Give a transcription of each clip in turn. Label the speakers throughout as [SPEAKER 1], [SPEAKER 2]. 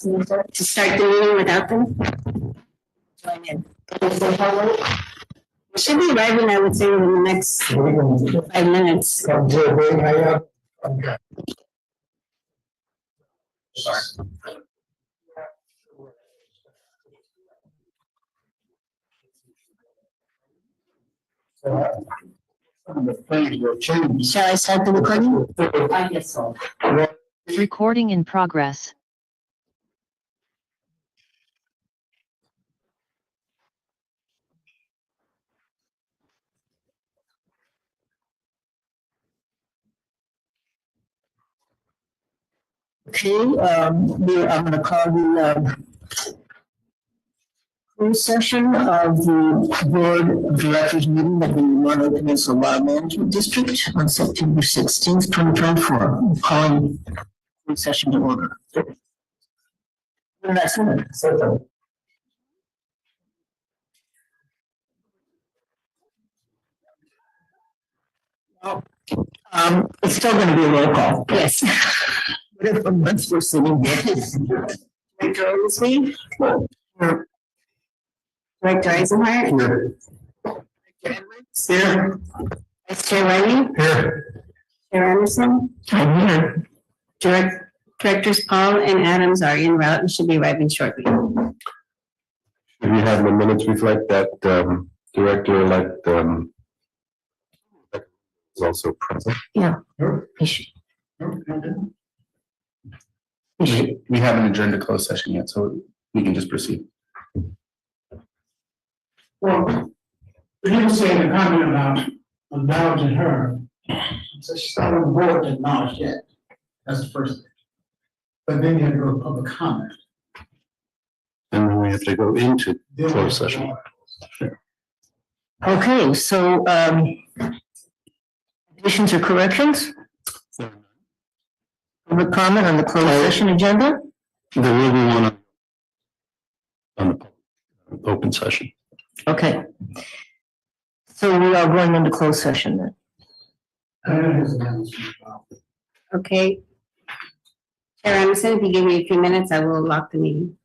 [SPEAKER 1] To start the meeting without them? Join in. We should be arriving, I would say, within the next 5 minutes. Shall I start the recording? I guess so.
[SPEAKER 2] Recording in progress.
[SPEAKER 1] Okay, I'm going to call the closed session of the Board of Directors meeting of the Monroe Peninsula Law Management District on September 16th, 2024. I'm calling closed session to order. That's it. It's still going to be a roll call. Yes. What if once we're sitting here? Director Oglesby? Here. Director Eisenhart? Here. Director Edwards? Here. Vice Chair Riley? Here. Chair Anderson? I'm here. Directors Paul and Adams are en route and should be arriving shortly.
[SPEAKER 3] Should we have the minutes reflect that Director-elect is also present?
[SPEAKER 1] Yeah.
[SPEAKER 4] We haven't adjourned to closed session yet, so we can just proceed.
[SPEAKER 5] Well, you were saying a comment about acknowledging her. So she's not on the board to acknowledge yet. That's the first thing. But then you have to go to public comment.
[SPEAKER 3] And then we have to go into closed session.
[SPEAKER 1] Okay, so additions or corrections? Public comment on the closed session agenda?
[SPEAKER 3] There will be one on the open session.
[SPEAKER 1] Okay. So we are going into closed session then. Okay. Chair Anderson, if you give me a few minutes, I will lock the meeting.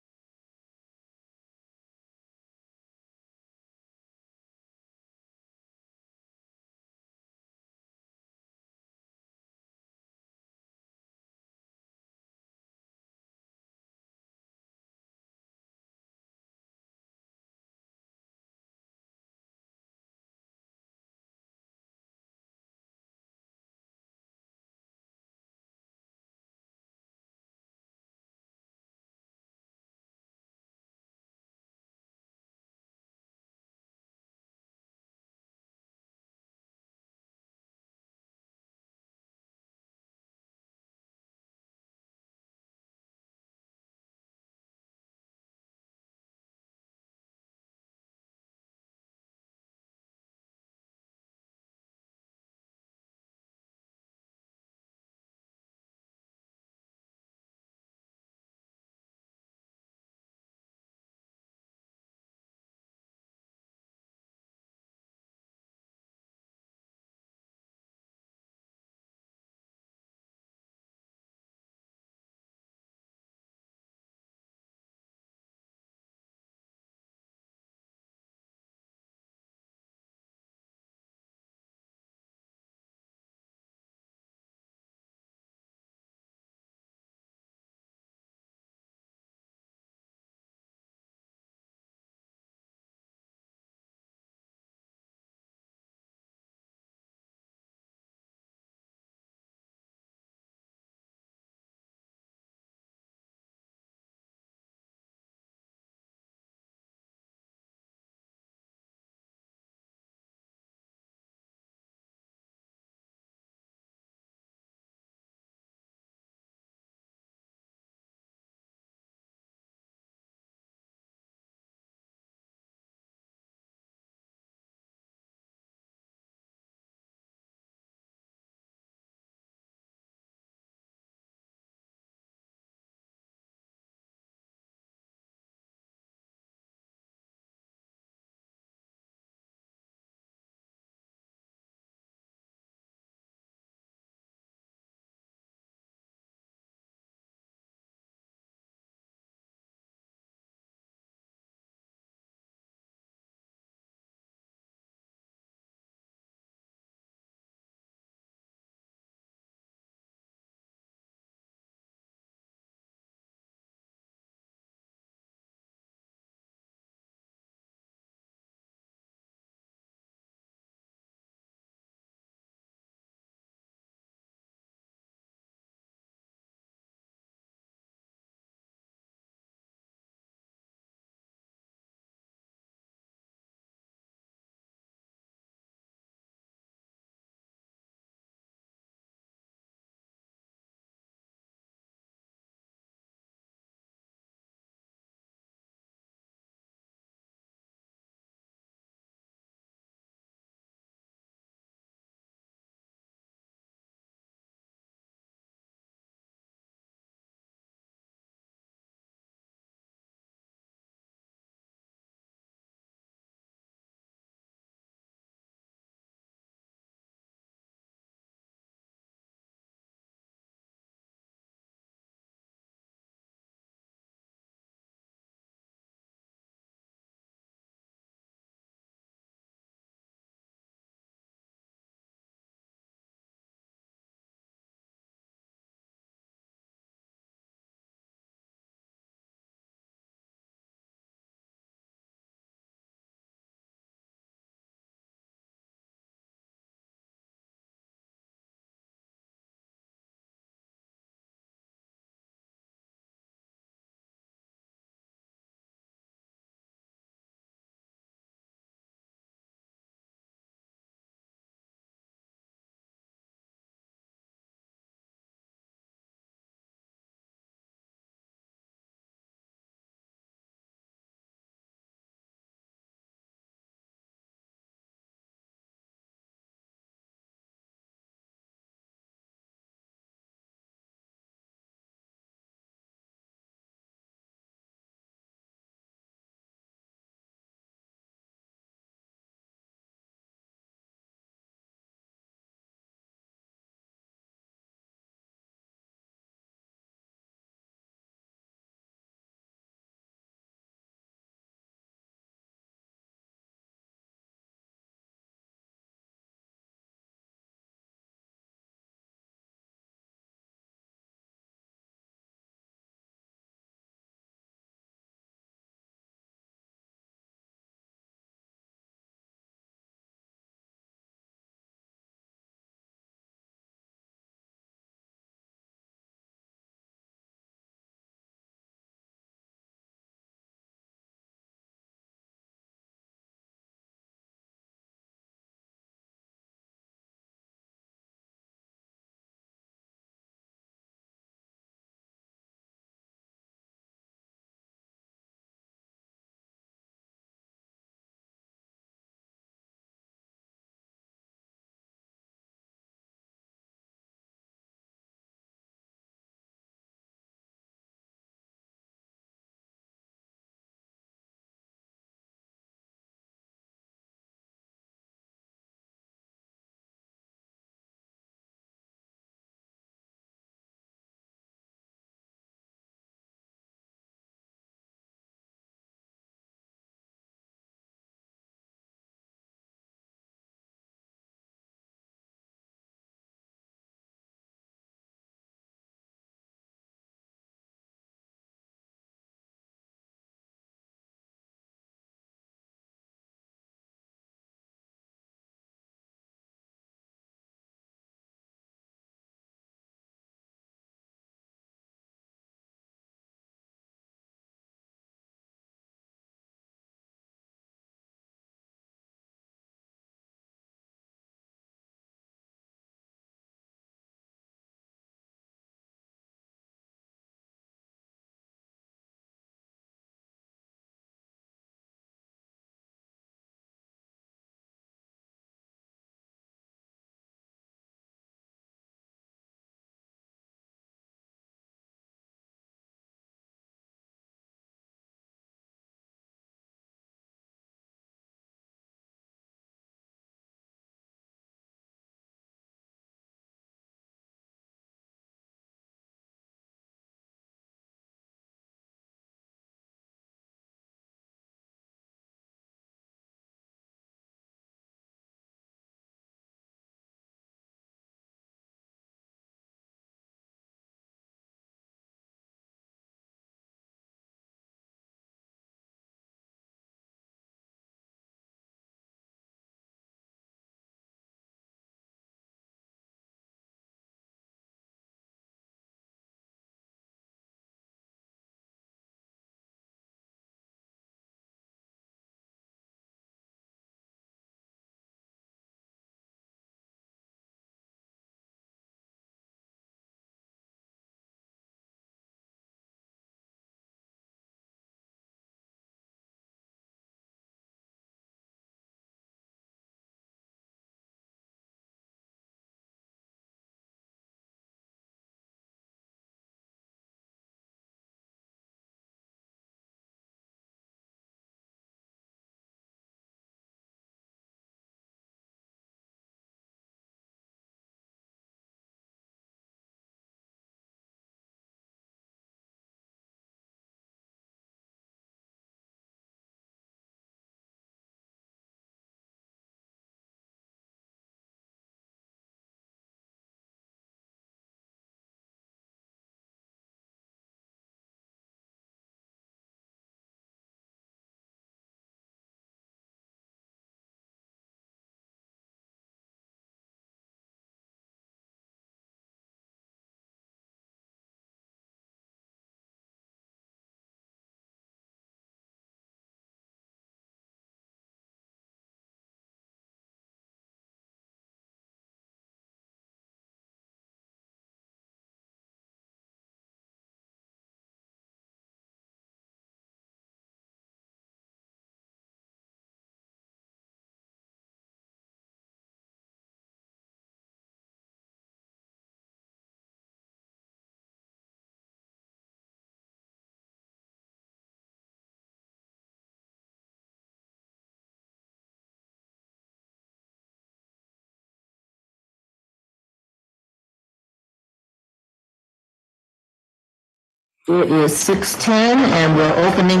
[SPEAKER 1] It is 6:10 and we're opening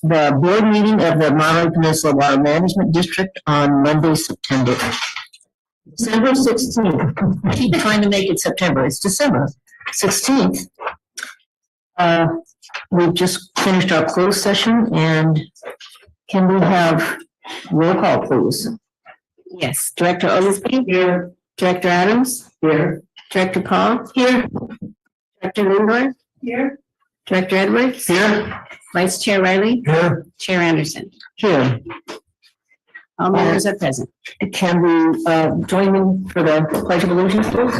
[SPEAKER 1] the board meeting of the Monterey Peninsula Water Management District on Monday, December 16th. I keep trying to make it September. It's December 16th. We've just finished our closed session and can we have roll call, please? Yes, Director Oglesby? Here. Director Adams? Here. Director Paul? Here. Director Lindor? Here. Director Edwards? Here. Vice Chair Riley?
[SPEAKER 3] Here.
[SPEAKER 1] Chair Anderson? Here. All members are present. Can we join me for the Pledge of Allegiance, please?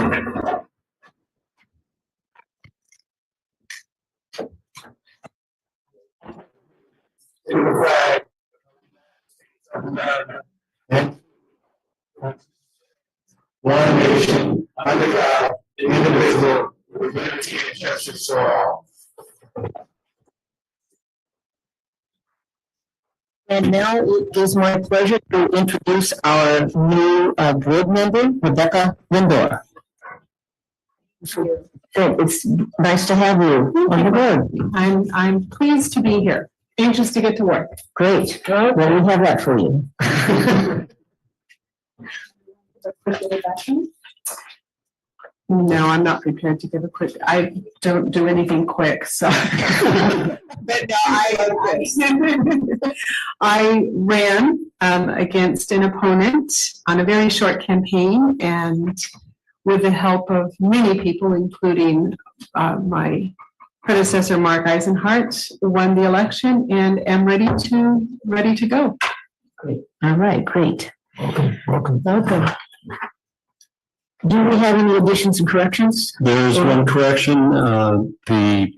[SPEAKER 3] One nation, under God, indivisible, with liberty and justice for all.
[SPEAKER 1] And now it is my pleasure to introduce our new board member, Rebecca Lindor. It's nice to have you on the board.
[SPEAKER 6] I'm pleased to be here, anxious to get to work.
[SPEAKER 1] Great. Well, we have that for you.
[SPEAKER 6] No, I'm not prepared to give a quick, I don't do anything quick, so. But no, I ran against an opponent on a very short campaign and with the help of many people, including my predecessor, Mark Eisenhart, won the election and am ready to go.
[SPEAKER 1] Great. All right, great.
[SPEAKER 3] Welcome.
[SPEAKER 1] Welcome. Do we have any additions and corrections?
[SPEAKER 7] There is one correction. The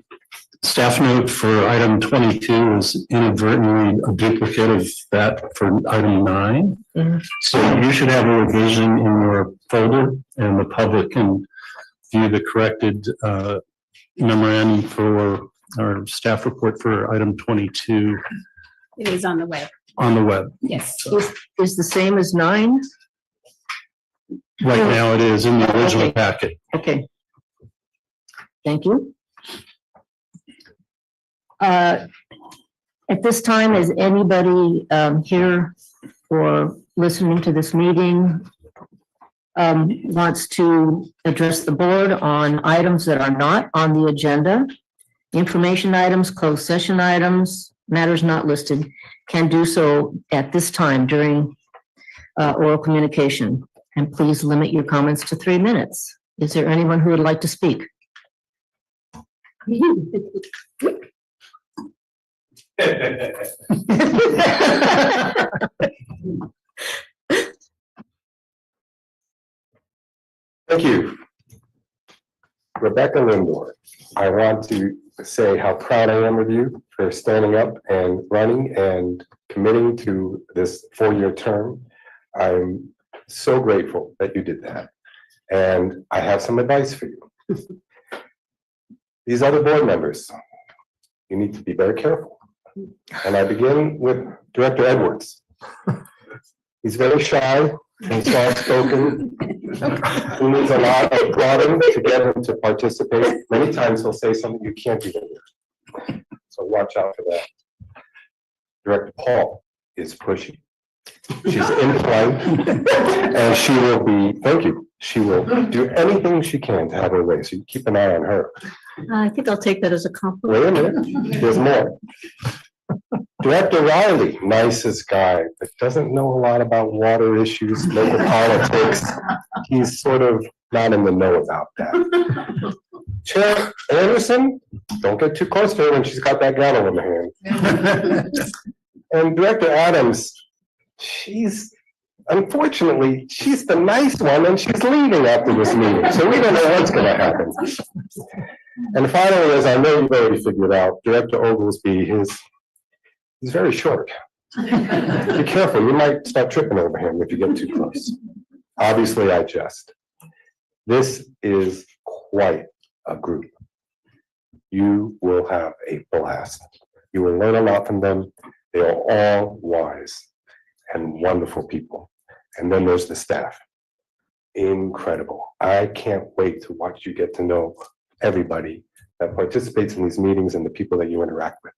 [SPEAKER 7] staff note for item 22 is inadvertently a duplicate of that for item 9.
[SPEAKER 1] Mhm.
[SPEAKER 7] So you should have a revision in your folder and the public can view the corrected memorandum for our staff report for item 22
[SPEAKER 6] It is on the web.
[SPEAKER 7] on the web.
[SPEAKER 6] Yes.
[SPEAKER 1] Is the same as 9?
[SPEAKER 7] Right now it is in the original
[SPEAKER 1] Okay.
[SPEAKER 7] packet.
[SPEAKER 1] Okay. Thank you. At this time, is anybody here or listening to this meeting wants to address the board on items that are not on the agenda? Information items, closed session items, matters not listed, can do so at this time during oral communication. And please limit your comments to 3 minutes. Is there anyone who would like to speak?
[SPEAKER 3] Thank you. Rebecca Lindor, I want to say how proud I am of you for standing up and running and committing to this 4-year term. I'm so grateful that you did that. And I have some advice for you. These other board members, you need to be very careful. And I begin with Director Edwards. He's very shy and soft-spoken. He needs a lot of prodding to get him to participate. Many times he'll say something you can't even hear. So watch out for that. Director Paul is pushy. She's in flight and she will be, thank you, she will do anything she can to have her way. So you keep an eye on her.
[SPEAKER 1] I think I'll take that as a compliment.
[SPEAKER 3] Wait a minute, there's more. Director Riley, nicest guy, but doesn't know a lot about water issues, local politics. He's sort of not in the know about that. Chair Anderson, don't get too close to her when she's got that gavel in her hand. And Director Adams, unfortunately, she's the nice one and she's leaving after this meeting. So we don't know what's gonna happen. And finally, as I know you've already figured out, Director Oglesby, he's very short. Be careful, you might start tripping over him if you get too close. Obviously, I jest. This is quite a group. You will have a blast. You will learn a lot from them. They are all wise and wonderful people. And then there's the staff. incredible. I can't wait to watch you get to know everybody that participates in these meetings and the people that you interact with.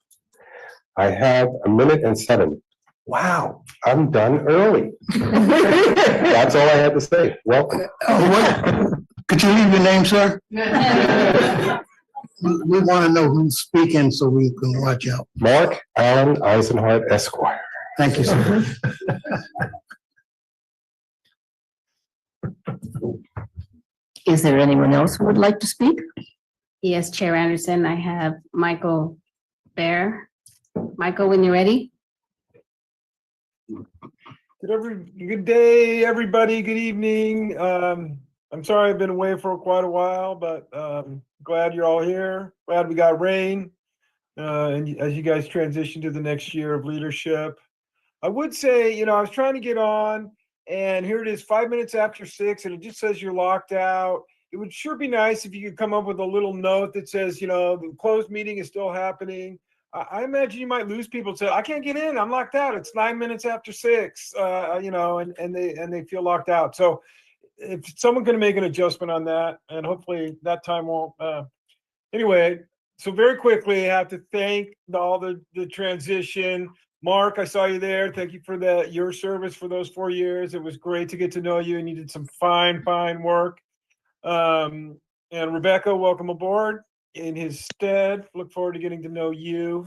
[SPEAKER 3] I have 1:07. Wow, I'm done early. That's all I had to say. Welcome.
[SPEAKER 8] Could you leave your name, sir? We want to know who's speaking so we can watch out.
[SPEAKER 3] Mark Allen Eisenhart Esquire.
[SPEAKER 8] Thank you, sir.
[SPEAKER 1] Is there anyone else who would like to speak?
[SPEAKER 9] Yes, Chair Anderson, I have Michael Bear. Michael, when you're ready.
[SPEAKER 10] Good day, everybody. Good evening. I'm sorry I've been away for quite a while, but glad you're all here. Glad we got rain. And as you guys transition to the next year of leadership, I would say, I was trying to get on, and here it is, 5 minutes after 6, and it just says you're locked out. It would sure be nice if you could come up with a little note that says, the closed meeting is still happening. I imagine you might lose people to, I can't get in, I'm locked out. It's 9 minutes after 6, and they feel locked out. So if someone can make an adjustment on that, and hopefully that time won't. Anyway, so very quickly, I have to thank all the transition. Mark, I saw you there. Thank you for your service for those 4 years. It was great to get to know you, and you did some fine work. And Rebecca, welcome aboard in his stead. Look forward to getting to know you.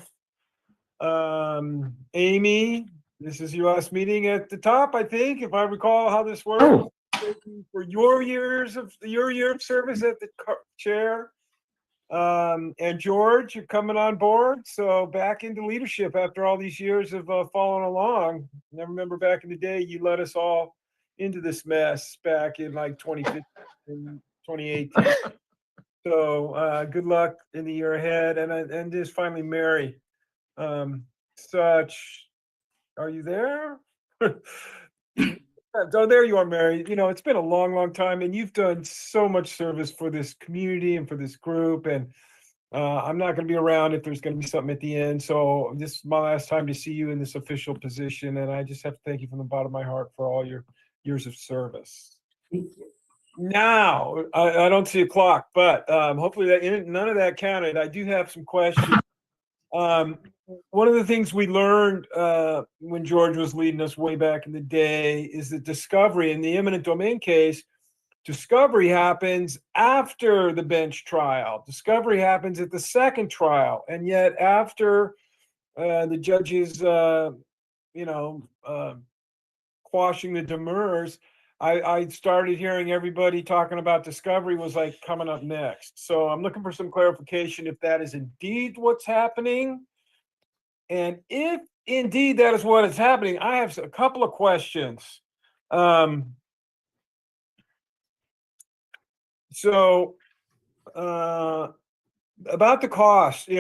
[SPEAKER 10] Amy, this is your last meeting at the top, I think, if I recall how this works.
[SPEAKER 1] Oh.
[SPEAKER 10] Thank you for your year of service at the chair. And George, you're coming on board, so back into leadership after all these years of following along. I remember back in the day, you led us all into this mess back in like 2015 and 2018. So good luck in the year ahead, and just finally, Mary. Are you there? Oh, there you are, Mary. It's been a long time, and you've done so much service for this community and for this group. And I'm not going to be around if there's going to be something at the end. So this is my last time to see you in this official position, and I just have to thank you from the bottom of my heart for all your years of service.
[SPEAKER 1] Thank you.
[SPEAKER 10] Now, I don't see a clock, but hopefully none of that counted. I do have some questions. One of the things we learned when George was leading us way back in the day is that discovery in the eminent domain case, discovery happens after the bench trial. Discovery happens at the second trial. And yet after the judges, quashing the demurs, I started hearing everybody talking about discovery was like coming up next. So I'm looking for some clarification if that is indeed what's happening. And if indeed that is what is happening, I have a couple of questions. So about the cost, the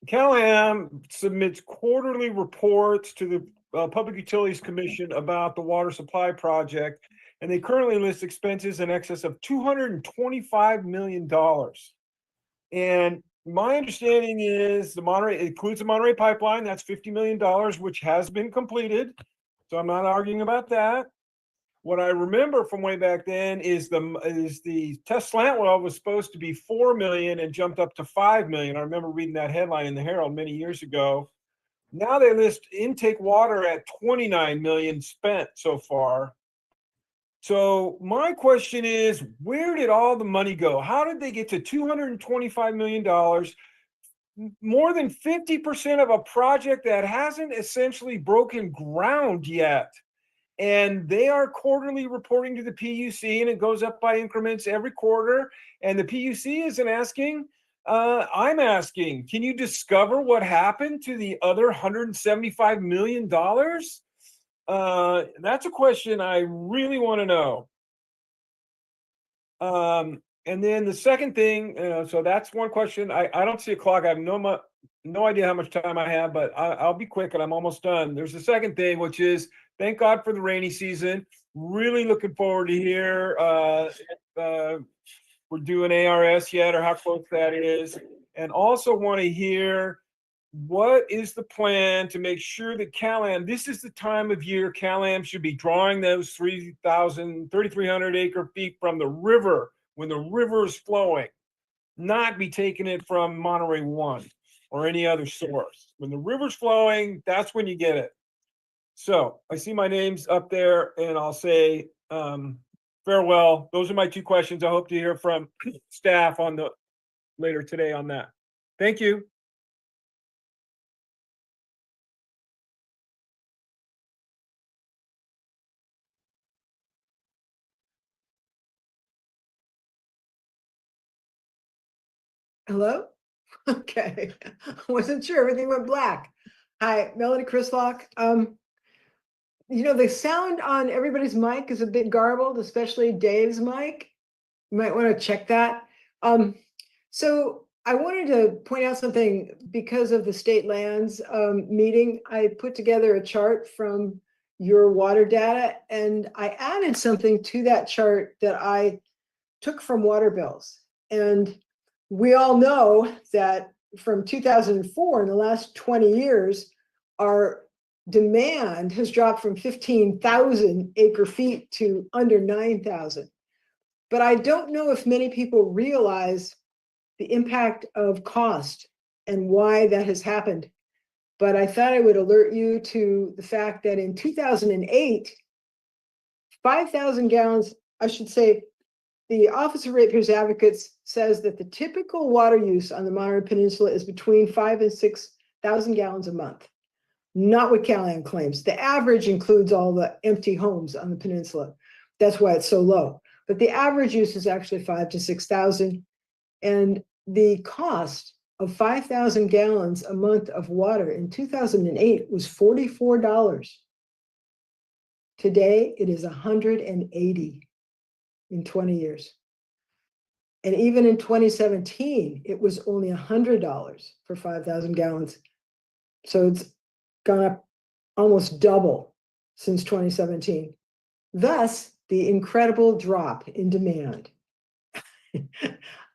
[SPEAKER 10] CalAm submits quarterly reports to the Public Utilities Commission about the water supply project, and they currently list expenses in excess of $225 million. And my understanding is it includes the Monterey pipeline, that's $50 million, which has been completed. So I'm not arguing about that. What I remember from way back then is the test slant well was supposed to be $4 million and jumped up to $5 million. I remember reading that headline in the Herald many years ago. Now they list intake water at $29 million spent so far. So my question is, where did all the money go? How did they get to $225 million? More than 50% of a project that hasn't essentially broken ground yet. And they are quarterly reporting to the PUC, and it goes up by increments every quarter. And the PUC isn't asking, I'm asking, can you discover what happened to the other $175 million? That's a question I really want to know. And then the second thing, so that's one question. I don't see a clock. I have no idea how much time I have, but I'll be quick and I'm almost done. There's a second thing, which is thank God for the rainy season. Really looking forward to hear if we're doing ARS yet or how close that is. And also want to hear what is the plan to make sure that CalAm, this is the time of year CalAm should be drawing those 3,300 acre feet from the river when the river is flowing, not be taking it from Monterey One or any other source. When the river's flowing, that's when you get it. So I see my name's up there and I'll say farewell. Those are my two questions. I hope to hear from staff on the later today on that. Thank you.
[SPEAKER 11] Hello? Okay, wasn't sure, everything went black. Hi, Melody Chrislock. The sound on everybody's mic is a bit garbled, especially Dave's mic. You might want to check that. So I wanted to point out something because of the state lands meeting. I put together a chart from your water data, and I added something to that chart that I took from water bills. And we all know that from 2004, in the last 20 years, our demand has dropped from 15,000 acre feet to under 9,000. But I don't know if many people realize the impact of cost and why that has happened. But I thought I would alert you to the fact that in 2008, 5,000 gallons, I should say, the Office of Ratepayers Advocates says that the typical water use on the Monterey Peninsula is between 5,000 and 6,000 gallons a month. Not what CalAm claims. The average includes all the empty homes on the peninsula. That's why it's so low. But the average use is actually 5,000 to 6,000. And the cost of 5,000 gallons a month of water in 2008 was $44. Today, it is $180 in 20 years. And even in 2017, it was only $100 for 5,000 gallons. So it's gone up almost double since 2017. Thus, the incredible drop in demand.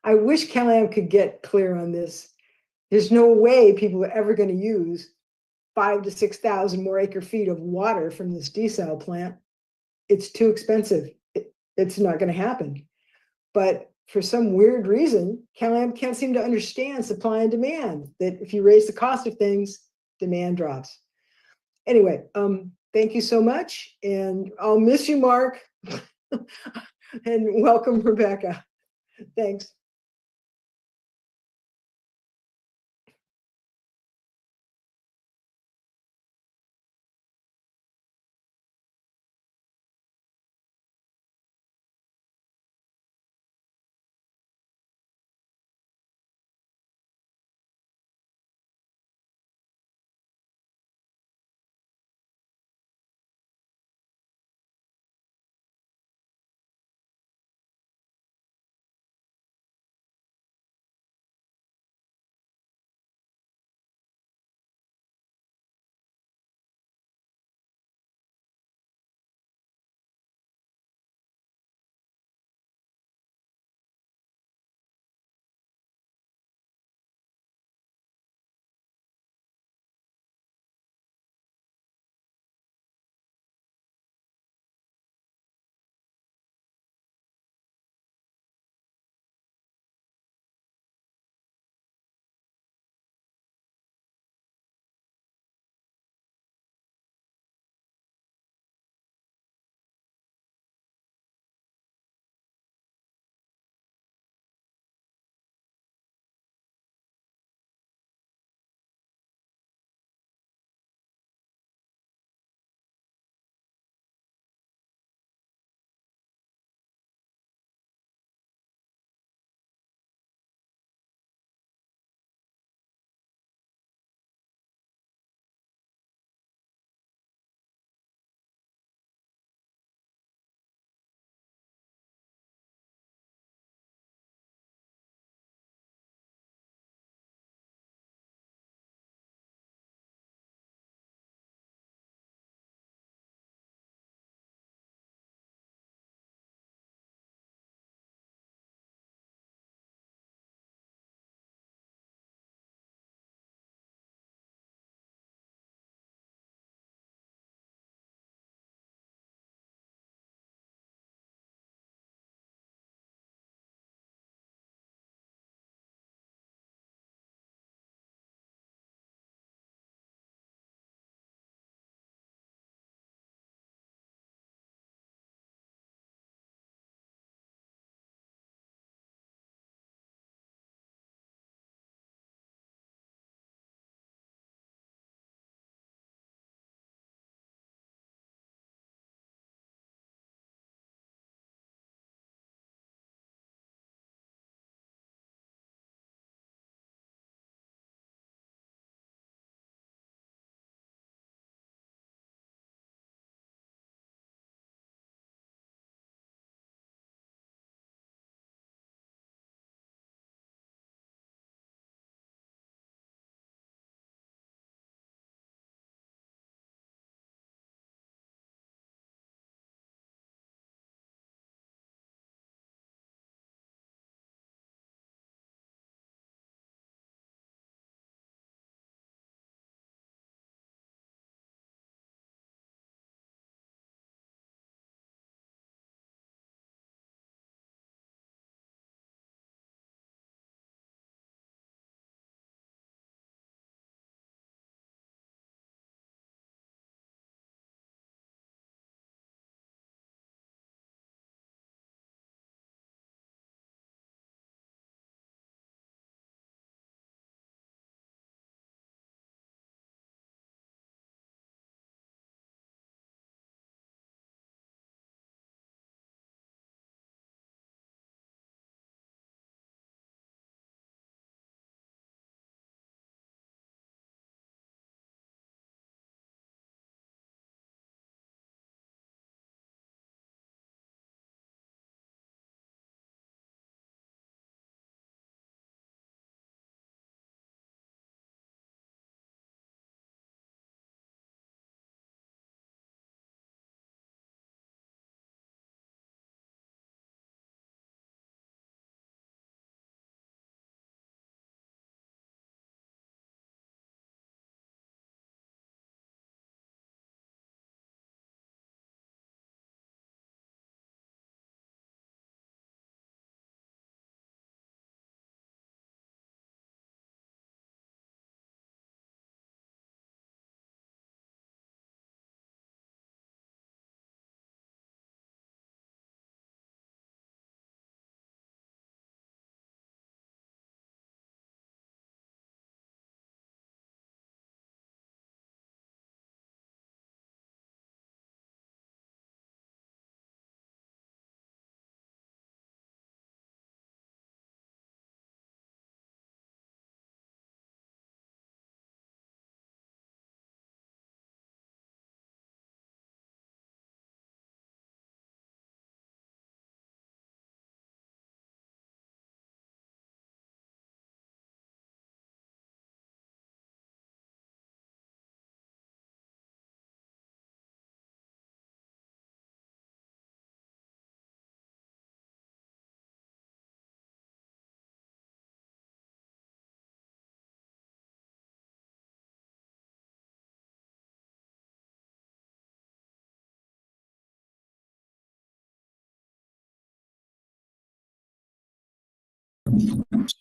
[SPEAKER 11] I wish CalAm could get clear on this. There's no way people are ever going to use 5,000 to 6,000 more acre feet of water from this desal plant. It's too expensive. It's not going to happen. But for some weird reason, CalAm can't seem to understand supply and demand, that if you raise the cost of things, demand drops. Anyway, thank you so much. And I'll miss you, Mark. And welcome, Rebecca. Thanks.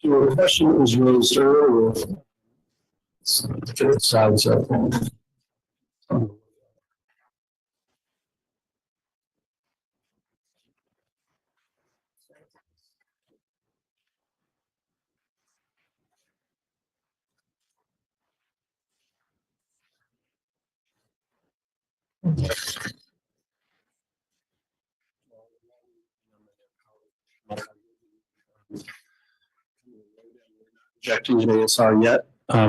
[SPEAKER 7] Your question was raised earlier. Size up. Projecting at ASR yet.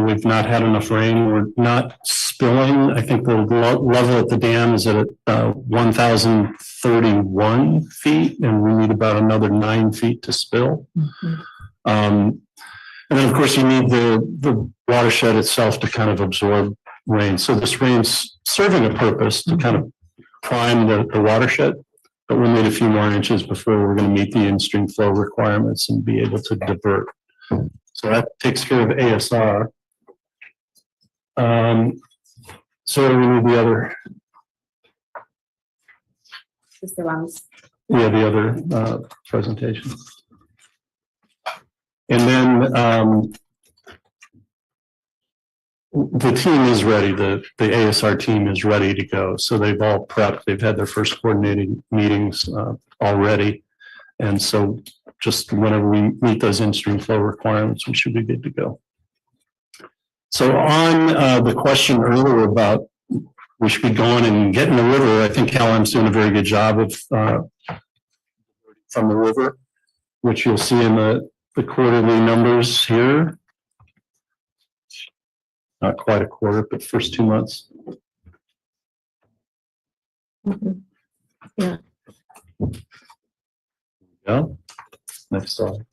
[SPEAKER 7] We've not had enough rain. We're not spilling. I think the level at the dam is at 1,031 feet, and we need about another 9 feet to spill. And then, of course, you need the watershed itself to kind of absorb rain. So this rain's serving a purpose to kind of prime the watershed, but we'll need a few more inches before we're going to meet the in-stream flow requirements and be able to divert. So that takes care of ASR. So we need the other,
[SPEAKER 9] Just the ones.
[SPEAKER 7] yeah, the other presentation. And then the team is ready. The ASR team is ready to go. So they've all prepped. They've had their first coordinating meetings already. And so just whenever we meet those in-stream flow requirements, we should be good to go. So on the question earlier about we should be going and getting the river, I think Callum's doing a very good job of from the river, which you'll see in the quarterly numbers here. Not quite a quarter, but first 2 months.
[SPEAKER 11] Yeah.
[SPEAKER 7] Yeah. Next slide.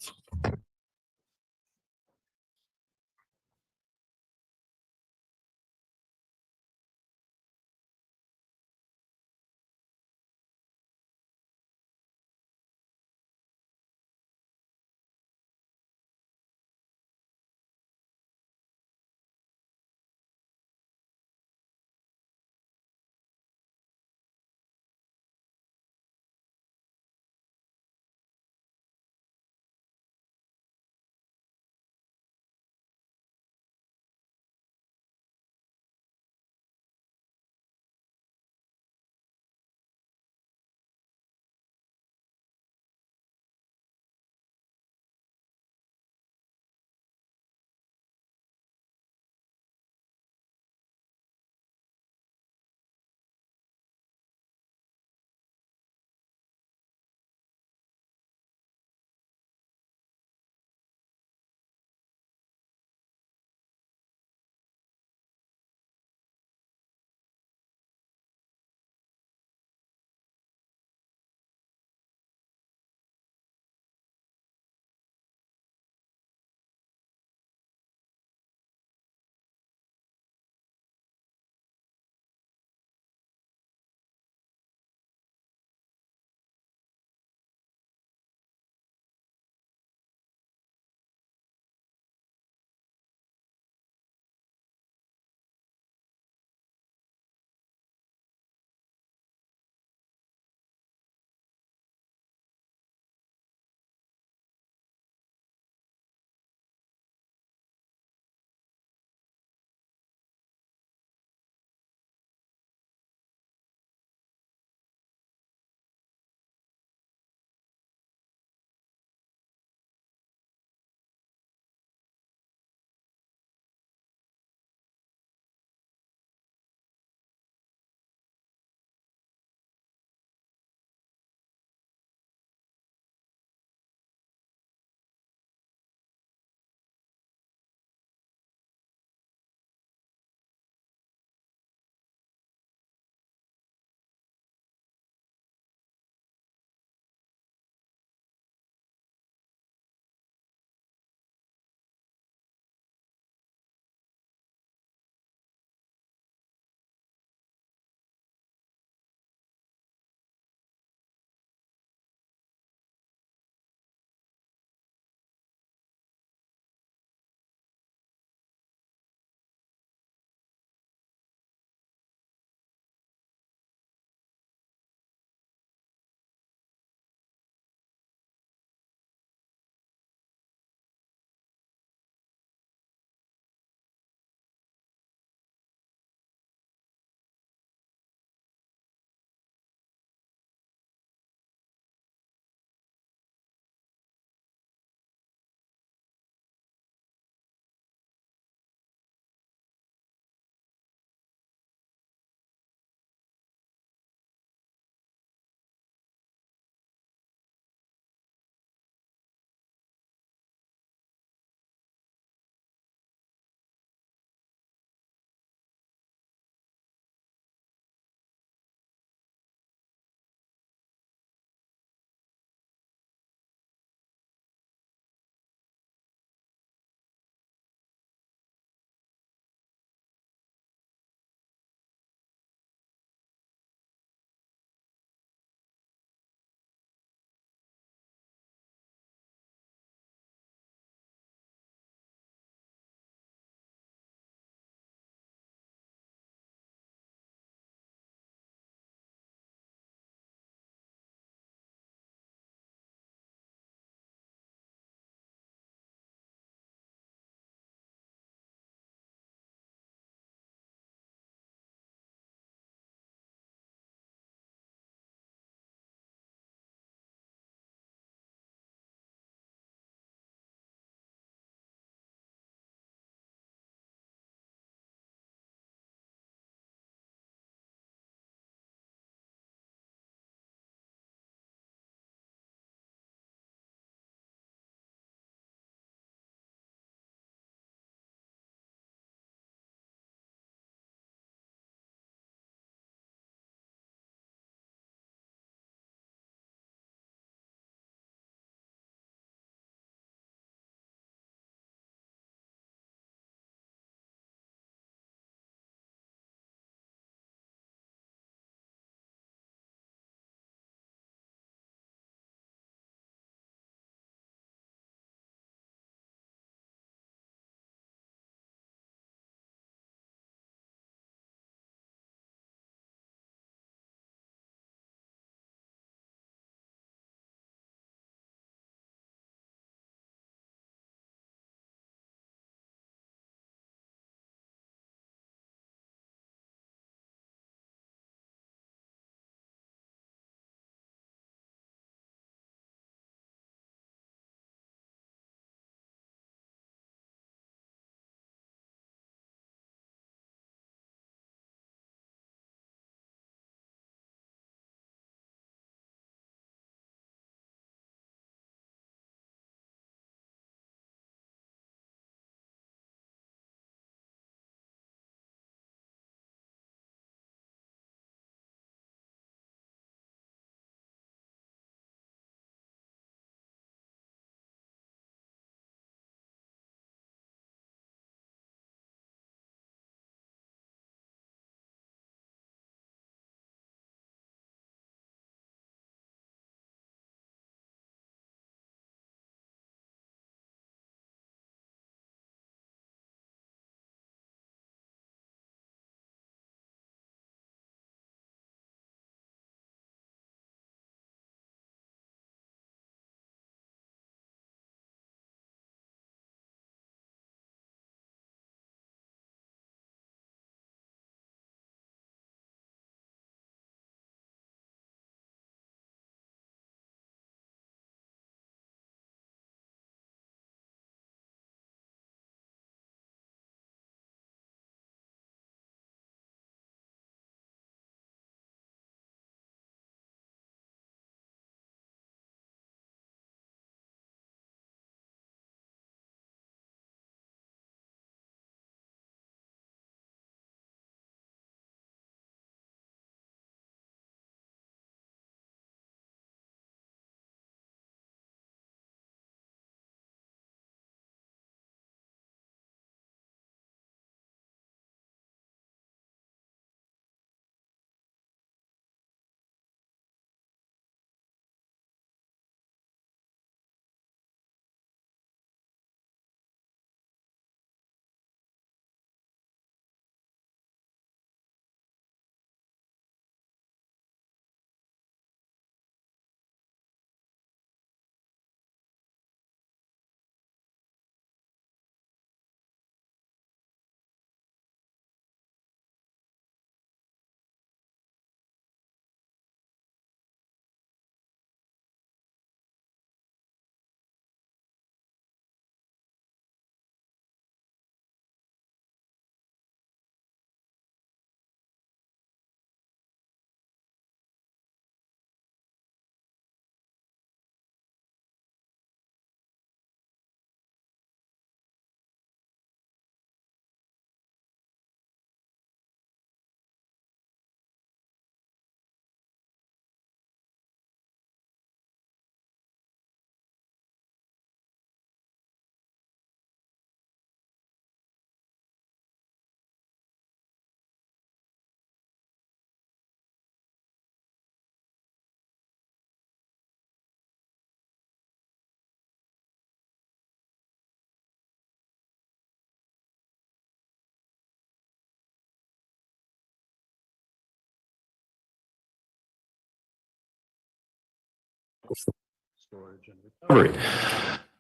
[SPEAKER 7] storage and recovery.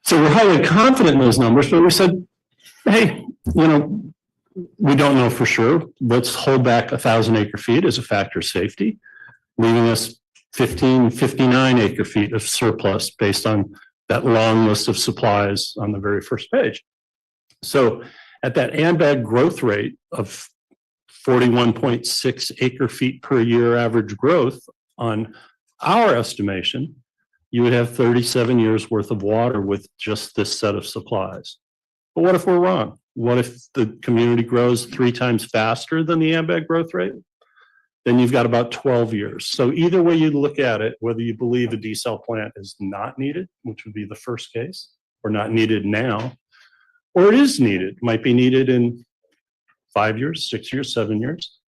[SPEAKER 7] So we're highly confident in those numbers, but we said, hey, we don't know for sure. Let's hold back 1,000 acre feet as a factor of safety, leaving us 59 acre feet of surplus based on that long list of supplies on the very first page. So at that AMBAG growth rate of 41.6 acre feet per year average growth on our estimation, you would have 37 years worth of water with just this set of supplies. But what if we're wrong? What if the community grows 3 times faster than the AMBAG growth rate? Then you've got about 12 years. So either way you look at it, whether you believe a desal plant is not needed, which would be the first case, or not needed now, or it is needed, might be needed in 5 years, 6 years, 7 years.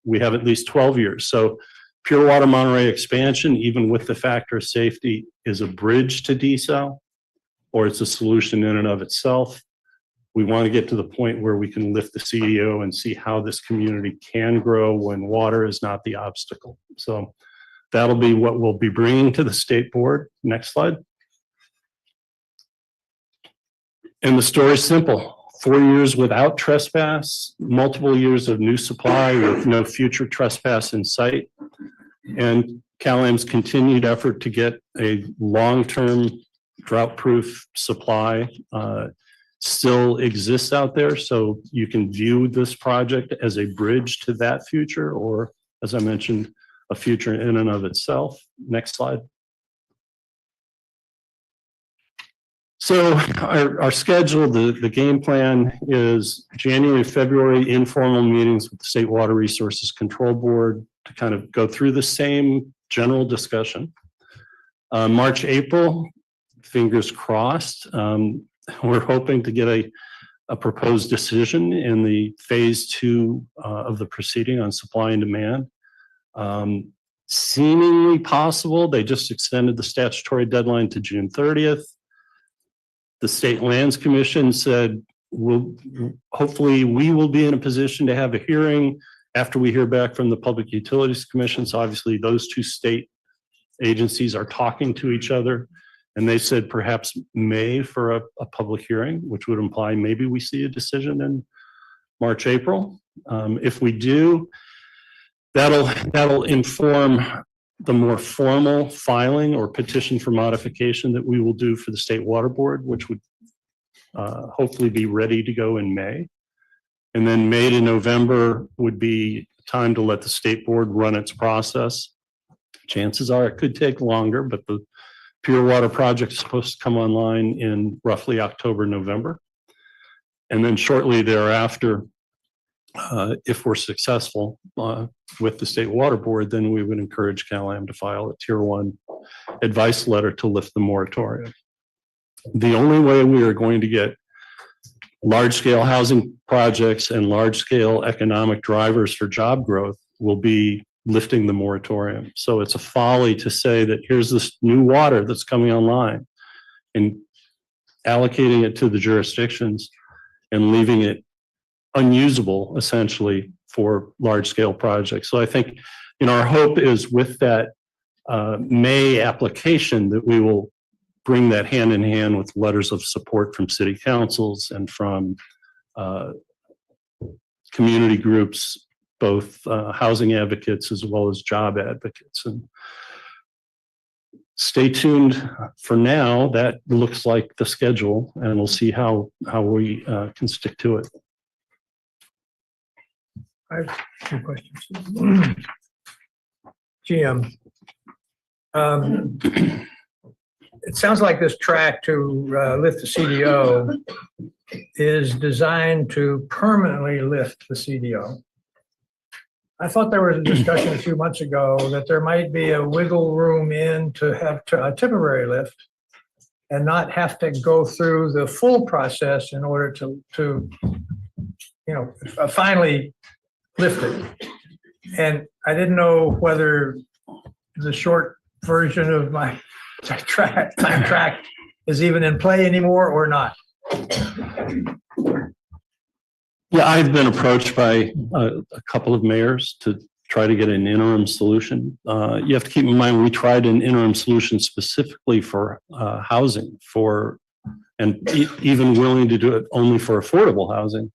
[SPEAKER 7] We have at least 12 years. So Pure Water Monterey expansion, even with the factor of safety, is a bridge to desal, or it's a solution in and of itself. We want to get to the point where we can lift the CDO and see how this community can grow when water is not the obstacle. So that'll be what we'll be bringing to the state board. Next slide. And the story's simple. 4 years without trespass, multiple years of new supply with no future trespass in sight, and Cal-Am's continued effort to get a long-term drought-proof supply still exists out there. So you can view this project as a bridge to that future, or as I mentioned, a future in and of itself. Next slide. So our schedule, the game plan is January, February, informal meetings with the State Water Resources Control Board to kind of go through the same general discussion. March, April, fingers crossed. We're hoping to get a proposed decision in the phase 2 of the proceeding on supply and demand. Seemingly possible. They just extended the statutory deadline to June 30th. The State Lands Commission said, hopefully we will be in a position to have a hearing after we hear back from the Public Utilities Commission. So obviously those 2 state agencies are talking to each other. And they said perhaps May for a public hearing, which would imply maybe we see a decision in March, April. If we do, that'll inform the more formal filing or petition for modification that we will do for the State Water Board, which would hopefully be ready to go in May. And then May to November would be time to let the State Board run its process. Chances are it could take longer, but the Pure Water project is supposed to come online in roughly October, November. And then shortly thereafter, if we're successful with the State Water Board, then we would encourage Cal-Am to file a Tier 1 advice letter to lift the moratorium. The only way we are going to get large-scale housing projects and large-scale economic drivers for job growth will be lifting the moratorium. So it's a folly to say that here's this new water that's coming online and allocating it to the jurisdictions and leaving it unusable essentially for large scale projects. So I think, our hope is with that May application that we will bring that hand in hand with letters of support from city councils and from community groups, both housing advocates as well as job advocates. And stay tuned for now. That looks like the schedule, and we'll see how we can stick to it.
[SPEAKER 12] I have 2 questions. Jim, it sounds like this track to lift the CDO is designed to permanently lift the CDO. I thought there was a discussion a few months ago that there might be a wiggle room in to have a temporary lift and not have to go through the full process in order to finally lift it. And I didn't know whether the short version of my time track is even in play anymore or not.
[SPEAKER 7] Yeah, I've been approached by a couple of mayors to try to get an interim solution. You have to keep in mind, we tried an interim solution specifically for housing and even willing to do it only for affordable housing,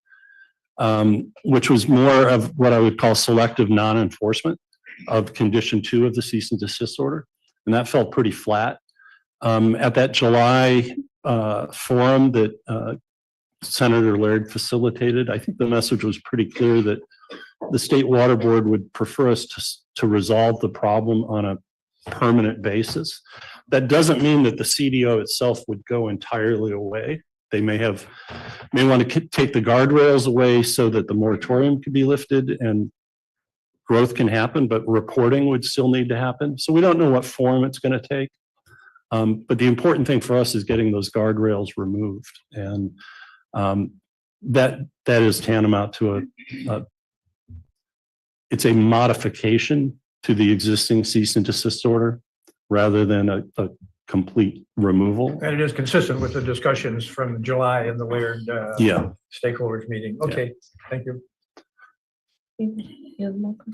[SPEAKER 7] which was more of what I would call selective non-enforcement of condition 2 of the cease and desist order. And that felt pretty flat. At that July forum that Senator Laird facilitated, I think the message was pretty clear that the State Water Board would prefer us to resolve the problem on a permanent basis. That doesn't mean that the CDO itself would go entirely away. They may want to take the guardrails away so that the moratorium could be lifted and growth can happen, but reporting would still need to happen. So we don't know what form it's going to take. But the important thing for us is getting those guardrails removed. And that is tantamount to it's a modification to the existing cease and desist order rather than a complete removal.
[SPEAKER 12] And it is consistent with the discussions from July in the Laird stakeholders meeting. Okay, thank you.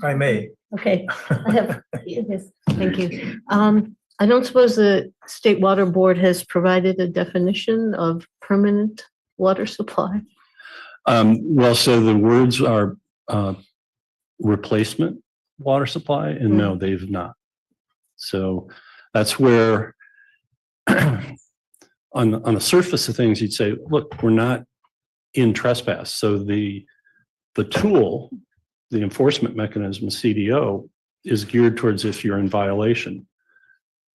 [SPEAKER 12] I may.
[SPEAKER 13] Okay, I have, yes, thank you. I don't suppose the State Water Board has provided a definition of permanent water supply?
[SPEAKER 7] Well, so the words are replacement water supply, and no, they've not. So that's where on the surface of things, you'd say, look, we're not in trespass. So the tool, the enforcement mechanism, CDO, is geared towards if you're in violation.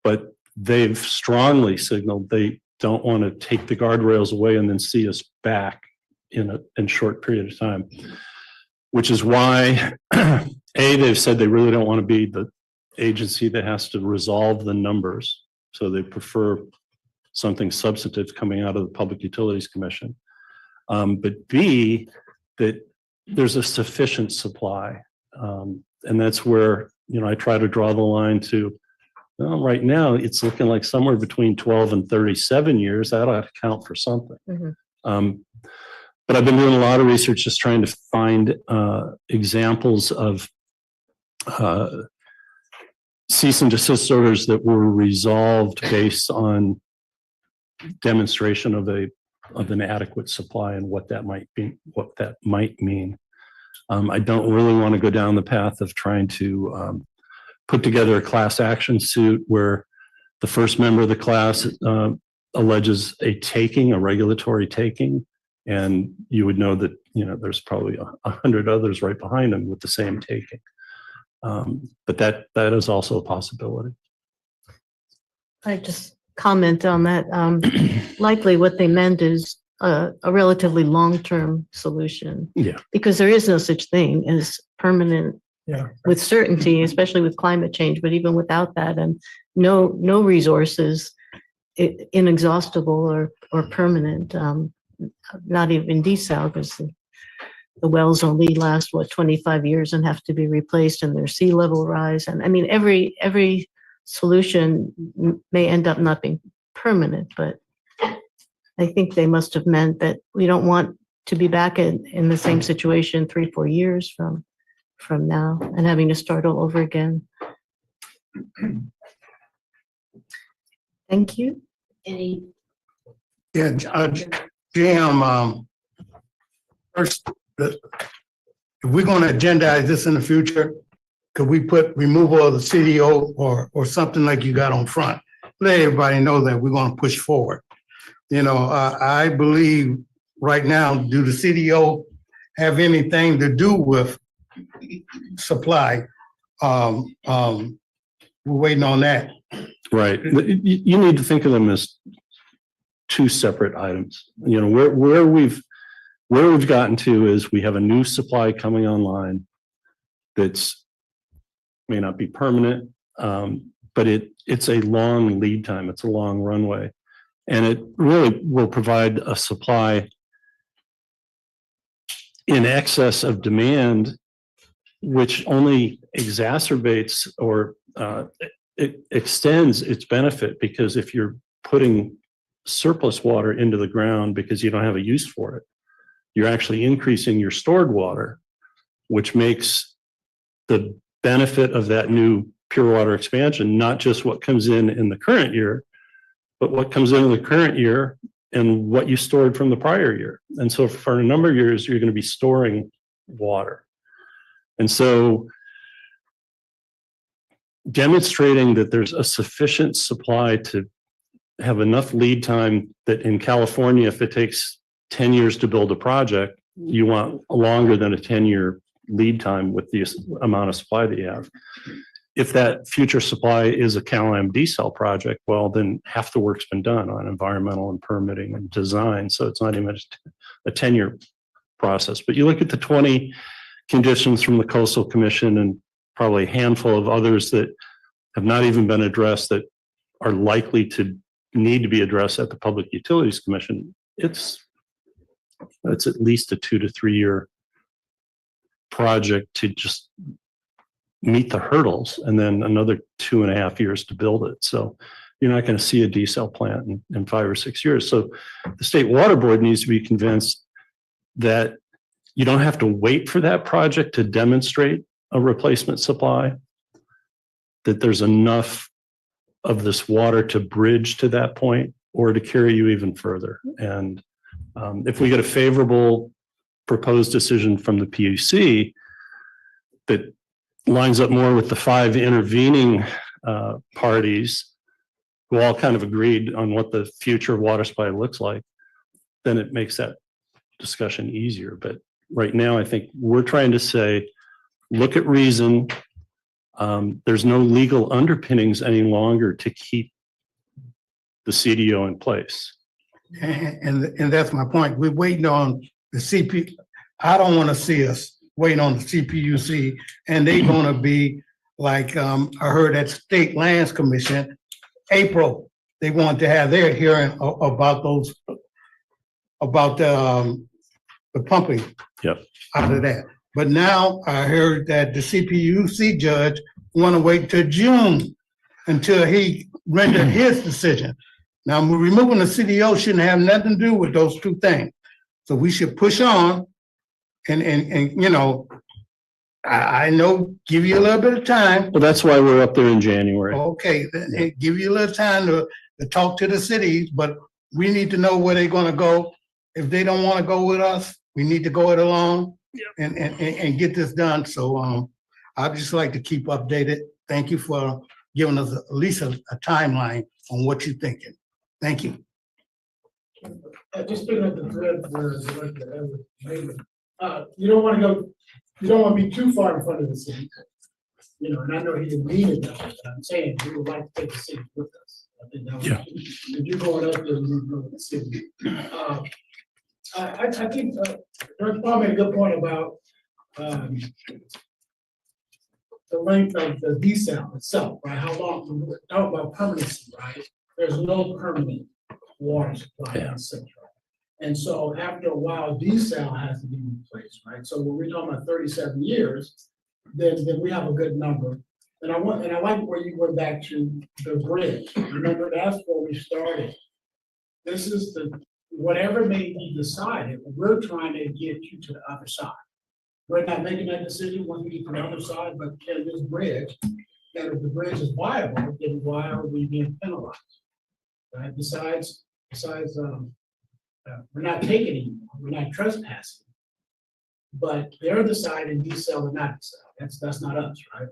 [SPEAKER 7] But they've strongly signaled they don't want to take the guardrails away and then see us back in a short period of time, which is why they've said they really don't want to be the agency that has to resolve the numbers. So they prefer something substantive coming out of the Public Utilities Commission. But B, that there's a sufficient supply. And that's where, I try to draw the line to, well, right now it's looking like somewhere between 12 and 37 years. That ought to count for something. But I've been doing a lot of research just trying to find examples of cease and desist orders that were resolved based on demonstration of an adequate supply and what that might mean. I don't really want to go down the path of trying to put together a class action suit where the first member of the class alleges a regulatory taking, and you would know that there's probably 100 others right behind them with the same taking. But that is also a possibility.
[SPEAKER 13] I just comment on that. Likely what they meant is a relatively long-term solution.
[SPEAKER 7] Yeah.
[SPEAKER 13] Because there is no such thing as permanent with certainty, especially with climate change, but even without that, and no resources inexhaustible or permanent, not even desal, because the wells only last 25 years and have to be replaced, and there's sea level rise. And I mean, every solution may end up not being permanent, but I think they must have meant that we don't want to be back in the same situation 3-4 years from now and having to start all over again. Thank you. Any?
[SPEAKER 8] Yeah, Jim, first, if we're going to agendize this in the future, could we put removal of the CDO or something like you got on front? Let everybody know that we're going to push forward. I believe right now, do the CDO have anything to do with supply? We're waiting on that.
[SPEAKER 7] Right. You need to think of them as two separate items. Where we've gotten to is we have a new supply coming online that's may not be permanent, but it's a long lead time. It's a long runway, and it really will provide a supply in excess of demand, which only exacerbates or it extends its benefit, because if you're putting surplus water into the ground because you don't have a use for it, you're actually increasing your stored water, which makes the benefit of that new pure water expansion, not just what comes in the current year, but what comes in the current year and what you stored from the prior year. And so for a number of years, you're going to be storing water. And so demonstrating that there's a sufficient supply to have enough lead time that in California, if it takes 10 years to build a project, you want longer than a 10-year lead time with the amount of supply that you have. If that future supply is a CalAmD cell project, well, then half the work's been done on environmental and permitting and design. So it's not even a 10-year process. But you look at the 20 conditions from the Coastal Commission and probably a handful of others that have not even been addressed that are likely to need to be addressed at the Public Utilities Commission. It's at least a 2 to 3 year project to just meet the hurdles, and then another 2.5 years to build it. So you're not going to see a desal plant in 5 or 6 years. So the State Water Board needs to be convinced that you don't have to wait for that project to demonstrate a replacement supply, that there's enough of this water to bridge to that point or to carry you even further. And if we get a favorable proposed decision from the PUC that lines up more with the 5 intervening parties who all kind of agreed on what the future of water supply looks like, then it makes that discussion easier. But right now, I think we're trying to say, look at reason. There's no legal underpinnings any longer to keep the CDO in place.
[SPEAKER 8] And that's my point. We're waiting on the CP. I don't want to see us waiting on the CPUC, and they're going to be like, I heard at State Lands Commission, April, they want to have their hearing about those, about the pumping.
[SPEAKER 7] Yep.
[SPEAKER 8] Out of that. But now I heard that the CPUC judge want to wait till June until he rendered his decision. Now, removing the CDO shouldn't have nothing to do with those two things. So we should push on and you know, I know, give you a little bit of time.
[SPEAKER 7] Well, that's why we're up there in January.
[SPEAKER 8] Okay, then give you a little time to talk to the cities, but we need to know where they're gonna go. If they don't want to go with us, we need to go it alone and get this done. So I'd just like to keep updated. Thank you for giving us at least a timeline on what you're thinking. Thank you.
[SPEAKER 5] Just picking up the thread where Director Edwards made it. You don't want to go, you don't want to be too far in front of the city. You know, and I know he didn't mean it that way, but I'm saying we would like to take the city with us. I think that was, if you're going up there, you go with the city. I think Director Paul made a good point about the length of the desal itself, right? How long, we're talking about permanency, right? There's no permanent water supply in the city, right? And so after a while, desal has to be replaced, right? So when we're talking about 37 years, then we have a good number. And I like where you went back to the bridge. Remember, that's where we started. This is whatever may be decided, we're trying to get you to the other side. We're not making that decision when we get to the other side, but can this bridge, and if the bridge is viable, then why are we being penalized? Right? Besides, we're not taking anymore, we're not trespassing. But they're deciding desal or not desal. That's not us, right?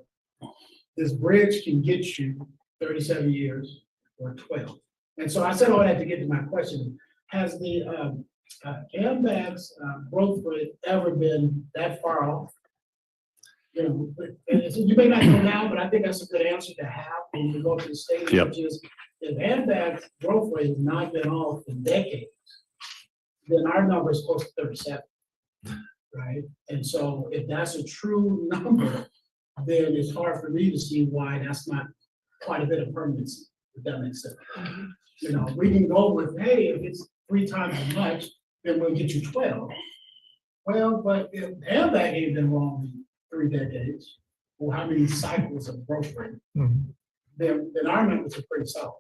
[SPEAKER 5] This bridge can get you 37 years or 12. And so I said all that to get to my question. Has the AMVAC's growth rate ever been that far off? You know, you may not know now, but I think that's a good answer to have when you go to the state, which is if AMVAC's growth rate has not been off in decades, then our number is close to 37, right? And so if that's a true number, then it's hard for me to see why that's not quite a bit of permanency, if that makes sense. You know, we can go with, hey, if it's 3 times as much, then we'll get you 12. Well, but if AMVAC ain't been wrong in 3 decades, or how many cycles of growth rate, then our numbers are pretty solid.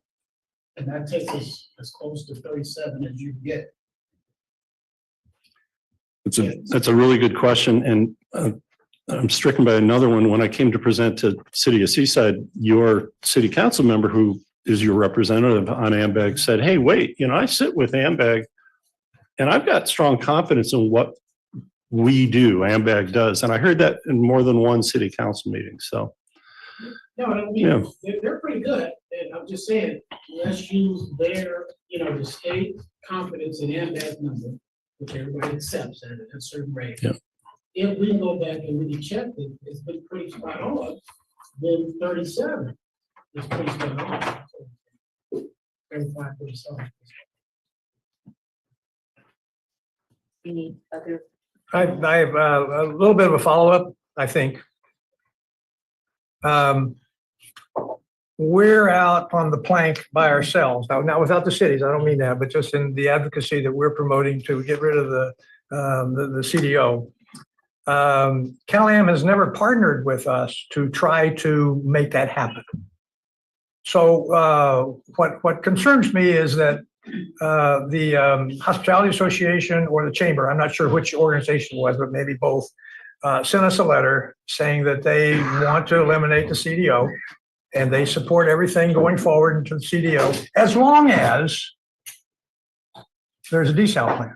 [SPEAKER 5] And that takes us as close to 37 as you get.
[SPEAKER 7] That's a really good question. And I'm stricken by another one. When I came to present to City of Seaside, your city council member, who is your representative on AMBAG, said, hey, wait, I sit with AMBAG and I've got strong confidence in what we do, AMBAG does. And I heard that in more than one city council meeting. So,
[SPEAKER 5] No, I
[SPEAKER 7] Yeah.
[SPEAKER 5] mean, they're pretty good. And I'm just saying, let's use their, the state confidence in that number, which everybody accepts at a certain rate.
[SPEAKER 7] Yeah.
[SPEAKER 5] If we can go back and really check it, it's been pretty spot on, then 37 is pretty spot on. 35, 37.
[SPEAKER 9] Any other?
[SPEAKER 12] I have a little bit of a follow-up, I think. We're out on the plank by ourselves. Now, not without the cities, I don't mean that, but just in the advocacy that we're promoting to get rid of the CDO. CalAm has never partnered with us to try to make that happen. So what concerns me is that the Hospitality Association or the Chamber, I'm not sure which organization it was, but maybe both, sent us a letter saying that they want to eliminate the CDO and they support everything going forward into the CDO as long as there's a desal plant.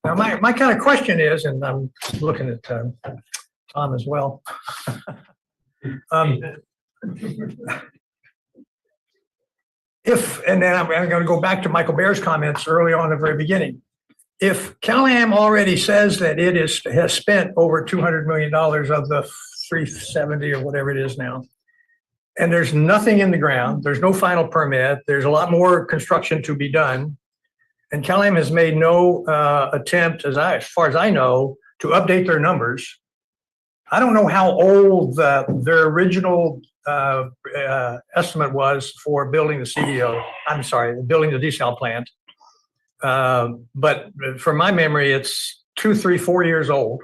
[SPEAKER 12] Now, my kind of question is, and I'm looking at Tom as well. And then I'm going to go back to Michael Bear's comments early on at the very beginning. If CalAm already says that it has spent over $200 million of the 370 or whatever it is now, and there's nothing in the ground, there's no final permit, there's a lot more construction to be done, and CalAm has made no attempt, as far as I know, to update their numbers. I don't know how old their original estimate was for building the CDO. I'm sorry, building the desal plant. But from my memory, it's 2, 3, 4 years old.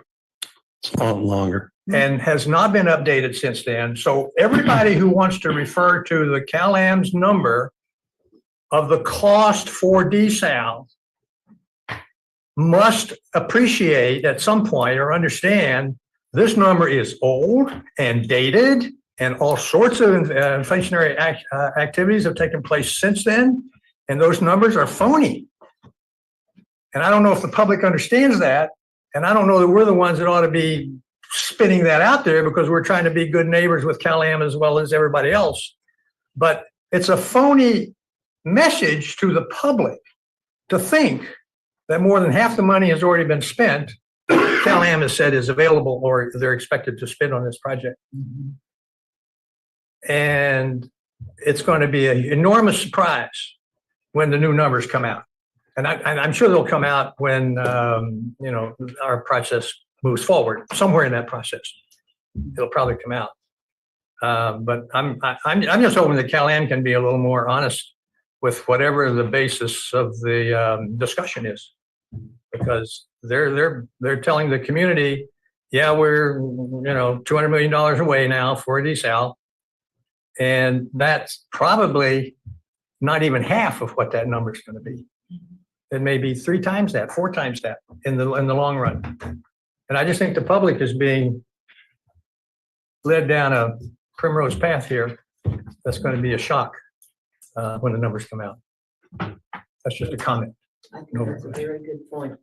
[SPEAKER 7] It's a lot longer.
[SPEAKER 12] And has not been updated since then. So everybody who wants to refer to the CalAm's number of the cost for desal must appreciate at some point or understand this number is old and dated, and all sorts of inflationary activities have taken place since then, and those numbers are phony. And I don't know if the public understands that, and I don't know that we're the ones that ought to be spinning that out there because we're trying to be good neighbors with CalAm as well as everybody else. But it's a phony message to the public to think that more than half the money has already been spent, CalAm has said is available or they're expected to spend on this project. And it's going to be an enormous surprise when the new numbers come out. And I'm sure they'll come out when, our process moves forward, somewhere in that process. It'll probably come out. But I'm just hoping that CalAm can be a little more honest with whatever the basis of the discussion is, because they're telling the community, yeah, we're $200 million away now for a desal, and that's probably not even half of what that number is going to be. It may be 3 times that, 4 times that in the long run. And I just think the public is being led down a primrose path here. That's going to be a shock when the numbers come out. That's just a comment.
[SPEAKER 1] I think that's a very good point.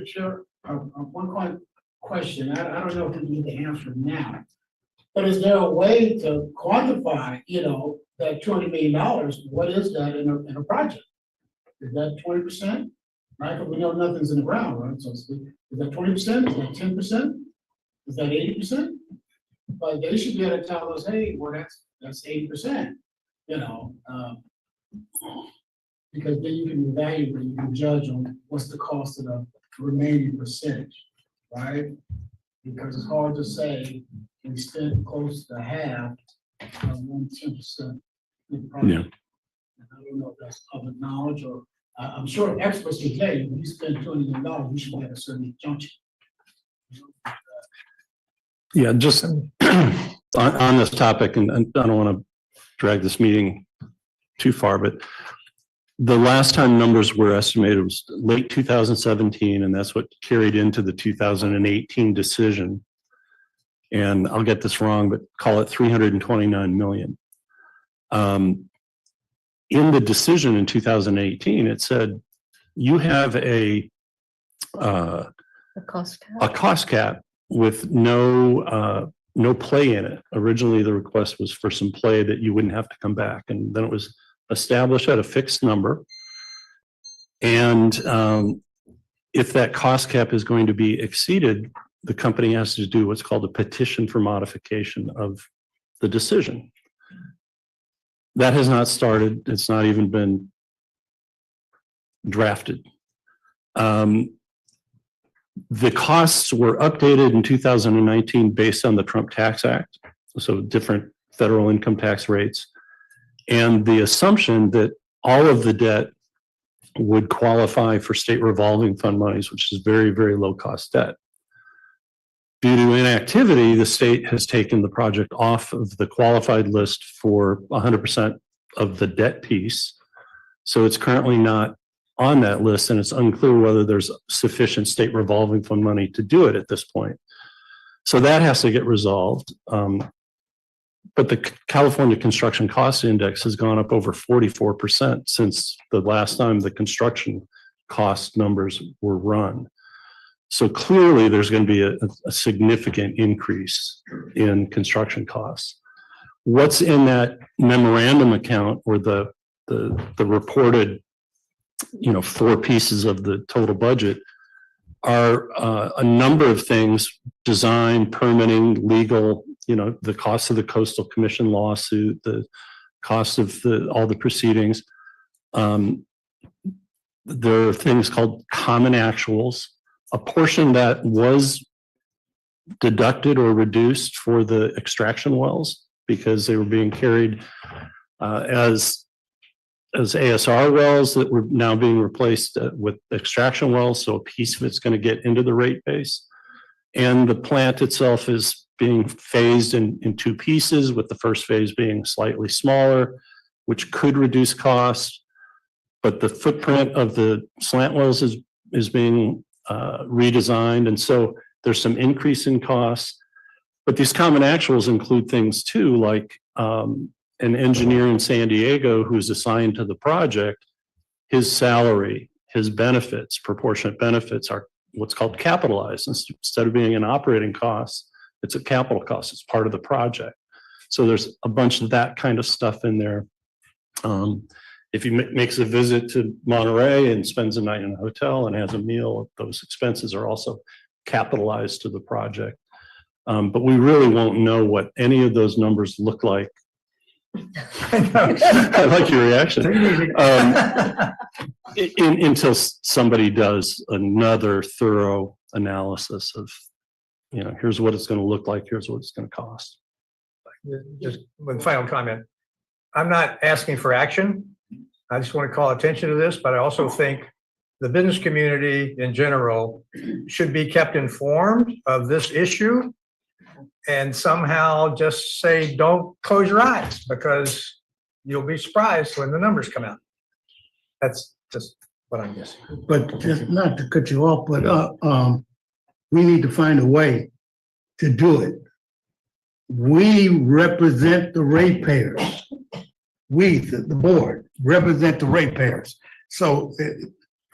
[SPEAKER 5] Sure. One question. I don't know if you need the answer now, but is there a way to quantify, that $200 million? What is that in a project? Is that 20%? Right? But we know nothing's in the ground, right? So is that 20%? Is that 10%? Is that 80%? But they should be able to tell us, hey, well, that's 80%, because then you can evaluate, you can judge on what's the cost of the remaining percentage, right? Because it's hard to say we spent close to half of 10%.
[SPEAKER 7] Yeah.
[SPEAKER 5] I don't know if that's public knowledge or I'm sure experts can tell you when you spend $200 million, you should get a certain junction.
[SPEAKER 7] Yeah, just on this topic, and I don't want to drag this meeting too far, but The last time numbers were estimated was late 2017, and that's what carried into the 2018 decision. And I'll get this wrong, but call it 329 million. In the decision in 2018, it said you have a cost cap with no play in it. Originally, the request was for some play that you wouldn't have to come back, and then it was established at a fixed number. And if that cost cap is going to be exceeded, the company has to do what's called a petition for modification of the decision. That has not started. It's not even been drafted. The costs were updated in 2019 based on the Trump Tax Act, so different federal income tax rates, and the assumption that all of the debt would qualify for state revolving fund monies, which is very, very low cost debt. Due to inactivity, the state has taken the project off of the qualified list for 100% of the debt piece. So it's currently not on that list, and it's unclear whether there's sufficient state revolving fund money to do it at this point. So that has to get resolved. But the California Construction Cost Index has gone up over 44% since the last time the construction cost numbers were run. So clearly there's going to be a significant increase in construction costs. What's in that memorandum account, or the reported, four pieces of the total budget, are a number of things: design, permitting, legal, the cost of the Coastal Commission lawsuit, the cost of all the proceedings. There are things called common actuals. A portion that was deducted or reduced for the extraction wells because they were being carried as ASR wells that were now being replaced with extraction wells. So a piece of it's going to get into the rate base. And the plant itself is being phased in two pieces, with the first phase being slightly smaller, which could reduce costs. But the footprint of the slant wells is being redesigned. And so there's some increase in costs. But these common actuals include things too, like an engineer in San Diego who's assigned to the project. His salary, his benefits, proportionate benefits, are what's called capitalized. Instead of being an operating cost, it's a capital cost. It's part of the project. So there's a bunch of that kind of stuff in there. If he makes a visit to Monterey and spends a night in a hotel and has a meal, those expenses are also capitalized to the project. But we really won't know what any of those numbers look like. I like your reaction. Until somebody does another thorough analysis of, here's what it's going to look like, here's what it's going to cost.
[SPEAKER 12] Just one final comment. I'm not asking for action. I just want to call attention to this, but I also think the business community in general should be kept informed of this issue, and somehow just say, don't close your eyes, because you'll be surprised when the numbers come out. That's just what I'm guessing.
[SPEAKER 8] But just not to cut you off, but we need to find a way to do it. We represent the ratepayers. We, the board, represent the ratepayers. So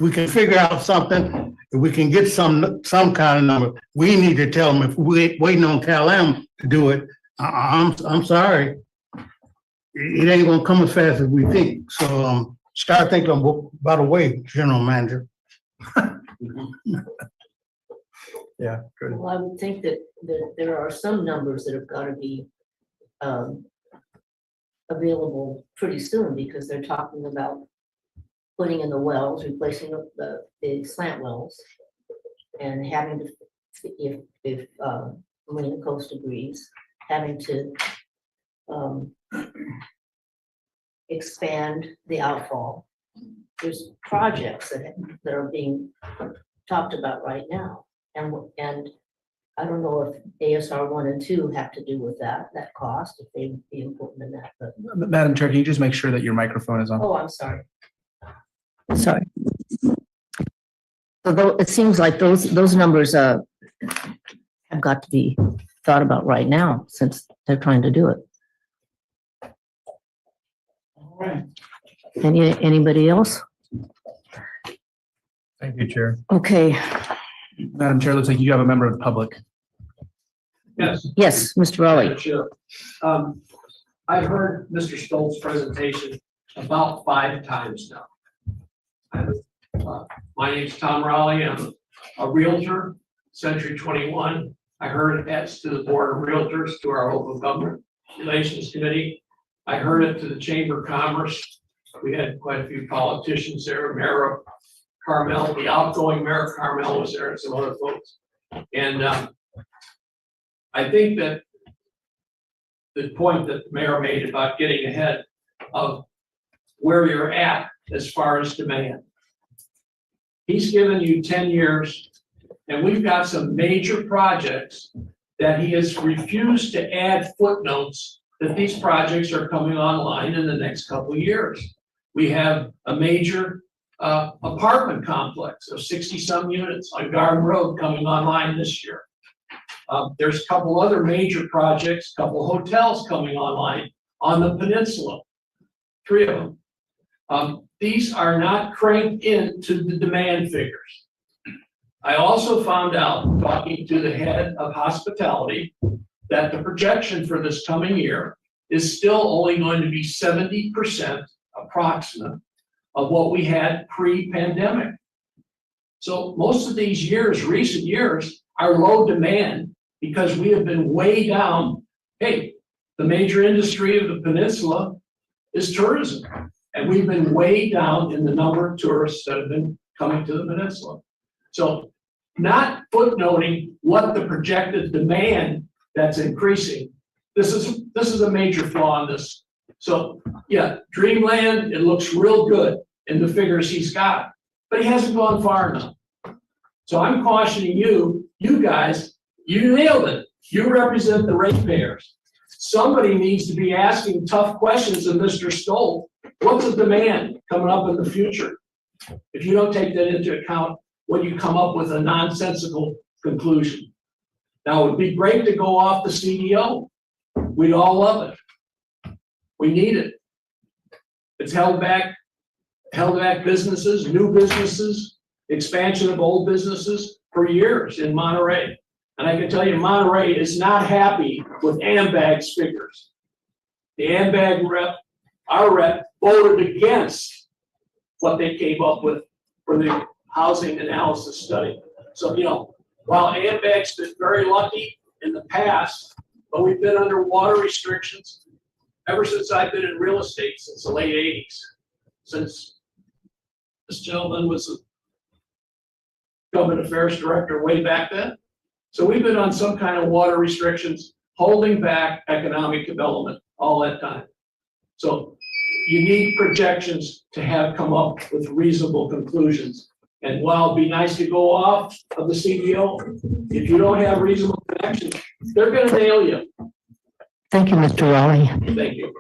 [SPEAKER 8] we can figure out something. If we can get some kind of number, we need to tell them. If we're waiting on Cal-Am to do it, I'm sorry, it ain't gonna come as fast as we think. So start thinking about a way, General Manager.
[SPEAKER 12] Yeah, good.
[SPEAKER 13] Well, I would think that there are some numbers that have got to be available pretty soon, because they're talking about putting in the wells, replacing the slant wells, and having to, if Marine Coast agrees, having to expand the outfall. There's projects that are being talked about right now, and I don't know if ASR 1 and 2 have to do with that cost, if they would be important in that. But
[SPEAKER 4] Madam Chair, can you just make sure that your microphone is on?
[SPEAKER 13] oh, I'm sorry.
[SPEAKER 1] Sorry. So it seems like those numbers have got to be thought about right now since they're trying to do it.
[SPEAKER 5] All right.
[SPEAKER 1] Anybody else?
[SPEAKER 4] Thank you, Chair.
[SPEAKER 1] Okay,
[SPEAKER 4] Madam Chair, looks like you have a member of the public.
[SPEAKER 14] Yes.
[SPEAKER 1] yes, Mr. Raleigh.
[SPEAKER 14] Sure. I've heard Mr. Stoltz's presentation about 5 times now. My name's Tom Raleigh. I'm a Realtor, Century 21. I heard it as to the Board of Realtors, to our local government relations committee. I heard it to the Chamber of Commerce. We had quite a few politicians there. Mayor Carmel, the outgoing Mayor Carmel was there, and some other folks. And I think that the point that the mayor made about getting ahead of where you're at as far as demand. He's given you 10 years, and we've got some major projects that he has refused to add footnotes that these projects are coming online in the next couple of years. We have a major apartment complex of 60-some units on Garden Road coming online this year. There's a couple other major projects, a couple hotels coming online on the peninsula, 3 of them. These are not cranked into the demand figures. I also found out, talking to the head of hospitality, that the projection for this coming year is still only going to be 70% approximate of what we had pre-pandemic. So most of these years, recent years, are low demand because we have been way down. Hey, the major industry of the peninsula is tourism. And we've been way down in the number of tourists that have been coming to the peninsula. So not footnoting what the projected demand that's increasing. This is a major flaw in this. So yeah, Dreamland, it looks real good in the figures he's got, but he hasn't gone far enough. So I'm cautioning you guys, you nailed it. You represent the ratepayers. Somebody needs to be asking tough questions of Mr. Stoltz. What's the demand coming up in the future? If you don't take that into account when you come up with a nonsensical conclusion. Now, it would be great to go off the CDO. We'd all love it. We need it. It's held back businesses, new businesses, expansion of old businesses for years in Monterey. And I can tell you, Monterey is not happy with AMBAG's figures. The AMBAG rep, our rep, voted against what they came up with for the housing analysis study. So, while AMBAG's been very lucky in the past, but we've been under water restrictions ever since I've been in real estate since the late 80s, since this gentleman was the government affairs director way back then. So we've been on some kind of water restrictions, holding back economic development all that time. So you need projections to have come up with reasonable conclusions. And while it'd be nice to go off of the CBO, if you don't have reasonable connections, they're gonna nail you.
[SPEAKER 1] Thank you, Mr. Raleigh.
[SPEAKER 14] Thank you.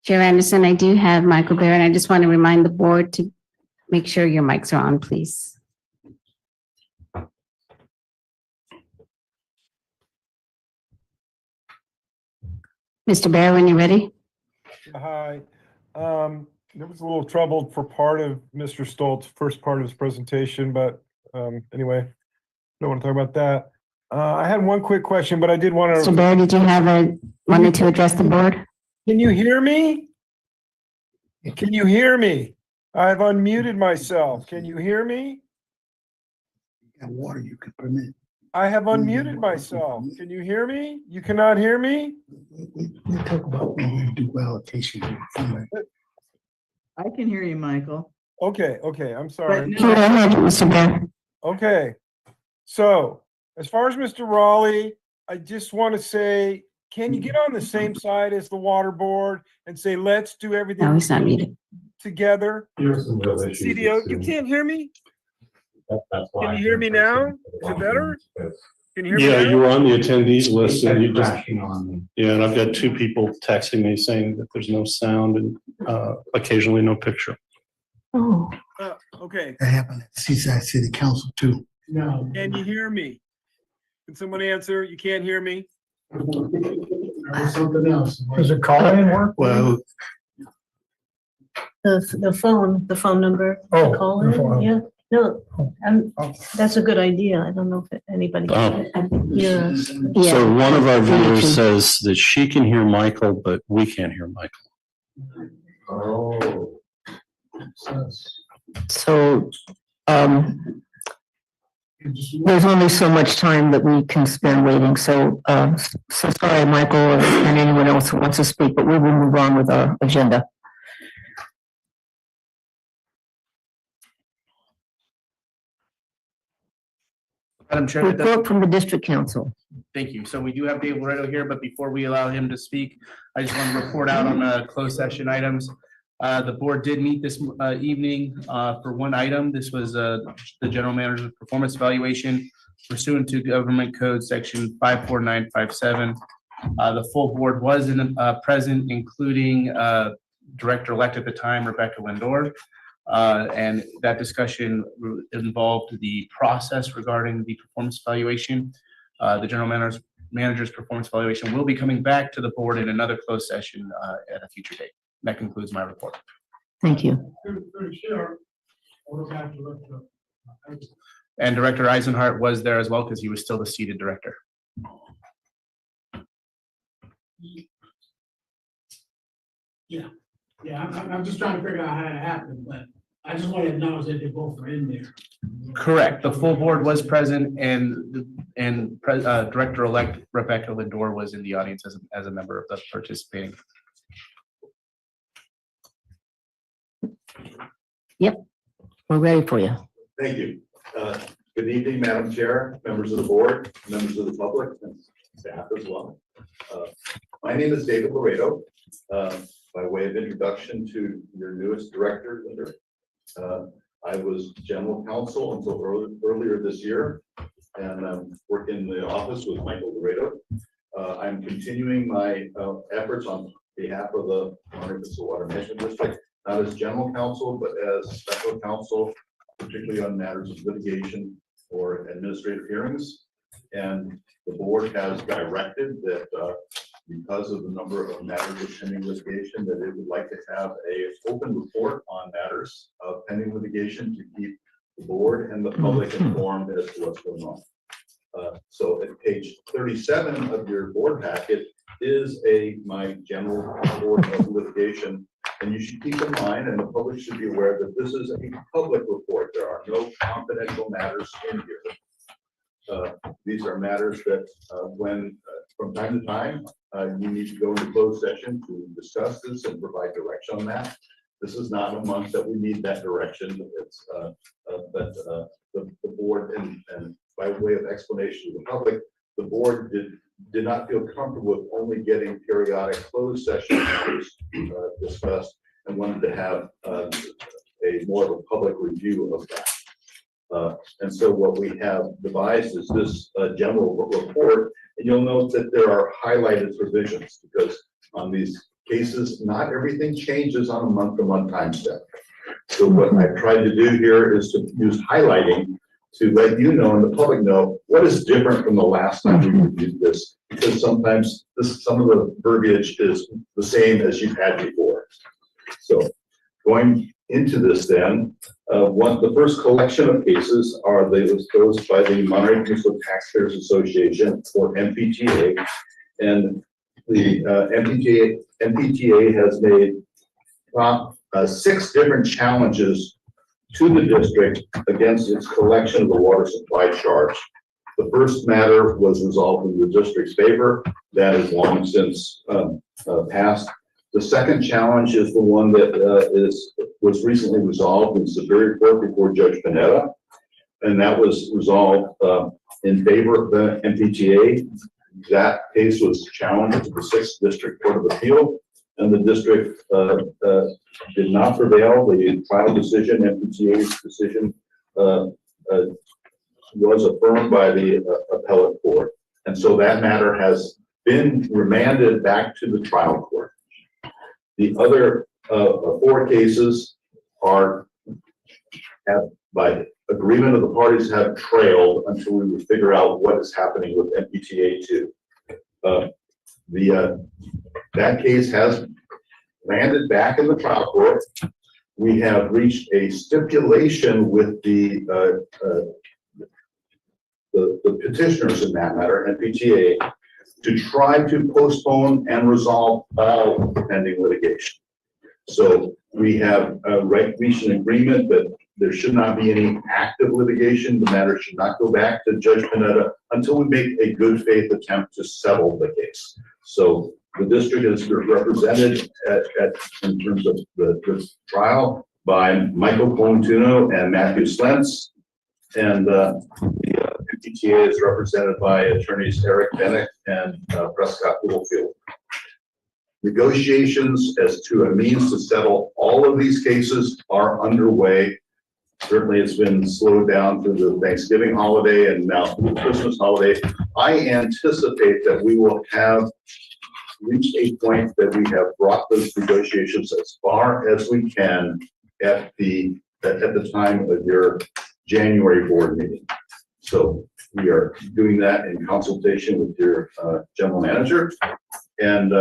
[SPEAKER 9] Chair Anderson, I do have Michael Bear, and I just want to remind the board to make sure your mics are on, please. Mr. Bear, when you're ready.
[SPEAKER 10] Hi. There was a little trouble for part of Mr. Stoltz's first part of his presentation, but anyway, don't want to talk about that. I had one quick question, but I did want to.
[SPEAKER 9] Mr. Bear, did you wanted to address the board?
[SPEAKER 10] Can you hear me? Can you hear me? I've unmuted myself. Can you hear me?
[SPEAKER 8] And water you could permit.
[SPEAKER 10] I have unmuted myself. Can you hear me? You cannot hear me?
[SPEAKER 8] We talk about when we do allocation.
[SPEAKER 11] I can hear you, Michael.
[SPEAKER 10] Okay, I'm sorry.
[SPEAKER 11] But
[SPEAKER 9] Go ahead, Mr. Bear.
[SPEAKER 10] Okay, so as far as Mr. Raleigh, I just want to say, can you get on the same side as the water board and say, let's do everything
[SPEAKER 9] No, he's not muted.
[SPEAKER 10] together? CDO, you can't hear me? Can you hear me now? Is it better? Can you hear me
[SPEAKER 7] Yeah,
[SPEAKER 10] now?
[SPEAKER 7] you were on the attendees list and you just,
[SPEAKER 3] Crashing on me.
[SPEAKER 7] yeah, and I've got two people texting me saying that there's no sound and occasionally no picture.
[SPEAKER 13] Oh,
[SPEAKER 10] Okay,
[SPEAKER 8] That happened at Seaside City Council too.
[SPEAKER 5] No.
[SPEAKER 10] can you hear me? Can someone answer? You can't hear me?
[SPEAKER 5] That was something else.
[SPEAKER 12] Does it call in work?
[SPEAKER 8] Well,
[SPEAKER 13] the phone number. to
[SPEAKER 12] Oh,
[SPEAKER 13] Call
[SPEAKER 12] the phone.
[SPEAKER 13] in, yeah. No, that's a good idea. I don't know if anybody
[SPEAKER 7] Oh.
[SPEAKER 13] can hear us.
[SPEAKER 7] So one of our viewers says that she can hear Michael, but we can't hear Michael.
[SPEAKER 3] Oh.
[SPEAKER 1] So, there's only so much time that we can spend waiting. So sorry, Michael, and anyone else who wants to speak, but we will move on with our agenda.
[SPEAKER 4] Madam Chair, that does-
[SPEAKER 1] Report from the district council.
[SPEAKER 4] thank you. So we do have Dave Loretto here, but before we allow him to speak, I just want to report out on closed session items. The board did meet this evening for one item. This was the general manager's performance evaluation pursuant to Government Code Section 54957. The full board was present, including director-elect at the time, Rebecca Lindor. And that discussion involved the process regarding the performance evaluation. The general manager's performance evaluation will be coming back to the board in another closed session at a future date. That concludes my report.
[SPEAKER 1] Thank you.
[SPEAKER 4] And Director Eisenhart was there as well because he was still the seated director.
[SPEAKER 5] Yeah, I'm just trying to figure out how it happened, but I just want to acknowledge that they both were in there.
[SPEAKER 4] Correct. The full board was present and Director-elect Rebecca Lindor was in the audience as a member of the participating.
[SPEAKER 1] Yep, we're ready for you.
[SPEAKER 15] Thank you. Good evening, Madam Chair, members of the board, members of the public, and staff as well. My name is David Loretto. By way of introduction to your newest director, Linda, I was general counsel until earlier this year, and work in the office with Michael Loretto. I'm continuing my efforts on behalf of the Water Management District, not as general counsel, but as special counsel, particularly on matters of litigation or administrative hearings. And the board has directed that because of the number of matters of pending litigation, that it would like to have a open report on matters of pending litigation to keep the board and the public informed as to what's going on. So at page 37 of your board packet is my general report of litigation. And you should keep in mind, and the public should be aware, that this is a public report. There are no confidential matters in here. These are matters that when from time to time, you need to go into closed session to discuss this and provide direction on that. This is not a month that we need that direction. It's but the board and by way of explanation to the public, the board did not feel comfortable with only getting periodic closed session matters discussed and wanted to have a more of a public review of that. And so what we have devised is this general report, and you'll note that there are highlighted provisions because on these cases, not everything changes on a month-to-month time step. So what I've tried to do here is to use highlighting to let you know and the public know what is different from the last time we reviewed this, because sometimes some of the verbiage is the same as you've had before. So going into this then, the first collection of cases are those by the Monterey Peninsula Taxpayers Association, or MPTA, and the MPTA has made 6 different challenges to the district against its collection of the water supply charge. The first matter was resolved in the district's favor. That is long since passed. The second challenge is the one that was recently resolved in Superior Court before Judge Panetta, and that was resolved in favor of the MPTA. That case was challenged to the 6th District Court of Appeal, and the district did not prevail. The final decision, MPTA's decision, was affirmed by the appellate court. And so that matter has been remanded back to the trial court. The other 4 cases are, by agreement of the parties, have trailed until we would figure out what is happening with MPTA 2. That case has landed back in the trial court. We have reached a stipulation with the petitioners in that matter, MPTA, to try to postpone and resolve all pending litigation. So we have reached an agreement that there should not be any active litigation. The matter should not go back to Judge Panetta until we make a good faith attempt to settle the case. So the district is represented in terms of the trial by Michael Colantuno and Matthew Slentz. And the MPTA is represented by attorneys Eric Bennett and Prescott Littlefield. Negotiations as to a means to settle all of these cases are underway. Certainly it's been slowed down through the Thanksgiving holiday and now through the Christmas holiday. I anticipate that we will have reached a point that we have brought those negotiations as far as we can at the time of your January board meeting. So we are doing that in consultation with your general manager and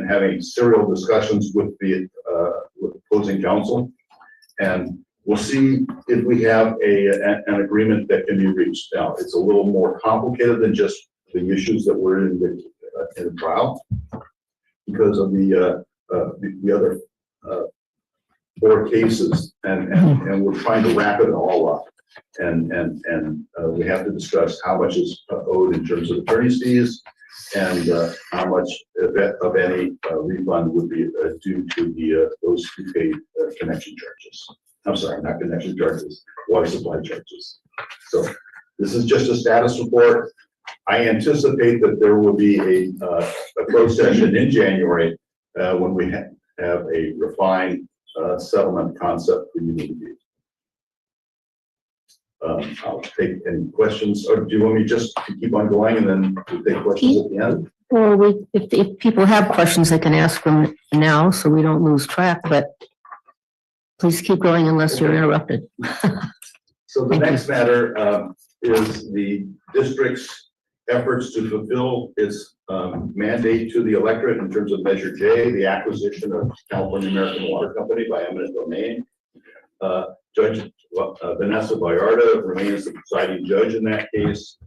[SPEAKER 15] having serial discussions with the opposing counsel. And we'll see if we have an agreement that can be reached. Now, it's a little more complicated than just the issues that were in the trial because of the other 4 cases, and we're trying to wrap it all up. And we have to discuss how much is owed in terms of attorney's fees and how much of any refund would be due to those who paid connection charges. I'm sorry, not connection charges, water supply charges. So this is just a status report. I anticipate that there will be a closed session in January when we have a refined settlement concept for you to review. I'll take any questions, or do you want me just to keep on going and then we'll take questions at the end?
[SPEAKER 13] Well, if people have questions, they can ask them now so we don't lose track, but please keep going unless you're interrupted.
[SPEAKER 15] So the next matter is the district's efforts to fulfill its mandate to the electorate in terms of Measure J, the acquisition of California American Water Company by eminent domain. Judge Vanessa Vallarta remains the presiding judge in that case.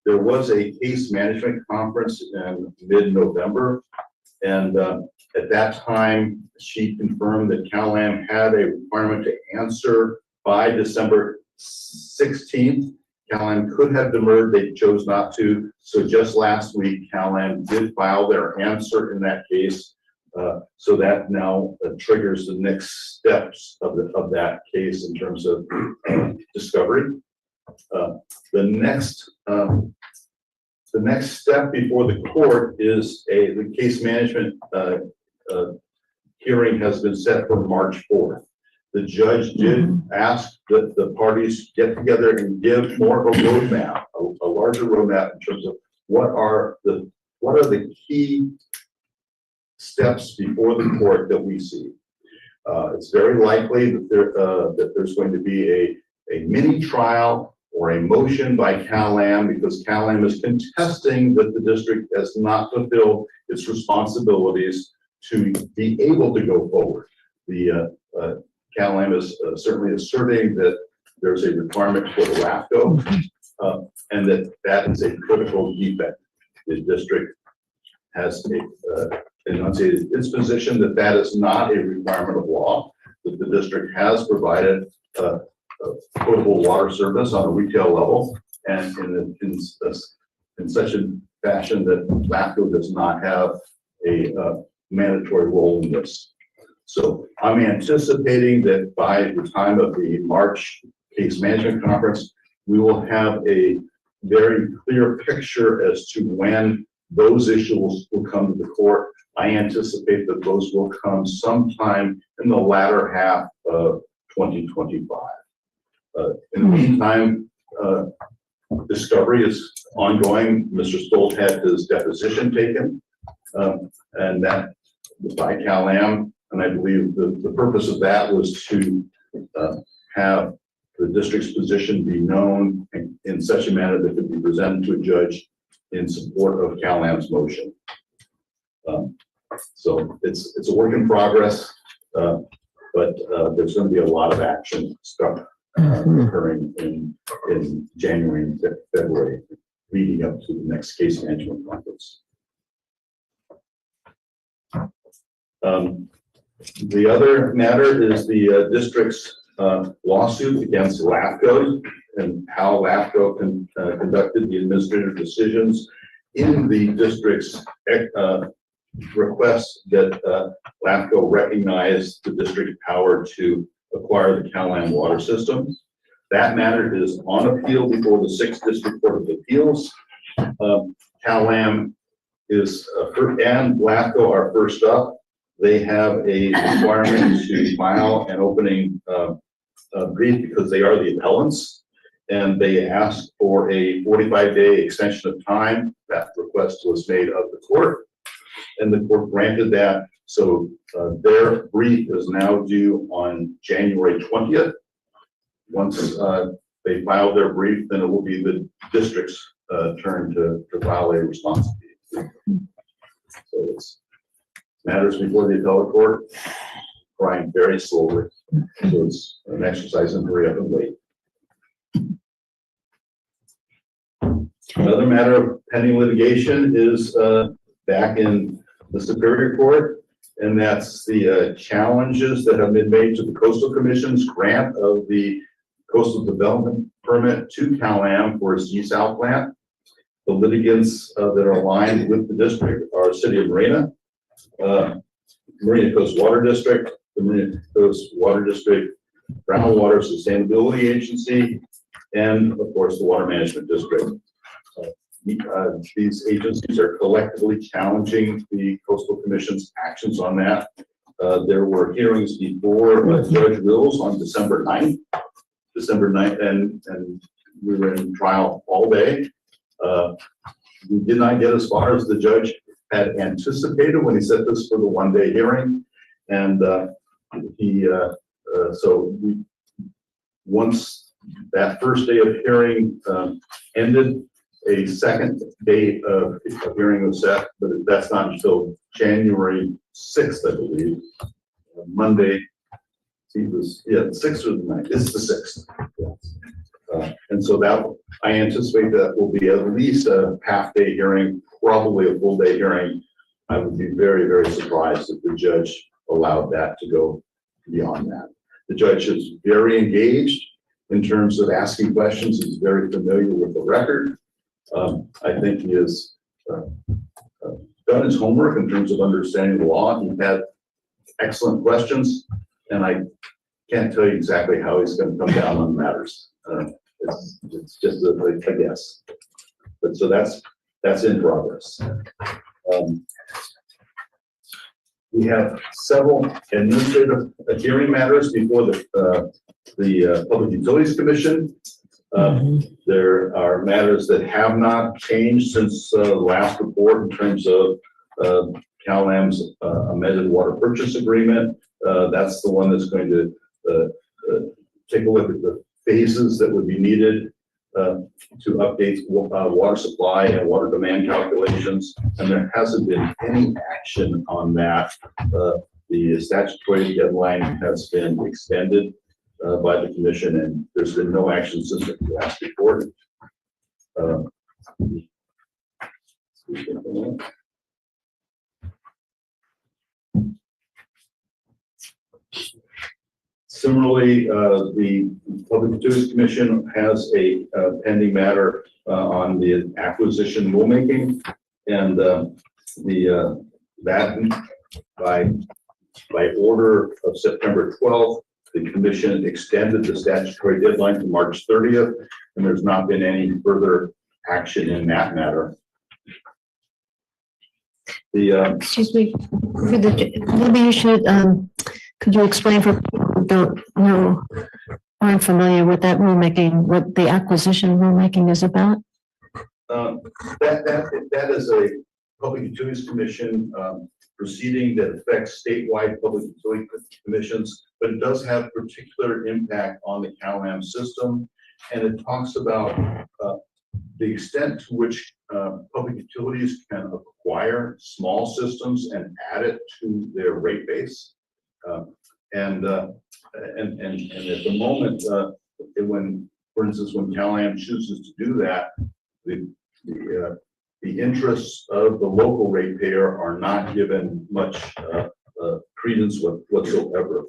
[SPEAKER 15] There was a case management conference in mid-November, and at that time, she confirmed that CalAm had a requirement to answer by December 16th. CalAm could have demurred, they chose not to. So just last week, CalAm did file their answer in that case. So that now triggers the next steps of that case in terms of discovery. The next step before the court is the case management hearing has been set for March 4th. The judge did ask that the parties get together and give more of a roadmap, a larger roadmap in terms of what are the key steps before the court that we see. It's very likely that there's going to be a mini trial or a motion by CalAm because CalAm is contesting that the district has not fulfilled its responsibilities to be able to go forward. The CalAm is certainly asserting that there's a requirement for the LAFCO and that is a critical defect. The district has enunciated its position that is not a requirement of law, that the district has provided potable water service on a retail level and in such a fashion that LAFCO does not have a mandatory role in this. So I'm anticipating that by the time of the March case management conference, we will have a very clear picture as to when those issues will come to the court. I anticipate that those will come sometime in the latter half of 2025. In the meantime, discovery is ongoing. Mr. Stolt had his deposition taken, and that was by Cal-Am. And I believe the purpose of that was to have the district's position be known in such a manner that it could be presented to a judge in support of Cal-Am's motion. So it's a work in progress, but there's going to be a lot of action stuff occurring in January and February, leading up to the next case management conference. The other matter is the district's lawsuit against LAFCO and how LAFCO conducted the administrative decisions in the district's request that LAFCO recognize the district's power to acquire the Cal-Am water system. That matter is on appeal before the 6th District Court of Appeals. Cal-Am is and LAFCO are first up. They have a requirement to file an opening brief because they are the appellants, and they asked for a 45-day extension of time. That request was made of the court, and the court granted that. So their brief is now due on January 20th. Once they file their brief, then it will be the district's turn to file a response. So it's matters before the appellate court, crying very slowly. So it's an exercise in hurry up and wait. Another matter of pending litigation is back in the Superior Court, and that's the challenges that have been made to the Coastal Commission's grant of the coastal development permit to Cal-Am for its desal plant. The litigants that are aligned with the district are City of Marina, Marina Coast Water District, the Marina Coast Water District, Groundwater Sustainability Agency, and of course the Water Management District. These agencies are collectively challenging the Coastal Commission's actions on that. There were hearings before Judge Wills on December 9th, and we were in trial all day. We did not get as far as the judge had anticipated when he set this for the one-day hearing, and once that first day of hearing ended, a second day of hearing was set, but that's not until January 6th, I believe. Monday, it was, the 6th or the 9th. It's the 6th. Yes. And so that I anticipate that will be at least a half-day hearing, probably a full-day hearing. I would be very, very surprised if the judge allowed that to go beyond that. The judge is very engaged in terms of asking questions. He's very familiar with the record. I think he has done his homework in terms of understanding the law. He had excellent questions, and I can't tell you exactly how he's going to come down on matters. It's just a guess. But so that's in progress. We have several administrative hearing matters before the Public Utilities Commission. There are matters that have not changed since the last report in terms of Cal-Am's amended water purchase agreement. That's the one that's going to take a look at the phases that would be needed to update water supply and water demand calculations. And there hasn't been any action on that. The statutory deadline has been extended by the commission, and there's been no action since the last report. Similarly, the Public Utilities Commission has a pending matter on the acquisition rulemaking, and that by order of September 12th, the commission extended the statutory deadline to March 30th, and there's not been any further action in that matter.
[SPEAKER 13] Excuse me, maybe you should, could you explain for people who don't know, aren't familiar with that rulemaking, what the acquisition rulemaking is about?
[SPEAKER 15] That is a Public Utilities Commission proceeding that affects statewide public utility commissions, but it does have particular impact on the CalAM system. And it talks about the extent to which public utilities can acquire small systems and add it to their rate base. And at the moment, when, for instance, when CalAM chooses to do that, the interests of the local ratepayer are not given much credence whatsoever,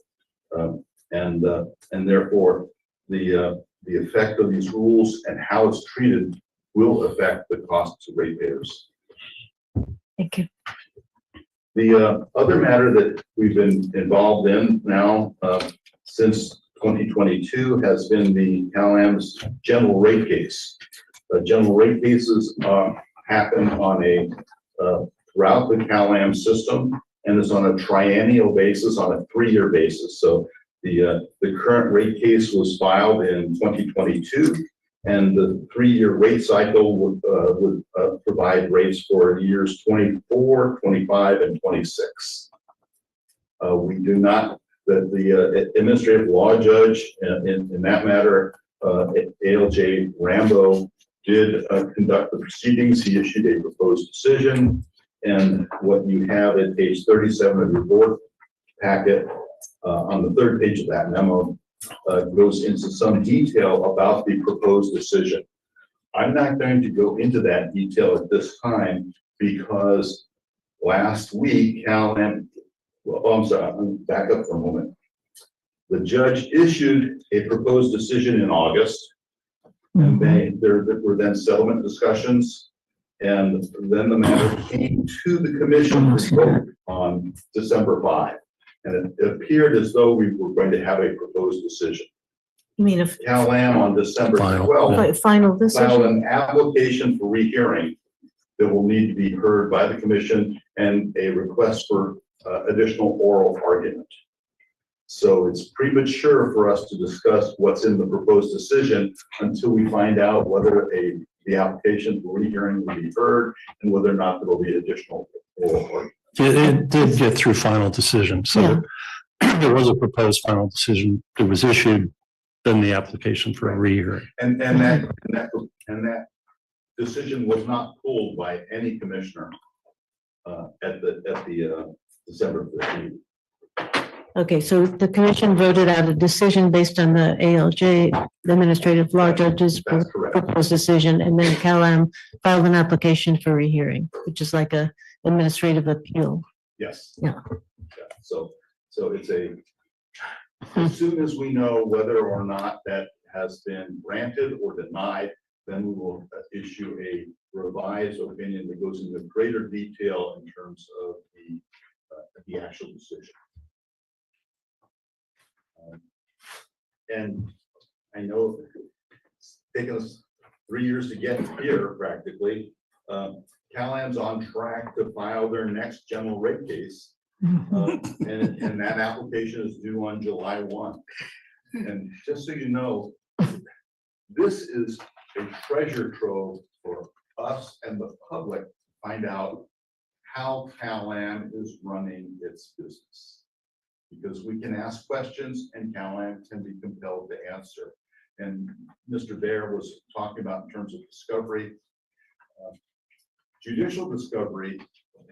[SPEAKER 15] and therefore the effect of these rules and how it's treated will affect the costs of ratepayers.
[SPEAKER 13] Thank you.
[SPEAKER 15] The other matter that we've been involved in now since 2022 has been the CalAM's general rate case. General rate cases happen on a throughout the CalAM system, and it's on a triennial basis, on a 3-year basis. So the current rate case was filed in 2022, and the 3-year rate cycle would provide rates for years 24, 25, and 26. We do not, the administrative law judge in that matter, ALJ Rambo, did conduct the proceedings. He issued a proposed decision, and what you have at page 37 of your board packet, on the 3rd page of that memo, goes into some detail about the proposed decision. I'm not going to go into that detail at this time because last week, CalAM, I'm sorry, I'm back up for a moment. The judge issued a proposed decision in August, and there were then settlement discussions, and then the matter came to the commission for vote on December 5. And it appeared as though we were going to have a proposed decision.
[SPEAKER 13] You mean if
[SPEAKER 15] CalAM on December 12th
[SPEAKER 13] final
[SPEAKER 15] filed
[SPEAKER 13] decision?
[SPEAKER 15] an application for rehearing that will need to be heard by the commission and a request for additional oral argument. So it's premature for us to discuss what's in the proposed decision until we find out whether the application for rehearing will be heard and whether or not there will be additional oral argument.
[SPEAKER 7] It did get through final decision, so there was a proposed final decision that was issued, then the application for a rehearing.
[SPEAKER 15] And that decision was not pulled by any commissioner at the December 15th.
[SPEAKER 13] Okay, so the commission voted out a decision based on the ALJ, the administrative law judge's proposed decision, and then CalAM filed an application for rehearing, which is like a administrative appeal.
[SPEAKER 15] Yes.
[SPEAKER 13] Yeah.
[SPEAKER 15] So it's as soon as we know whether or not that has been granted or denied, then we will issue a revised opinion that goes into greater detail in terms of the actual decision. And I know it's taken us 3 years to get here practically. CalAM's on track to file their next general rate case. And that application is due on July 1. And just so you know, this is a treasure trove for us and the public to find out how CalAM is running its business. Because we can ask questions and CalAM can be compelled to answer. And Mr. Baer was talking about in terms of discovery. Judicial discovery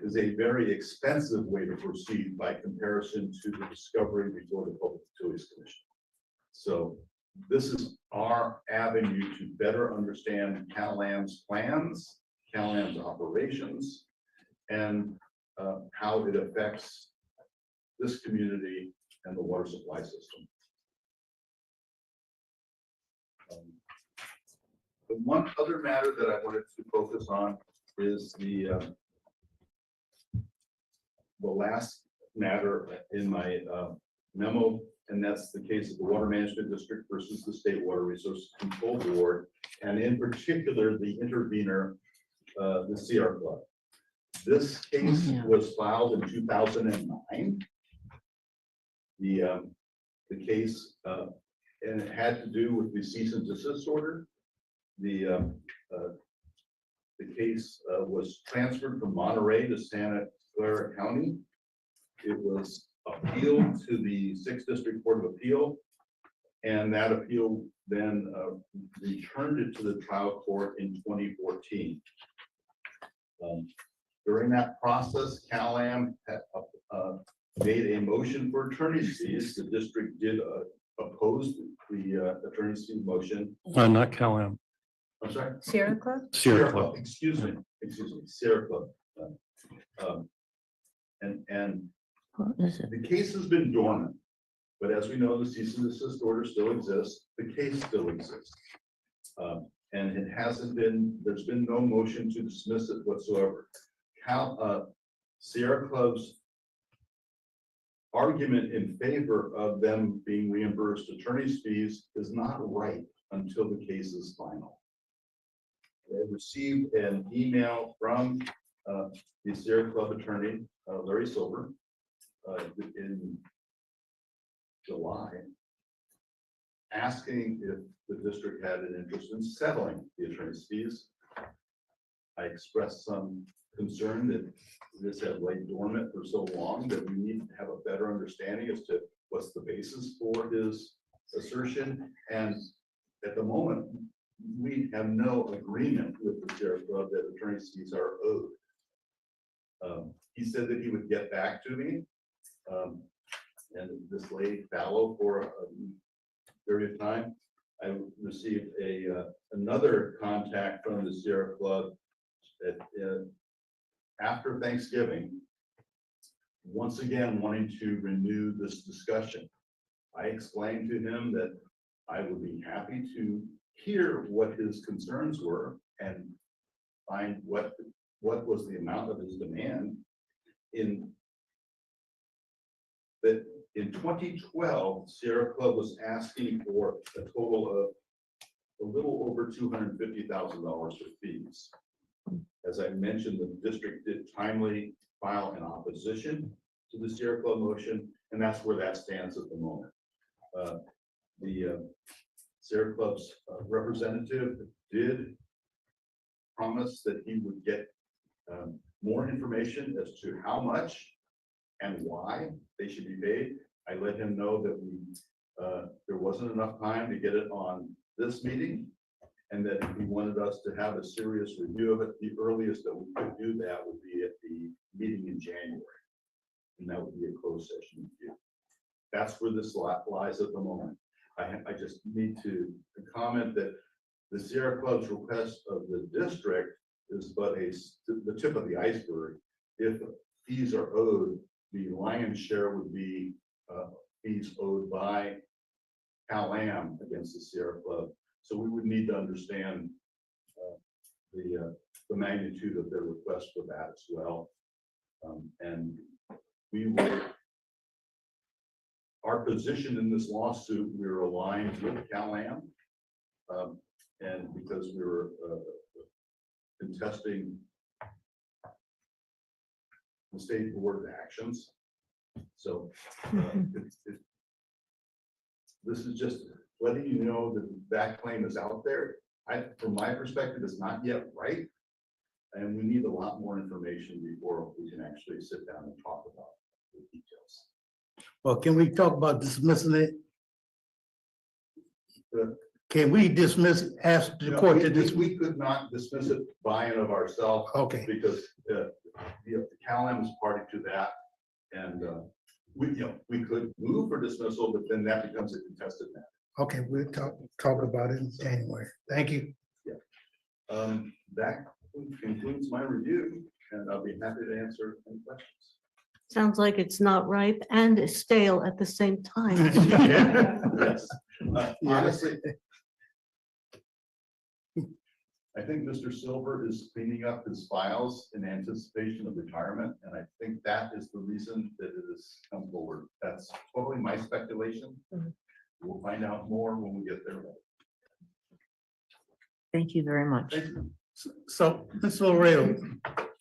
[SPEAKER 15] is a very expensive way to proceed by comparison to the discovery before the Public Utilities Commission. So this is our avenue to better understand CalAM's plans, CalAM's operations, and how it affects this community and the water supply system. The one other matter that I wanted to focus on is the last matter in my memo, and that's the case of the Water Management District versus the State Water Resources Control Board, and in particular, the intervener, the CR Club. This case was filed in 2009. The case and it had to do with the cease and desist order. The case was transferred from Monterey to Santa Clara County. It was appealed to the 6th District Court of Appeal, and that appeal then returned it to the trial court in 2014. During that process, Cal-Am had made a motion for attorney's fees. The district did oppose the attorney's fee motion.
[SPEAKER 7] Not Cal-Am,
[SPEAKER 15] I'm sorry?
[SPEAKER 9] Sierra Club?
[SPEAKER 7] Sierra Club.
[SPEAKER 15] Excuse me, Sierra Club. And
[SPEAKER 13] What is it?
[SPEAKER 15] the case has been dormant, but as we know, the cease and desist order still exists. The case still exists. And it hasn't been, there's been no motion to dismiss it whatsoever. Sierra Club's argument in favor of them being reimbursed attorney's fees is not right until the case is final. They received an email from the Sierra Club attorney, Larry Silver, in July, asking if the district had an interest in settling the attorney's fees. I expressed some concern that this had laid dormant for so long that we need to have a better understanding as to what's the basis for his assertion. And at the moment, we have no agreement with the Sierra Club that attorney's fees are owed. He said that he would get back to me, and this lay fallow for a period of time. I received another contact from the Sierra Club after Thanksgiving, once again wanting to renew this discussion. I explained to him that I would be happy to hear what his concerns were and find what was the amount of his demand. In 2012, Sierra Club was asking for a total of a little over $250,000 for fees. As I mentioned, the district did timely file an opposition to the Sierra Club motion, and that's where that stands at the moment. The Sierra Club's representative did promise that he would get more information as to how much and why they should be paid. I let him know that there wasn't enough time to get it on this meeting, and that if he wanted us to have a serious review of it, the earliest that we could do that would be at the meeting in January, and that would be a closed session review. That's where this lies at the moment. I just need to comment that the Sierra Club's request of the district is but the tip of the iceberg. If fees are owed, the lion's share would be fees owed by Cal-Am against the Sierra Club. So we would need to understand the magnitude of their request for that as well. And our position in this lawsuit, we're aligned with Cal-Am, and because we were contesting the state board actions. So this is just letting you know that that claim is out there. From my perspective, it's not yet right. And we need a lot more information before we can actually sit down and talk about the details.
[SPEAKER 8] Well, can we talk about dismissing it? Can we dismiss, ask the court to dismiss?
[SPEAKER 15] We could not dismiss it by and of ourselves.
[SPEAKER 8] Okay.
[SPEAKER 15] Because the Cal-Am is party to that. And we could move for dismissal, but then that becomes a contested matter.
[SPEAKER 8] Okay, we'll talk about it in January. Thank you.
[SPEAKER 15] Yeah. That concludes my review, and I'll be happy to answer any questions.
[SPEAKER 13] Sounds like it's not ripe and stale at the same time.
[SPEAKER 15] Yes. Honestly, I think Mr. Silver is cleaning up his files in anticipation of retirement, and I think that is the reason that it has come forward. That's totally my speculation. We'll find out more when we get there.
[SPEAKER 13] Thank you very much.
[SPEAKER 15] Thank you.
[SPEAKER 8] So, Ms. Laredo,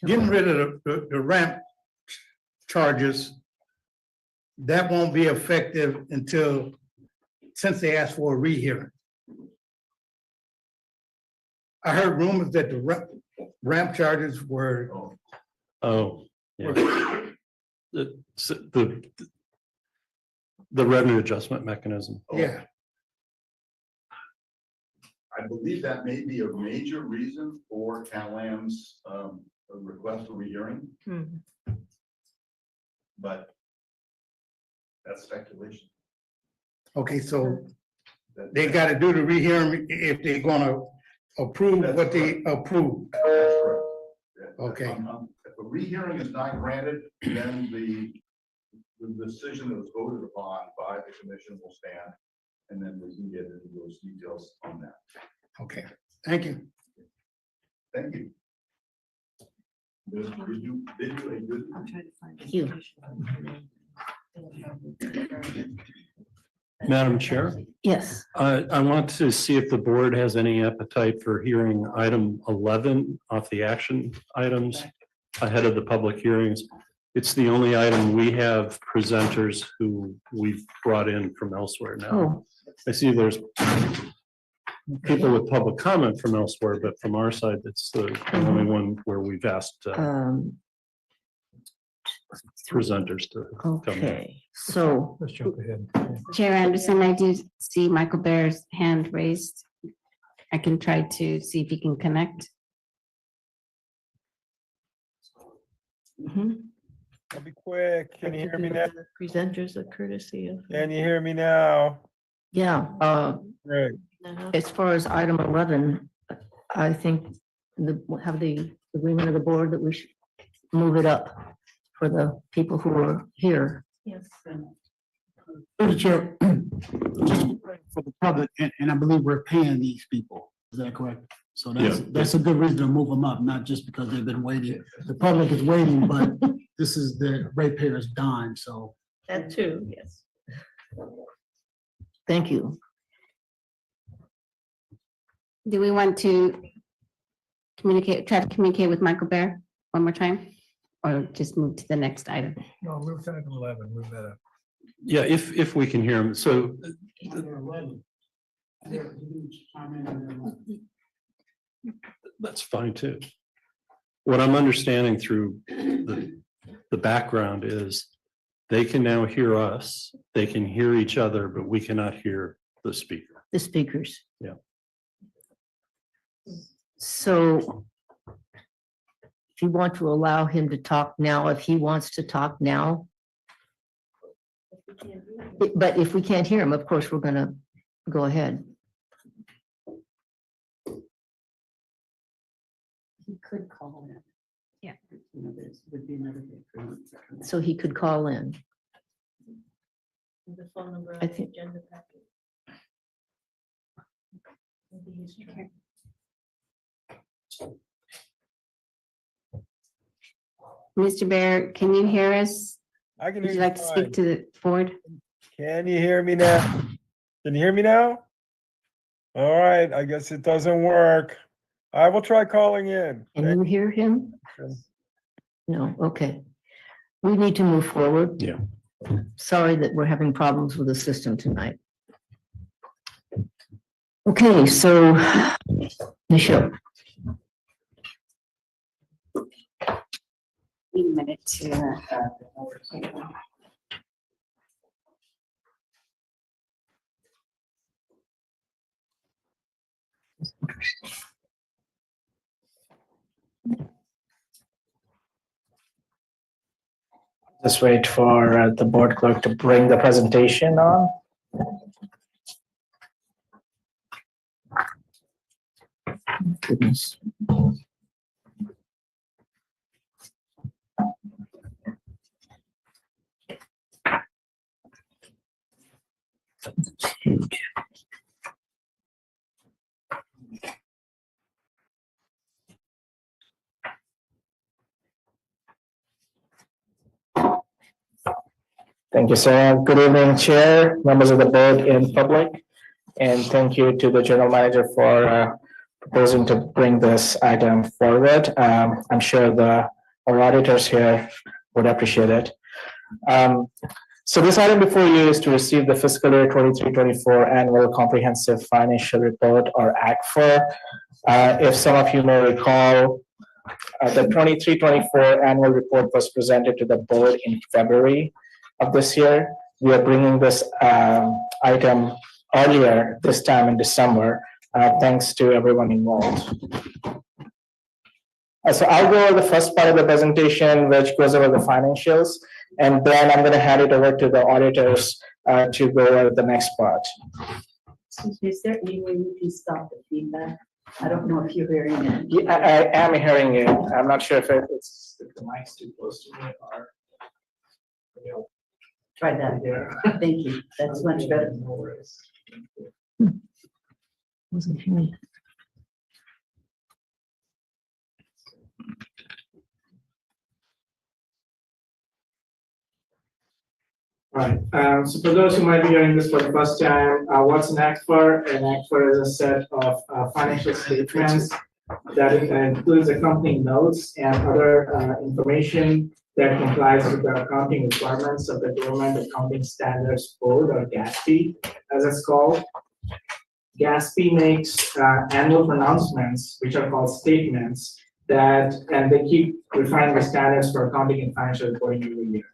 [SPEAKER 8] getting rid of the ramp charges, that won't be effective until since they asked for a rehearing. I heard rumors that the ramp charges were,
[SPEAKER 7] Oh, yeah. The revenue adjustment mechanism.
[SPEAKER 8] yeah,
[SPEAKER 15] I believe that may be a major reason for CalAm's request for rehearing, but that's speculation.
[SPEAKER 8] okay, so they gotta do the rehearing if they're gonna approve what they approved.
[SPEAKER 15] That's correct. Yeah.
[SPEAKER 8] Okay.
[SPEAKER 15] If a rehearing is not granted, then the decision that was voted upon by the commission will stand, and then we can get into those details on that.
[SPEAKER 8] Okay, thank you.
[SPEAKER 15] Thank you. Did you a good?
[SPEAKER 13] Thank you.
[SPEAKER 7] Madam Chair,
[SPEAKER 13] Yes.
[SPEAKER 7] I want to see if the board has any appetite for hearing item 11 off the action items ahead of the public hearings. It's the only item we have presenters who we've brought in from elsewhere now.
[SPEAKER 13] Oh,
[SPEAKER 7] I see there's people with public comment from elsewhere, but from our side, it's the only one where we've asked presenters to come in.
[SPEAKER 13] okay, so
[SPEAKER 12] Let's jump ahead.
[SPEAKER 9] Chair Anderson, I do see Michael Bear's hand raised. I can try to see if he can connect.
[SPEAKER 10] I'll be quick. Can you hear me now?
[SPEAKER 13] Presenters a courtesy of.
[SPEAKER 10] Can you hear me now?
[SPEAKER 13] Yeah,
[SPEAKER 10] Great.
[SPEAKER 13] as far as item 11, I think have the agreement of the board that we should move it up for the people who are here.
[SPEAKER 5] Through the chair, just for the public, and I believe we're paying these people, is that correct? So that's a good reason to move them up, not just because they've been waiting. The public is waiting, but this is the ratepayers' dime, so.
[SPEAKER 13] That too, yes. Thank you.
[SPEAKER 9] Do we want to try to communicate with Michael Bear one more time? Or just move to the next item?
[SPEAKER 12] No, move to item 11, move that up.
[SPEAKER 7] Yeah, if we can hear him. So that's fine too. What I'm understanding through the background is they can now hear us, they can hear each other, but we cannot hear the speaker.
[SPEAKER 13] The speakers.
[SPEAKER 7] Yeah.
[SPEAKER 13] So if you want to allow him to talk now, if he wants to talk now. But if we can't hear him, of course, we're gonna go ahead.
[SPEAKER 1] He could call in.
[SPEAKER 9] Yeah.
[SPEAKER 1] Would be another.
[SPEAKER 13] So he could call in.
[SPEAKER 1] The phone number.
[SPEAKER 13] I think-
[SPEAKER 1] Agenda packet. Maybe he's trying.
[SPEAKER 9] Mr. Bear, can you hear us?
[SPEAKER 10] I can
[SPEAKER 9] Would
[SPEAKER 10] hear
[SPEAKER 9] you
[SPEAKER 10] you
[SPEAKER 9] like to speak
[SPEAKER 10] fine.
[SPEAKER 9] to the board?
[SPEAKER 10] Can you hear me now? Can you hear me now? All right, I guess it doesn't work. I will try calling in.
[SPEAKER 13] Can you hear him?
[SPEAKER 10] you.
[SPEAKER 13] No, okay. We need to move forward.
[SPEAKER 7] Yeah.
[SPEAKER 13] Sorry that we're having problems with the system tonight. Okay, so Michelle.
[SPEAKER 9] Need a minute to.
[SPEAKER 16] Just wait for the board clerk to bring the presentation on.
[SPEAKER 13] Goodness. Huge.
[SPEAKER 16] Thank you, sir. Good evening, Chair, members of the board and public. And thank you to the general manager for proposing to bring this item forward. I'm sure our auditors here would appreciate it. So this item before you is to receive the fiscal year 23-24 annual comprehensive financial report, or ACFR. If some of you may recall, the 23-24 annual report was presented to the board in February of this year. We are bringing this item earlier this time in December, thanks to everyone involved. So I'll go over the first part of the presentation, which goes over the financials, and then I'm going to hand it over to the auditors to go over the next part.
[SPEAKER 1] Is there any way you can stop the feedback? I don't know if you're hearing it.
[SPEAKER 16] Yeah, I am hearing you. I'm not sure if it's if the mic's too close to me or.
[SPEAKER 1] Try that. Thank you. That's much better.
[SPEAKER 16] No worries.
[SPEAKER 13] Wasn't hearing.
[SPEAKER 16] Right, so for those who might be hearing this for the first time, what's an ACFR? An ACFR is a set of financial statements that includes accompanying notes and other information that complies with the accounting requirements of the Government Accounting Standards Board, or GASB, as it's called. GASB makes annual pronouncements, which are called statements, and they keep refining the standards for accounting and financial reporting every year.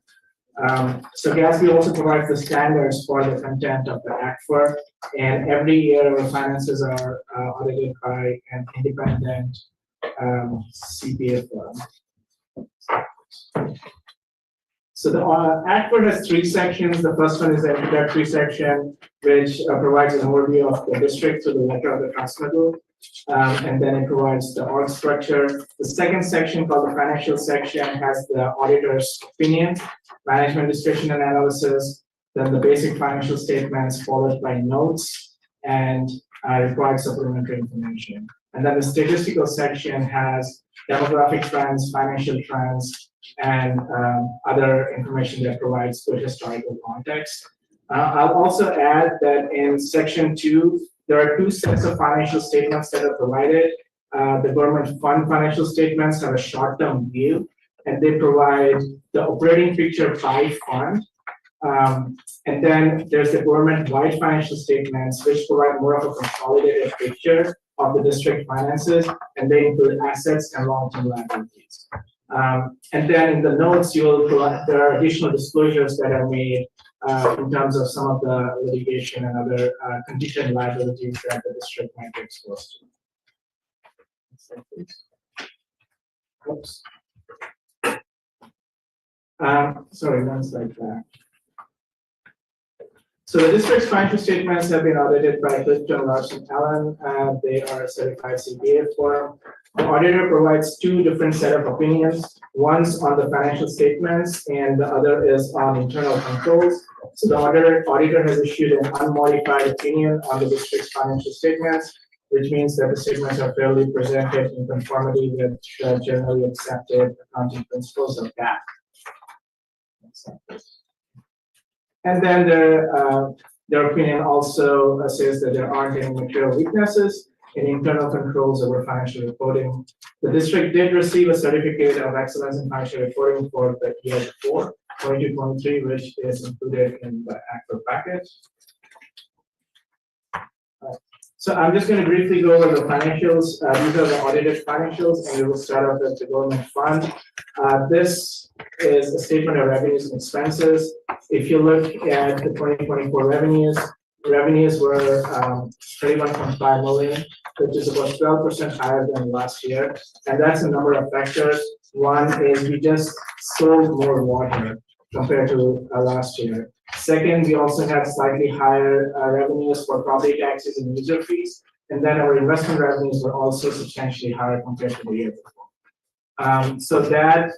[SPEAKER 16] So GASB also provides the standards for the content of the ACFR, and every year our finances are audited by an independent CPA firm. So the ACFR has three sections. The first one is the introductory section, which provides an overview of the district through the letter of the transmittal, and then it provides the org structure. The second section, called the financial section, has the auditor's opinion, management discussion and analysis, then the basic financial statements, followed by notes and required supplementary information. And then the statistical section has demographic trends, financial trends, and other information that provides good historical context. I'll also add that in section 2, there are two sets of financial statements that are provided. The government fund financial statements have a short-term view, and they provide the operating picture by fund. And then there's the government-wide financial statements, which provide more of a consolidated picture of the district finances, and they include assets and long-term liabilities. And then in the notes, there are additional disclosures that are made in terms of some of the litigation and other contingent liabilities that the district might be exposed to. Oops. Sorry, one slide back. So the district's financial statements have been audited by Clifton Larson Allen. They are a certified CPA firm. The auditor provides two different set of opinions. One's on the financial statements, and the other is on internal controls. So the auditor has issued an unmodified opinion on the district's financial statements, which means that the statements are fairly presented in conformity with generally accepted accounting principles of GAAP. And then their opinion also says that there aren't any material weaknesses in internal controls over financial reporting. The district did receive a certificate of excellence in financial reporting for the year before, 22-23, which is included in the ACFR package. So I'm just going to briefly go over the financials. These are the audited financials, and we will start off with the government fund. This is a statement of revenues and expenses. If you look at the 2024 revenues were 31.5 million, which is about 12% higher than last year. And that's a number of factors. One is we just sold more water compared to last year. Second, we also had slightly higher revenues for property taxes and user fees. And then our investment revenues were also substantially higher compared to the year before. So that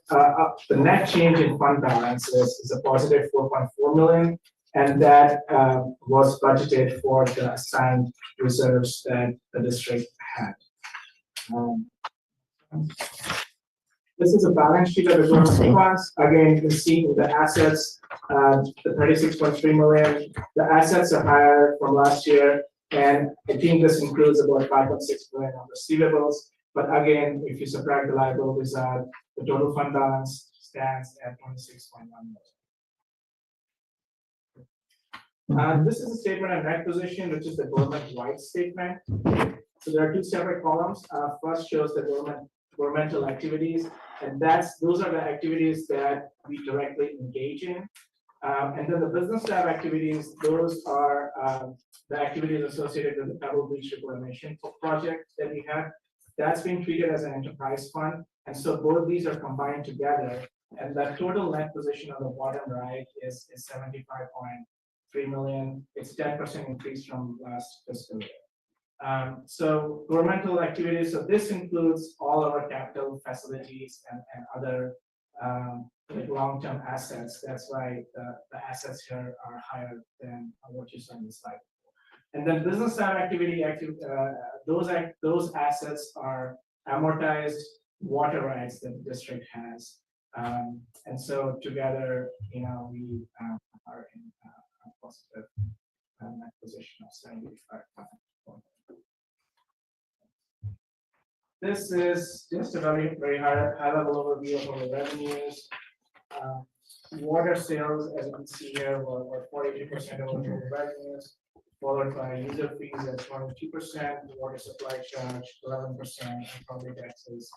[SPEAKER 16] the net change in fund balances is a positive 4.4 million. And that was budgeted for the assigned reserves that the district had. This is a balance sheet of the government funds. Again, you can see the assets, the 36.3 million. The assets are higher from last year, and I think this includes about 5.6 million of receivables. But again, if you subtract the liabilities out, the total fund balance stands at 26.1 million. This is a statement of net position, which is the government-wide statement. So there are two separate columns. First shows the governmental activities, and those are the activities that we directly engage in. And then the business tab activities, those are the activities associated with the Pebble Beach reclamation project that we have. That's being treated as an enterprise fund. And so both these are combined together. And the total net position on the bottom right is 75.3 million. It's 10% increase from last fiscal year. So governmental activities, so this includes all our capital facilities and other like long-term assets. That's why the assets here are higher than what you saw in the slide. And then business side activity, those assets are amortized water rights that the district has. And so together, we are in a positive net position of 75. This is just a very, very high level overview of our revenues. Water sales, as you can see here, were 42% of our total revenues, followed by user fees at 22%, water supply charge 11%, and property taxes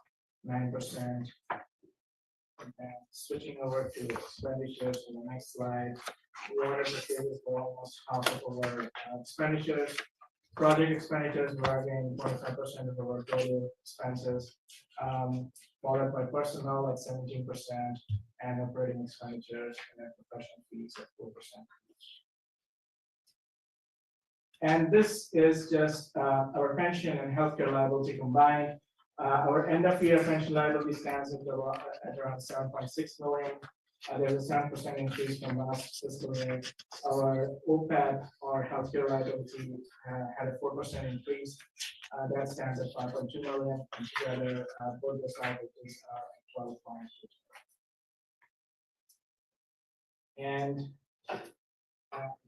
[SPEAKER 16] 9%. And then switching over to expenditures on the next slide, water sales were almost half of our expenditures. Project expenditures were again 25% of our total expenses, followed by personnel at 17% and operating expenditures and then professional fees at 4%. And this is just our pension and healthcare liability combined. Our end of year pension liability stands at around 7.6 million. There's a 7% increase from last fiscal year. Our OPEB, or healthcare liability, had a 4% increase. That stands at 5.2 million. And together, both the liabilities are 12.2. And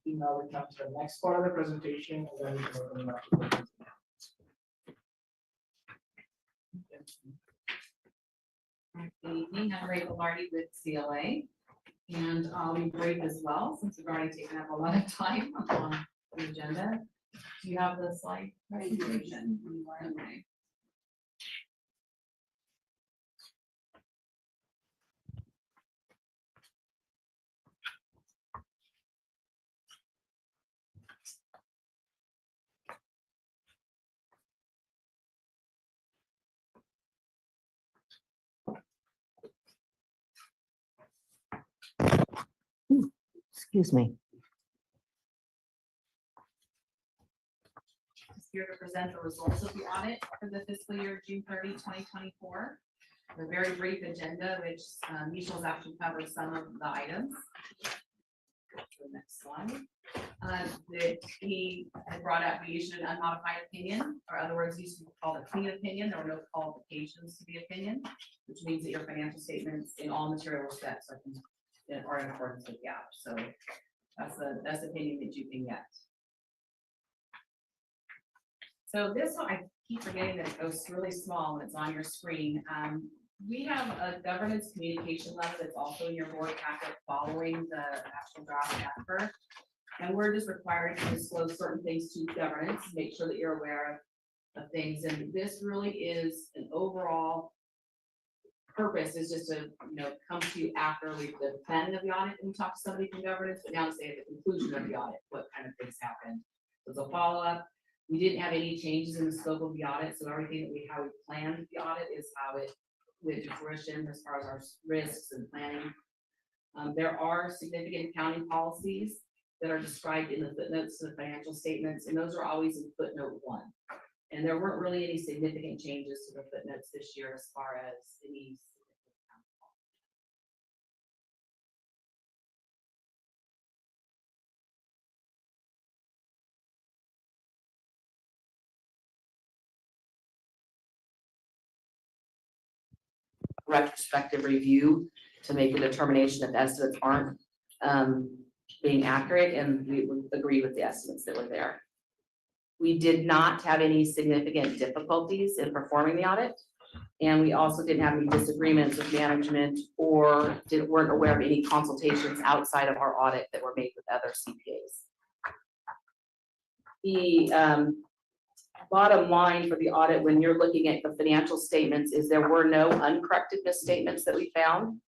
[SPEAKER 16] now we come to the next part of the presentation, and then we can open it up to questions.
[SPEAKER 17] Good evening, I'm Rachel Lardy with CLA, and I'll be brief as well, since we've already taken up a lot of time on the agenda. Do you have the slide presentation? Okay.
[SPEAKER 1] Excuse me.
[SPEAKER 17] Here to present the results of the audit for the fiscal year June 30, 2024. A very brief agenda, which Michelle's actually covered some of the items. The next slide. That he had brought up, we issued an unmodified opinion, or other words, used to be called a clean opinion. There were no qualifications to the opinion, which means that your financial statements in all material steps are in accordance with GAAP. So that's the best opinion that you can get. So this one, I keep forgetting that it goes really small when it's on your screen. We have a governance communication letter that's also in your board packet following the actual draft effort. And we're just required to disclose certain things to governance, make sure that you're aware of things. And this really is an overall purpose, is just to come to you after the planning of the audit and talk to somebody from governance, but now to say at the conclusion of the audit, what kind of things happened. So it's a follow-up. We didn't have any changes in the scope of the audit, so everything that how we planned the audit is how it went to fruition as far as our risks and planning. There are significant accounting policies that are described in the footnotes to the financial statements, and those are always in footnote 1. And there weren't really any significant changes to the footnotes this year as far as any
[SPEAKER 18] retrospective review to make a determination if estimates aren't being accurate, and we would agree with the estimates that were there. We did not have any significant difficulties in performing the audit, and we also didn't have any disagreements with management or weren't aware of any consultations outside of our audit that were made with other CPAs. The bottom line for the audit, when you're looking at the financial statements, is there were no uncorrected misstatements that we found.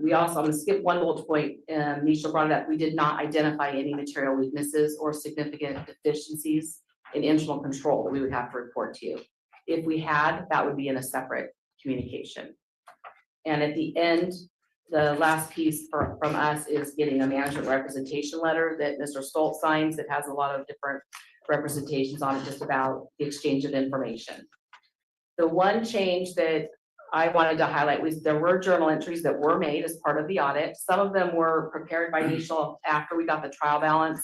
[SPEAKER 18] We also, I'm gonna skip one bullet point, Nisha brought it up, we did not identify any material weaknesses or significant deficiencies in internal control that we would have to report to you. If we had, that would be in a separate communication. And at the end, the last piece from us is getting a management representation letter that Mr. Stoltz signs that has a lot of different representations on it, just about the exchange of information. The one change that I wanted to highlight was there were journal entries that were made as part of the audit. Some of them were prepared by Nisha after we got the trial balance.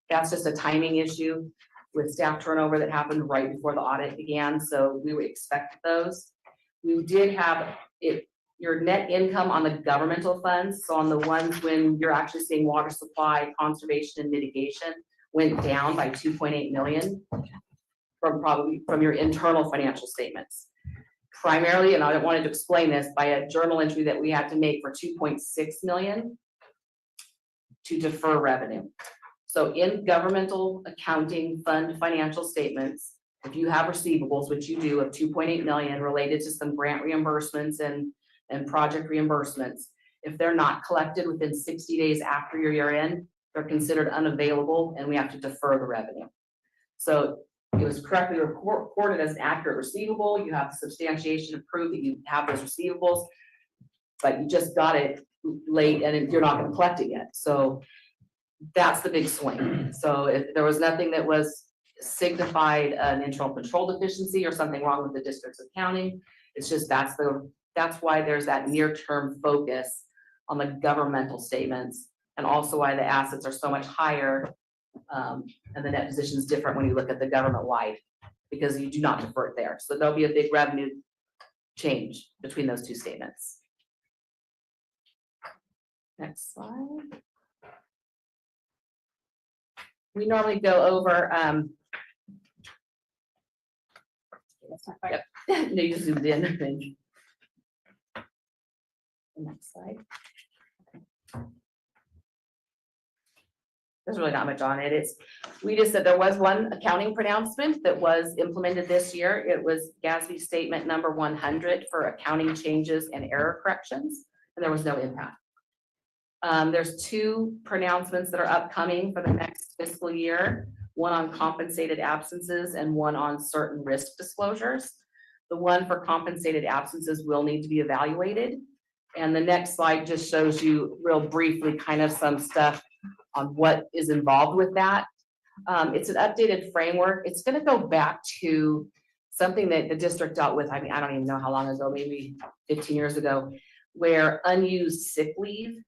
[SPEAKER 18] That's just a timing issue with staff turnover that happened right before the audit began, so we would expect those. We did have it, your net income on the governmental funds, so on the ones when you're actually seeing water supply, conservation, and mitigation, went down by 2.8 million from your internal financial statements. Primarily, and I wanted to explain this, by a journal entry that we had to make for 2.6 million to defer revenue. So in governmental accounting fund financial statements, if you have receivables, which you do, of 2.8 million related to some grant reimbursements and project reimbursements, if they're not collected within 60 days after your year end, they're considered unavailable and we have to defer the revenue. So it was correctly reported as an accurate receivable. You have substantiation to prove that you have those receivables, but you just got it late and you're not going to collect it yet. So that's the big swing. So if there was nothing that was signified an internal control deficiency or something wrong with the district's accounting, it's just that's why there's that near-term focus on the governmental statements, and also why the assets are so much higher and the net position is different when you look at the government-wide, because you do not defer it there. So there'll be a big revenue change between those two statements. Next slide. We normally go over, yep, no, you zoomed in, I think. Next slide. There's really not much on it. We just said there was one accounting pronouncement that was implemented this year. It was GASB statement number 100 for accounting changes and error corrections, and there was no impact. There's two pronouncements that are upcoming for the next fiscal year, one on compensated absences and one on certain risk disclosures. The one for compensated absences will need to be evaluated. And the next slide just shows you real briefly kind of some stuff on what is involved with that. It's an updated framework. It's going to go back to something that the district dealt with. I mean, I don't even know how long ago, maybe 15 years ago, where unused sick leave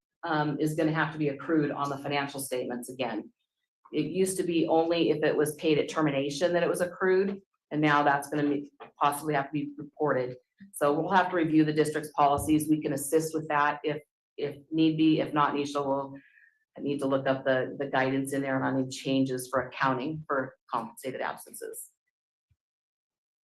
[SPEAKER 18] is going to have to be accrued on the financial statements again. It used to be only if it was paid at termination that it was accrued, and now that's going to possibly have to be reported. So we'll have to review the district's policies. We can assist with that if need be. If not, Nisha will need to look up the guidance in there on any changes for accounting for compensated absences.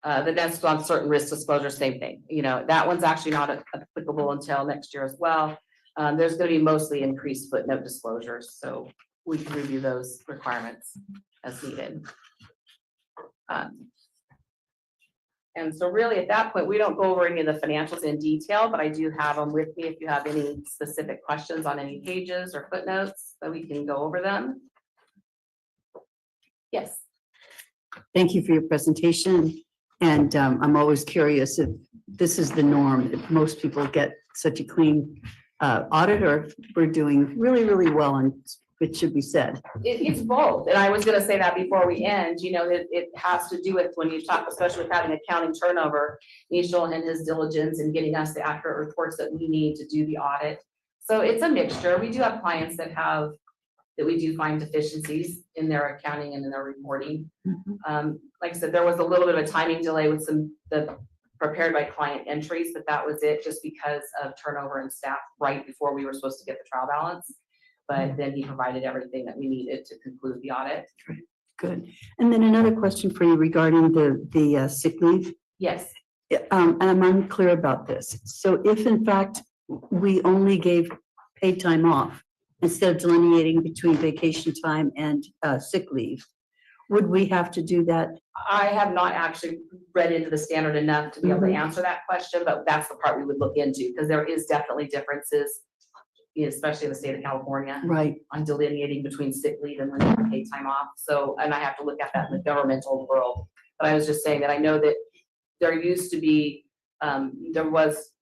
[SPEAKER 18] The next on certain risk disclosure, same thing. You know, that one's actually not applicable until next year as well. There's going to be mostly increased footnote disclosures, so we can review those requirements as needed. And so really at that point, we don't go over any of the financials in detail, but I do have them with me if you have any specific questions on any pages or footnotes, that we can go over them. Yes.
[SPEAKER 1] Thank you for your presentation. And I'm always curious if this is the norm, if most people get such a clean audit, or if we're doing really, really well, and it should be said.
[SPEAKER 18] It's both. And I was going to say that before we end, you know, it has to do with when you talk, especially with having accounting turnover, Nishal and his diligence in getting us the accurate reports that we need to do the audit. So it's a mixture. We do have clients that we do find deficiencies in their accounting and in their reporting. Like I said, there was a little bit of a timing delay with the prepared by client entries, but that was it, just because of turnover in staff right before we were supposed to get the trial balance. But then he provided everything that we needed to conclude the audit.
[SPEAKER 1] Good. And then another question for you regarding the sick leave.
[SPEAKER 18] Yes.
[SPEAKER 1] And I'm unclear about this. So if in fact we only gave paid time off instead of delineating between vacation time and sick leave,
[SPEAKER 13] would we have to do that?
[SPEAKER 18] I have not actually read into the standard enough to be able to answer that question, but that's the part we would look into, because there is definitely differences, especially in the state of California,
[SPEAKER 13] Right.
[SPEAKER 18] on delineating between sick leave and when you can take time off. So, and I have to look at that in the governmental world. But I was just saying that I know that there used to be, there was,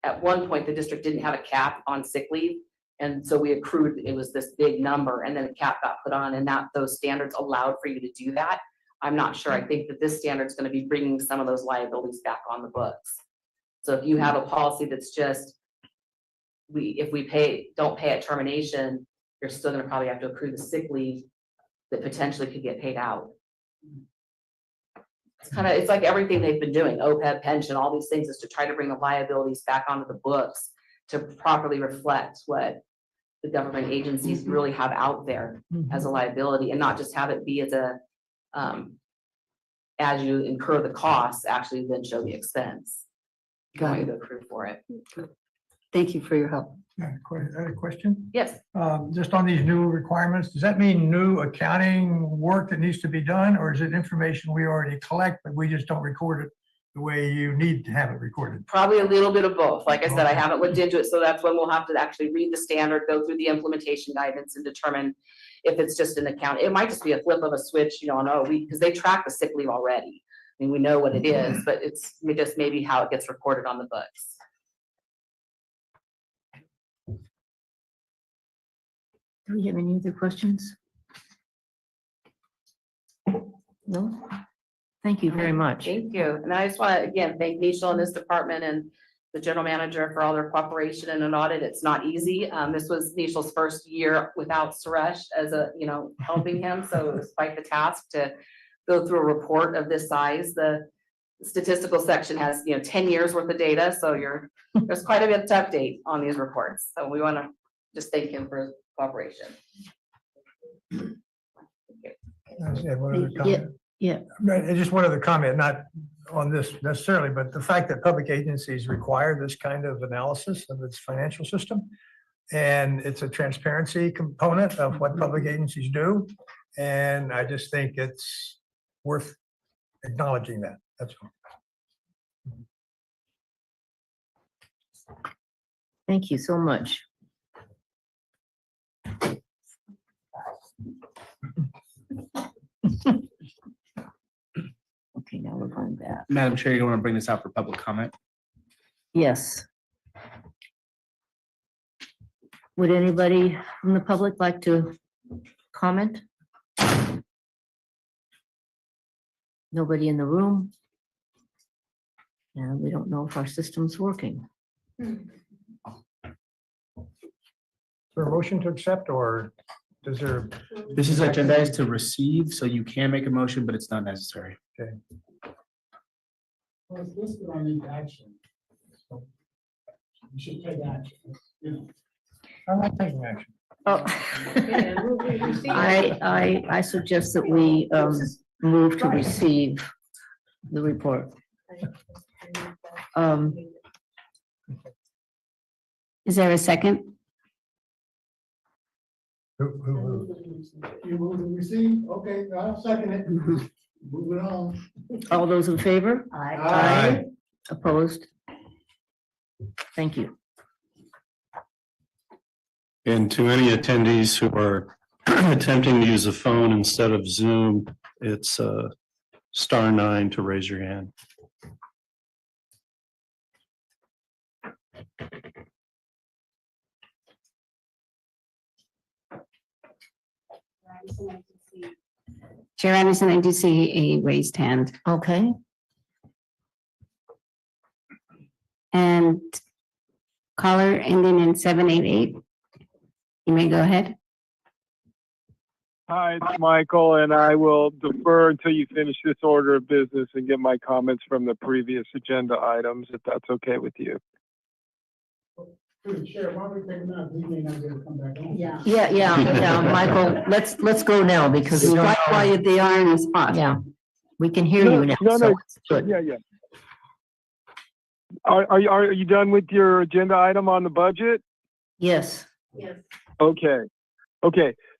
[SPEAKER 18] at one point, the district didn't have a cap on sick leave. And so we accrued, it was this big number, and then a cap got put on, and that those standards allowed for you to do that. I'm not sure. I think that this standard is going to be bringing some of those liabilities back on the books. So if you have a policy that's just, if we don't pay at termination, you're still going to probably have to accrue the sick leave that potentially could get paid out. It's like everything they've been doing, OPEB, pension, all these things, is to try to bring the liabilities back onto the books to properly reflect what the government agencies really have out there as a liability, and not just have it be as a, as you incur the costs, actually then show the expense.
[SPEAKER 13] Got
[SPEAKER 18] Going
[SPEAKER 13] it.
[SPEAKER 18] to accrue for it.
[SPEAKER 13] Thank you for your help.
[SPEAKER 12] I had a question.
[SPEAKER 18] Yes.
[SPEAKER 12] Just on these new requirements, does that mean new accounting work that needs to be done, or is it information we already collect, but we just don't record it the way you need to have it recorded?
[SPEAKER 18] Probably a little bit of both. Like I said, I haven't looked into it, so that's when we'll have to actually read the standard, go through the implementation guidance, and determine if it's just an account. It might just be a flip of a switch, because they track the sick leave already. I mean, we know what it is, but it's just maybe how it gets recorded on the books.
[SPEAKER 13] Do we have any other questions? No? Thank you very much.
[SPEAKER 18] Thank you. And I just want to, again, thank Nishal and his department and the general manager for all their cooperation in an audit. It's not easy. This was Nishal's first year without Suresh as helping him. So it was quite the task to go through a report of this size. The statistical section has, 10 years worth of data. So there's quite a bit to update on these reports. So we want to just thank him for his cooperation.
[SPEAKER 12] I just had one other
[SPEAKER 13] Yeah,
[SPEAKER 12] comment.
[SPEAKER 13] yeah.
[SPEAKER 12] Right, and just one other comment, not on this necessarily, but the fact that public agencies require this kind of analysis of its financial system. And it's a transparency component of what public agencies do. And I just think it's worth acknowledging that. That's all.
[SPEAKER 13] Thank you so much. Okay, now we're going back.
[SPEAKER 4] Madam Chair, you want to bring this out for public comment?
[SPEAKER 13] Yes. Would anybody from the public like to comment? Nobody in the room? And we don't know if our system's working.
[SPEAKER 12] Is there a motion to accept, or does there?
[SPEAKER 4] This is agendized to receive, so you can make a motion, but it's not necessary.
[SPEAKER 12] Okay.
[SPEAKER 5] Well, it's listed on the action. So you should take action,
[SPEAKER 12] I'm not taking action.
[SPEAKER 13] Oh. I suggest that we move to receive the report.
[SPEAKER 9] Is there a second?
[SPEAKER 5] You move to receive, okay, I'll second it. Move it on.
[SPEAKER 13] All those in favor?
[SPEAKER 5] Aye.
[SPEAKER 13] Opposed? Thank you.
[SPEAKER 7] And to any attendees who are attempting to use a phone instead of Zoom, it's *9 to raise your hand.
[SPEAKER 9] Chair Anderson, I do see a raised hand.
[SPEAKER 13] Okay.
[SPEAKER 9] And caller ending in 788. You may go ahead.
[SPEAKER 10] Hi, it's Michael, and I will defer until you finish this order of business and get my comments from the previous agenda items, if that's okay with you.
[SPEAKER 5] Chair, why don't we take a minute? We may not be able to come back on.
[SPEAKER 13] Yeah, Michael, let's go now because we don't know.
[SPEAKER 9] Why they are in the spot.
[SPEAKER 13] Yeah, we can hear you now.
[SPEAKER 10] No,
[SPEAKER 13] so
[SPEAKER 10] no,
[SPEAKER 13] it's good.
[SPEAKER 10] yeah. Are you done with your agenda item on the budget?
[SPEAKER 13] Yes.
[SPEAKER 10] Okay.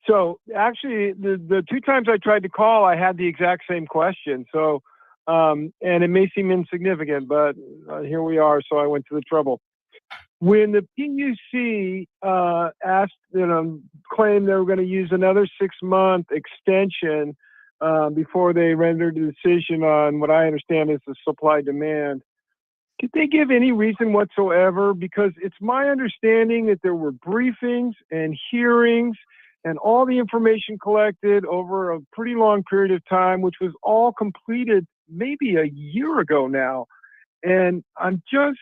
[SPEAKER 10] So actually, the two times I tried to call, I had the exact same question. So, and it may seem insignificant, but here we are. So I went to the trouble. When the PUC asked, claimed they were going to use another 6-month extension before they rendered a decision on what I understand is the supply demand, did they give any reason whatsoever? Because it's my understanding that there were briefings and hearings and all the information collected over a pretty long period of time, which was all completed maybe a year ago now. And I'm just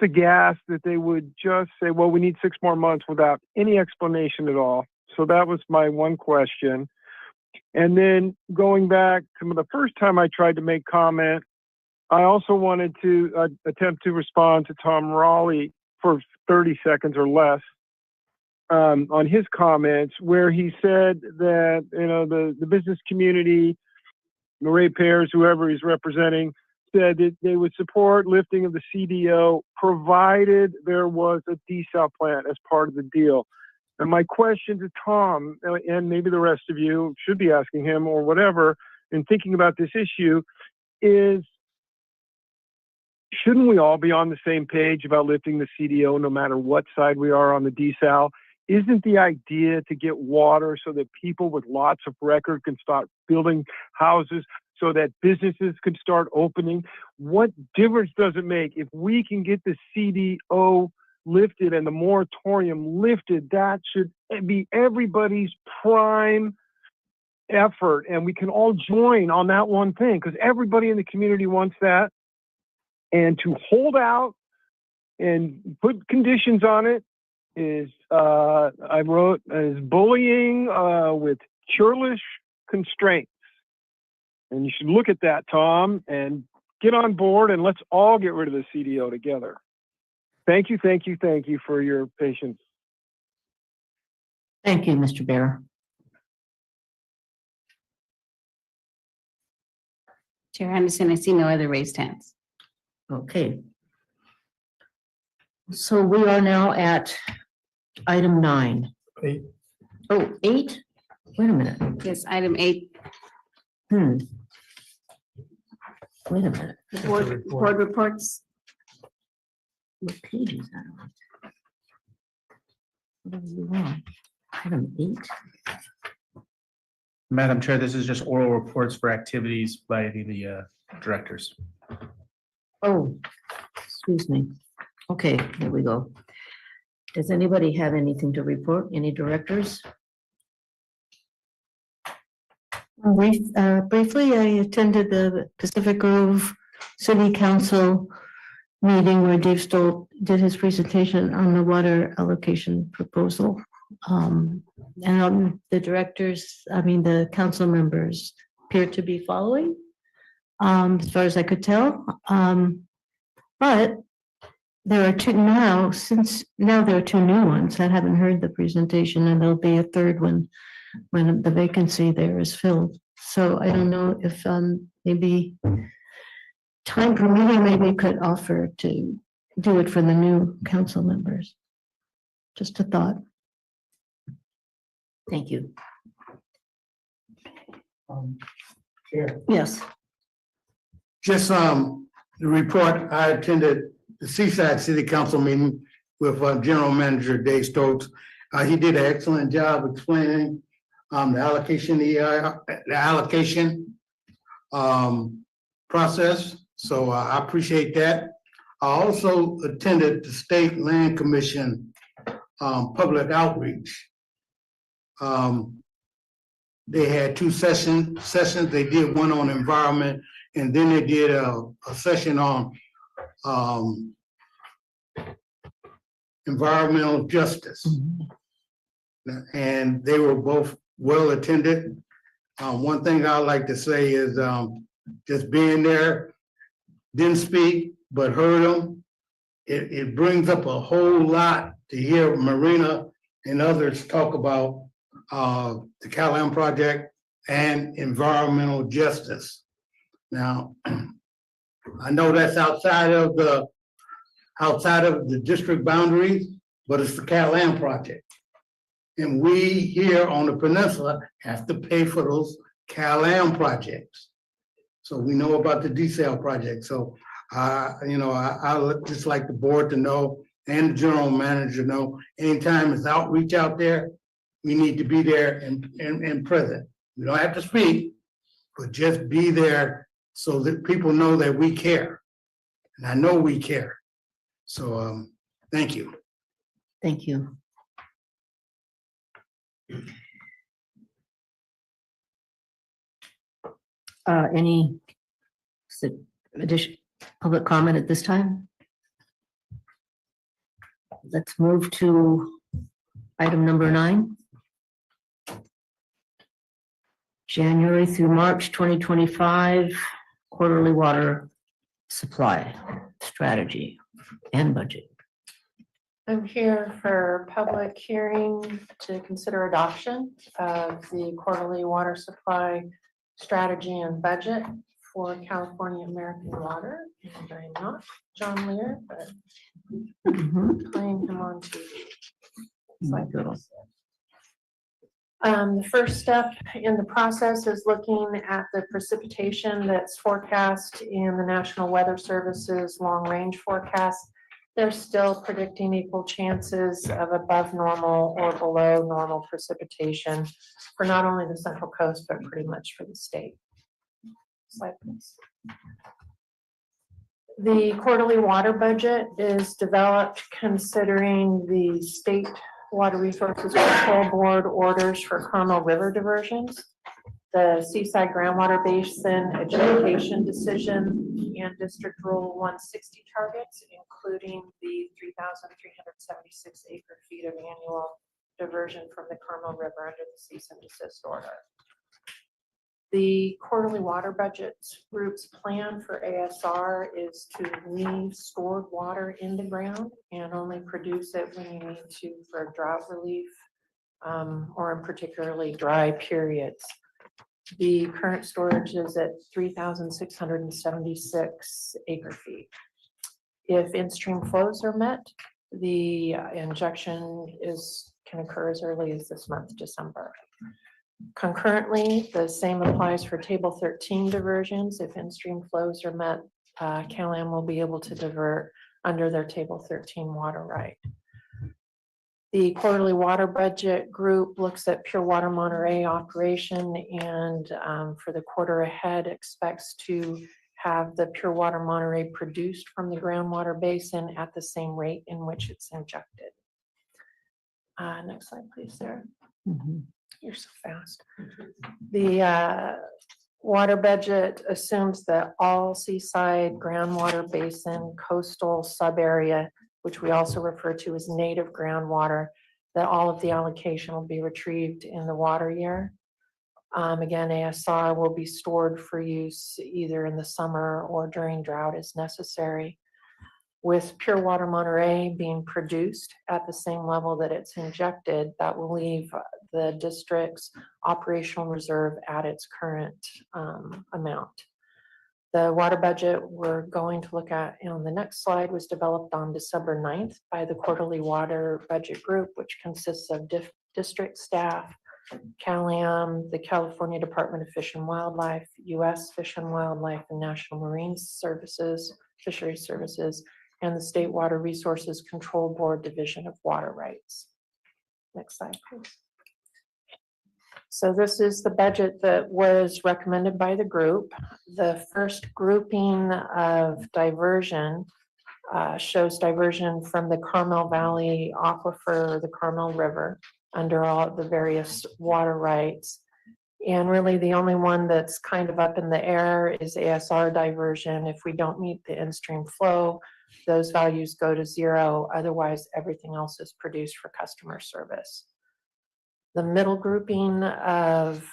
[SPEAKER 10] aghast that they would just say, well, we need 6 more months without any explanation at all. So that was my one question. And then going back to the first time I tried to make comment, I also wanted to attempt to respond to Tom Raleigh for 30 seconds or less on his comments, where he said that, the business community, the ratepayers, whoever he's representing, said that they would support lifting of the CDO provided there was a desal plant as part of the deal. And my question to Tom, and maybe the rest of you should be asking him or whatever, in thinking about this issue, is shouldn't we all be on the same page about lifting the CDO no matter what side we are on the desal? Isn't the idea to get water so that people with lots of record can start building houses, so that businesses can start opening? What difference does it make if we can get the CDO lifted and the moratorium lifted? That should be everybody's prime effort, and we can all join on that one thing because everybody in the community wants that. And to hold out and put conditions on it is, I wrote, is bullying with churlish constraints. And you should look at that, Tom, and get on board, and let's all get rid of the CDO together. Thank you for your patience.
[SPEAKER 13] Thank you, Mr. Bear.
[SPEAKER 9] Chair Henderson, I see no other raised hands.
[SPEAKER 13] Okay. So we are now at item 9.
[SPEAKER 12] 8.
[SPEAKER 13] Oh, 8? Wait a minute.
[SPEAKER 9] Yes, item 8,
[SPEAKER 13] Wait a minute.
[SPEAKER 9] board reports.
[SPEAKER 13] What page is that on? What are you on? Item 8?
[SPEAKER 4] Madam Chair, this is just oral reports for activities by the directors.
[SPEAKER 13] Oh, excuse me. Okay, here we go. Does anybody have anything to report? Any directors? Briefly, I attended the Pacific Grove City Council meeting where Dave Stoll did his presentation on the water allocation proposal. And the directors, the council members appear to be following, as far as I could tell. But there are two now, there are 2 new ones that haven't heard the presentation, and there'll be a third one when the vacancy there is filled. So I don't know if maybe time permitting, maybe could offer to do it for the new council members. Just a thought. Thank you.
[SPEAKER 8] Chair.
[SPEAKER 13] Yes.
[SPEAKER 8] Just the report, I attended the Seaside City Council meeting with General Manager Dave Stokes. He did an excellent job explaining the allocation process. So I appreciate that. I also attended the State Land Commission public outreach. They had 2 sessions. They did one on environment, and then they did a session on environmental justice. And they were both well attended. One thing I like to say is just being there, didn't speak, but heard them. It brings up a whole lot to hear Marina and others talk about the Cal-Am project and environmental justice. Now, I know that's outside of the district boundaries, but it's the Cal-Am project. And we here on the peninsula have to pay for those Cal-Am projects. So we know about the desal project. So, I would just like the board to know and the general manager to know, anytime it's outreach out there, we need to be there and present. We don't have to speak, but just be there so that people know that we care. And I know we care. So, thank you.
[SPEAKER 13] Thank you. Any additional public comment at this time? Let's move to item number 9. January through March 2025 quarterly water supply strategy and budget.
[SPEAKER 19] I'm here for public hearing to consider adoption of the quarterly water supply strategy and budget for California American Water. And I'm not John Lear, but playing him on TV. The first step in the process is looking at the precipitation that's forecast in the National Weather Service's long-range forecast. They're still predicting equal chances of above normal or below normal precipitation for not only the Central Coast, but pretty much for the state. Slide, please. The quarterly water budget is developed considering the State Water Resources Control Board orders for Carmel River diversions, the Seaside Groundwater Basin adjudication decision, and District Rule 160 targets, including the 3,376 acre-feet of annual diversion from the Carmel River under the cease and desist order. The quarterly water budget group's plan for ASR is to leave stored water in the ground and only produce it when you need to for drought relief or in particularly dry periods. The current storage is at 3,676 acre-feet. If in-stream flows are met, the injection can occur as early as this month, December. Concurrently, the same applies for Table 13 diversions. If in-stream flows are met, Cal-Am will be able to divert under their Table 13 water right. The quarterly water budget group looks at Pure Water Monterey operation and for the quarter ahead expects to have the Pure Water Monterey produced from the groundwater basin at the same rate in which it's injected. Next slide, please, Sarah. You're so fast. The water budget assumes that all seaside groundwater basin coastal subarea, which we also refer to as native groundwater, that all of the allocation will be retrieved in the water year. Again, ASR will be stored for use either in the summer or during drought as necessary. With Pure Water Monterey being produced at the same level that it's injected, that will leave the district's operational reserve at its current amount. The water budget we're going to look at on the next slide was developed on December 9th by the quarterly water budget group, which consists of district staff, Cal-Am, the California Department of Fish and Wildlife, U.S. Fish and Wildlife and National Marine Services, Fisheries Services, and the State Water Resources Control Board Division of Water Rights. Next slide, please. So this is the budget that was recommended by the group. The first grouping of diversion shows diversion from the Carmel Valley Aquifer, the Carmel River, under all the various water rights. And really the only one that's kind of up in the air is ASR diversion. If we don't meet the in-stream flow, those values go to 0. Otherwise, everything else is produced for customer service. The middle grouping of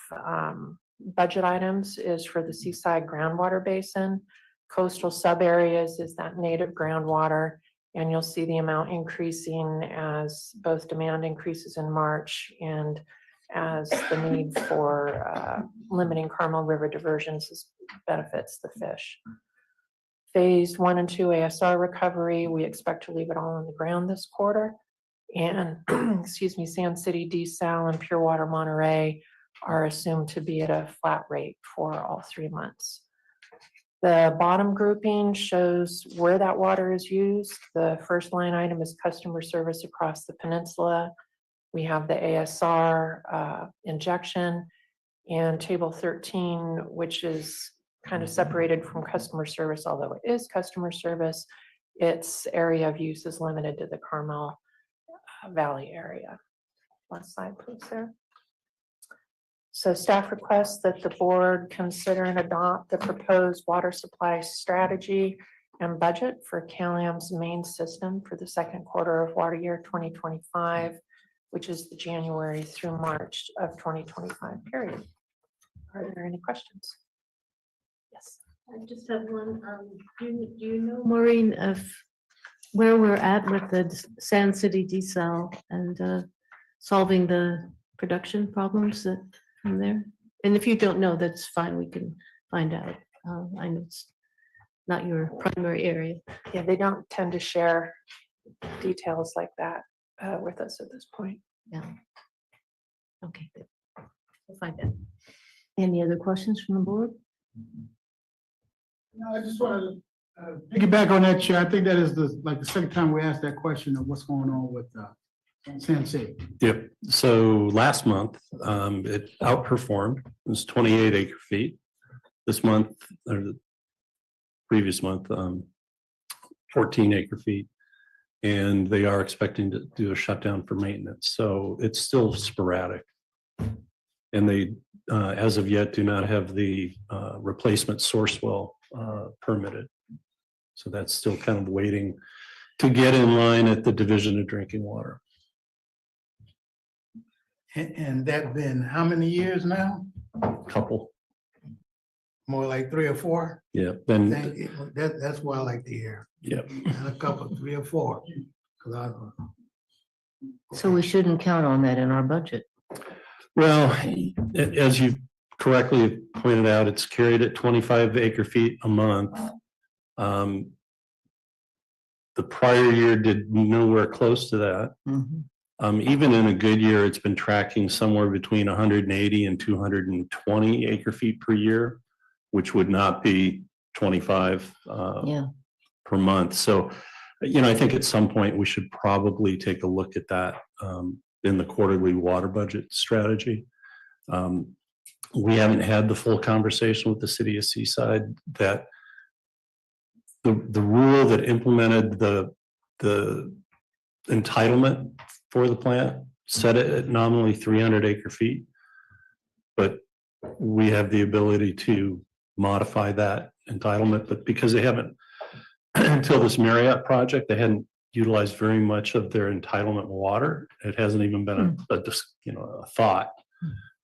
[SPEAKER 19] budget items is for the Seaside Groundwater Basin. Coastal subareas is that native groundwater, and you'll see the amount increasing as both demand increases in March and as the need for limiting Carmel River diversions benefits the fish. Phase 1 and 2 ASR recovery, we expect to leave it all on the ground this quarter. And, excuse me, Sand City, DeSal, and Pure Water Monterey are assumed to be at a flat rate for all 3 months. The bottom grouping shows where that water is used. The first line item is customer service across the peninsula. We have the ASR injection, and table 13, which is kind of separated from customer service, although it is customer service. Its area of use is limited to the Carmel Valley area. Last slide, please, sir. So staff requests that the board consider and adopt the proposed water supply strategy and budget for Caliam's main system for the second quarter of water year 2025, which is the January through March of 2025 period. Are there any questions? Yes.
[SPEAKER 13] I just have one. Do you know, Maureen, of where we're at with the Sand City desal and solving the production problems that from there? And if you don't know, that's fine. We can find out. I know it's not your primary area.
[SPEAKER 19] Yeah, they don't tend to share details like that with us at this point.
[SPEAKER 13] Yeah. Okay, good. We'll find out. Any other questions from the board?
[SPEAKER 8] No, I just wanted to piggyback on that, Chair. I think that is the second time we asked that question of what's going on with Sand City.
[SPEAKER 7] Yep. So last month, it outperformed. It was 28 acre feet. This month, or the previous month, 14 acre feet. And they are expecting to do a shutdown for maintenance. So it's still sporadic. And they, as of yet, do not have the replacement source well permitted. So that's still kind of waiting to get in line at the Division of Drinking Water.
[SPEAKER 8] And that been how many years now?
[SPEAKER 7] Couple.
[SPEAKER 8] More like 3 or 4?
[SPEAKER 7] Yeah. Then.
[SPEAKER 8] That's what I like to hear.
[SPEAKER 7] Yep.
[SPEAKER 8] And a couple, 3 or 4.
[SPEAKER 13] So we shouldn't count on that in our budget.
[SPEAKER 7] Well, as you correctly pointed out, it's carried at 25 acre feet a month. The prior year did nowhere close to that. Even in a good year, it's been tracking somewhere between 180 and 220 acre feet per year, which would not be 25 per month. So, I think at some point we should probably take a look at that in the quarterly water budget strategy. We haven't had the full conversation with the city of Seaside that the rule that implemented the entitlement for the plant set it at nominally 300 acre feet, but we have the ability to modify that entitlement. But because they haven't, until this Marriott project, they hadn't utilized very much of their entitlement water. It hasn't even been a thought.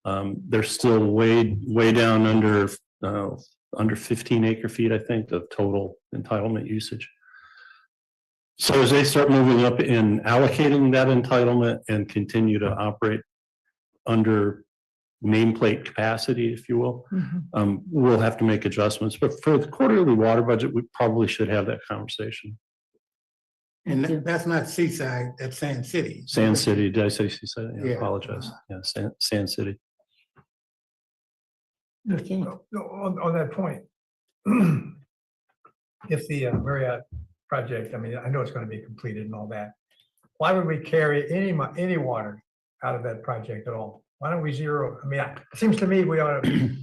[SPEAKER 7] They're still way down under 15 acre feet, I think, of total entitlement usage. So as they start moving up in allocating that entitlement and continue to operate under nameplate capacity, if you will, we'll have to make adjustments. But for the quarterly water budget, we probably should have that conversation.
[SPEAKER 8] And that's not Seaside, that's Sand City.
[SPEAKER 7] Sand City, did I say Seaside? I
[SPEAKER 8] Yeah.
[SPEAKER 7] apologize. Yeah, Sand City.
[SPEAKER 13] Okay.
[SPEAKER 12] On that point, if the Marriott project, I mean, I know it's going to be completed and all that, why would we carry any water out of that project at all? Why don't we zero? I mean, it seems to me we ought to.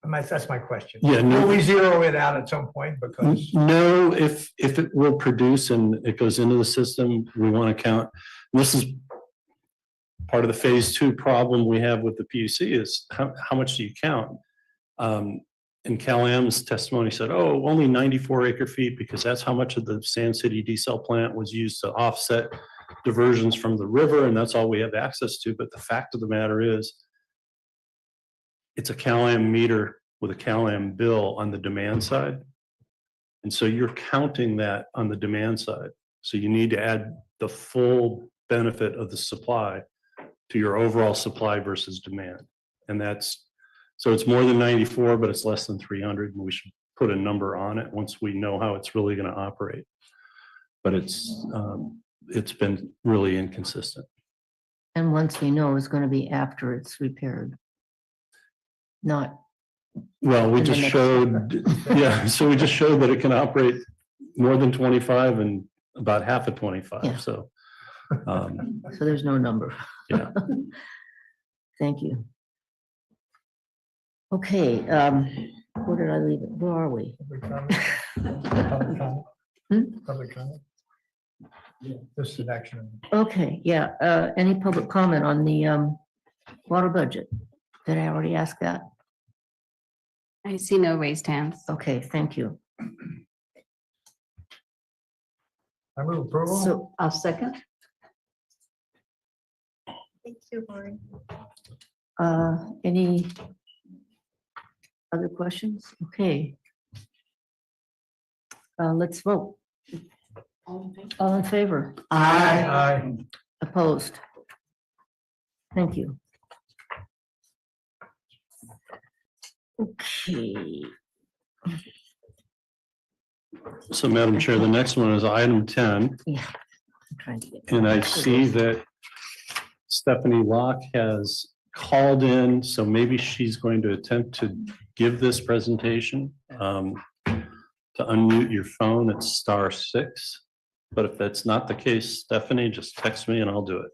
[SPEAKER 12] That's my question.
[SPEAKER 7] Yeah, no.
[SPEAKER 12] Will we zero it out at some point? Because
[SPEAKER 7] No, if it will produce and it goes into the system, we want to count. This is part of the phase 2 problem we have with the PUC is how much do you count? And Cal-Am's testimony said, oh, only 94 acre feet because that's how much of the Sand City desal plant was used to offset diversions from the river, and that's all we have access to. But the fact of the matter is, it's a Cal-Am meter with a Cal-Am bill on the demand side. And so you're counting that on the demand side. So you need to add the full benefit of the supply to your overall supply versus demand. And so it's more than 94, but it's less than 300. And we should put a number on it once we know how it's really going to operate. But it's it's been really inconsistent.
[SPEAKER 13] And once we know, it's gonna be after it's repaired. Not,
[SPEAKER 7] Well, we
[SPEAKER 13] in the
[SPEAKER 7] just
[SPEAKER 13] next
[SPEAKER 7] showed, yeah, so we just showed that it can operate more than 25 and about half of 25,
[SPEAKER 13] Yeah.
[SPEAKER 7] so.
[SPEAKER 13] so there's no number.
[SPEAKER 7] Yeah.
[SPEAKER 13] Thank you. Okay, where did I leave it? Where are we?
[SPEAKER 12] Public comment? This is an action.
[SPEAKER 13] Okay, yeah, any public comment on the water budget? Did I already ask that?
[SPEAKER 9] I see no raised hands.
[SPEAKER 13] Okay, thank you.
[SPEAKER 12] I move approval.
[SPEAKER 13] So I'll second.
[SPEAKER 19] Thank you, Lori.
[SPEAKER 13] Any other questions? Okay. Let's vote. All in favor?
[SPEAKER 12] Aye.
[SPEAKER 13] Opposed? Thank you. Okay.
[SPEAKER 7] So Madam Chair, the next one is item 10.
[SPEAKER 13] Yeah. I'm trying to get.
[SPEAKER 7] And I see that Stephanie Locke has called in, so maybe she's going to attempt to give this presentation. To unmute your phone, it's *6. But if that's not the case, Stephanie, just text me and I'll do it.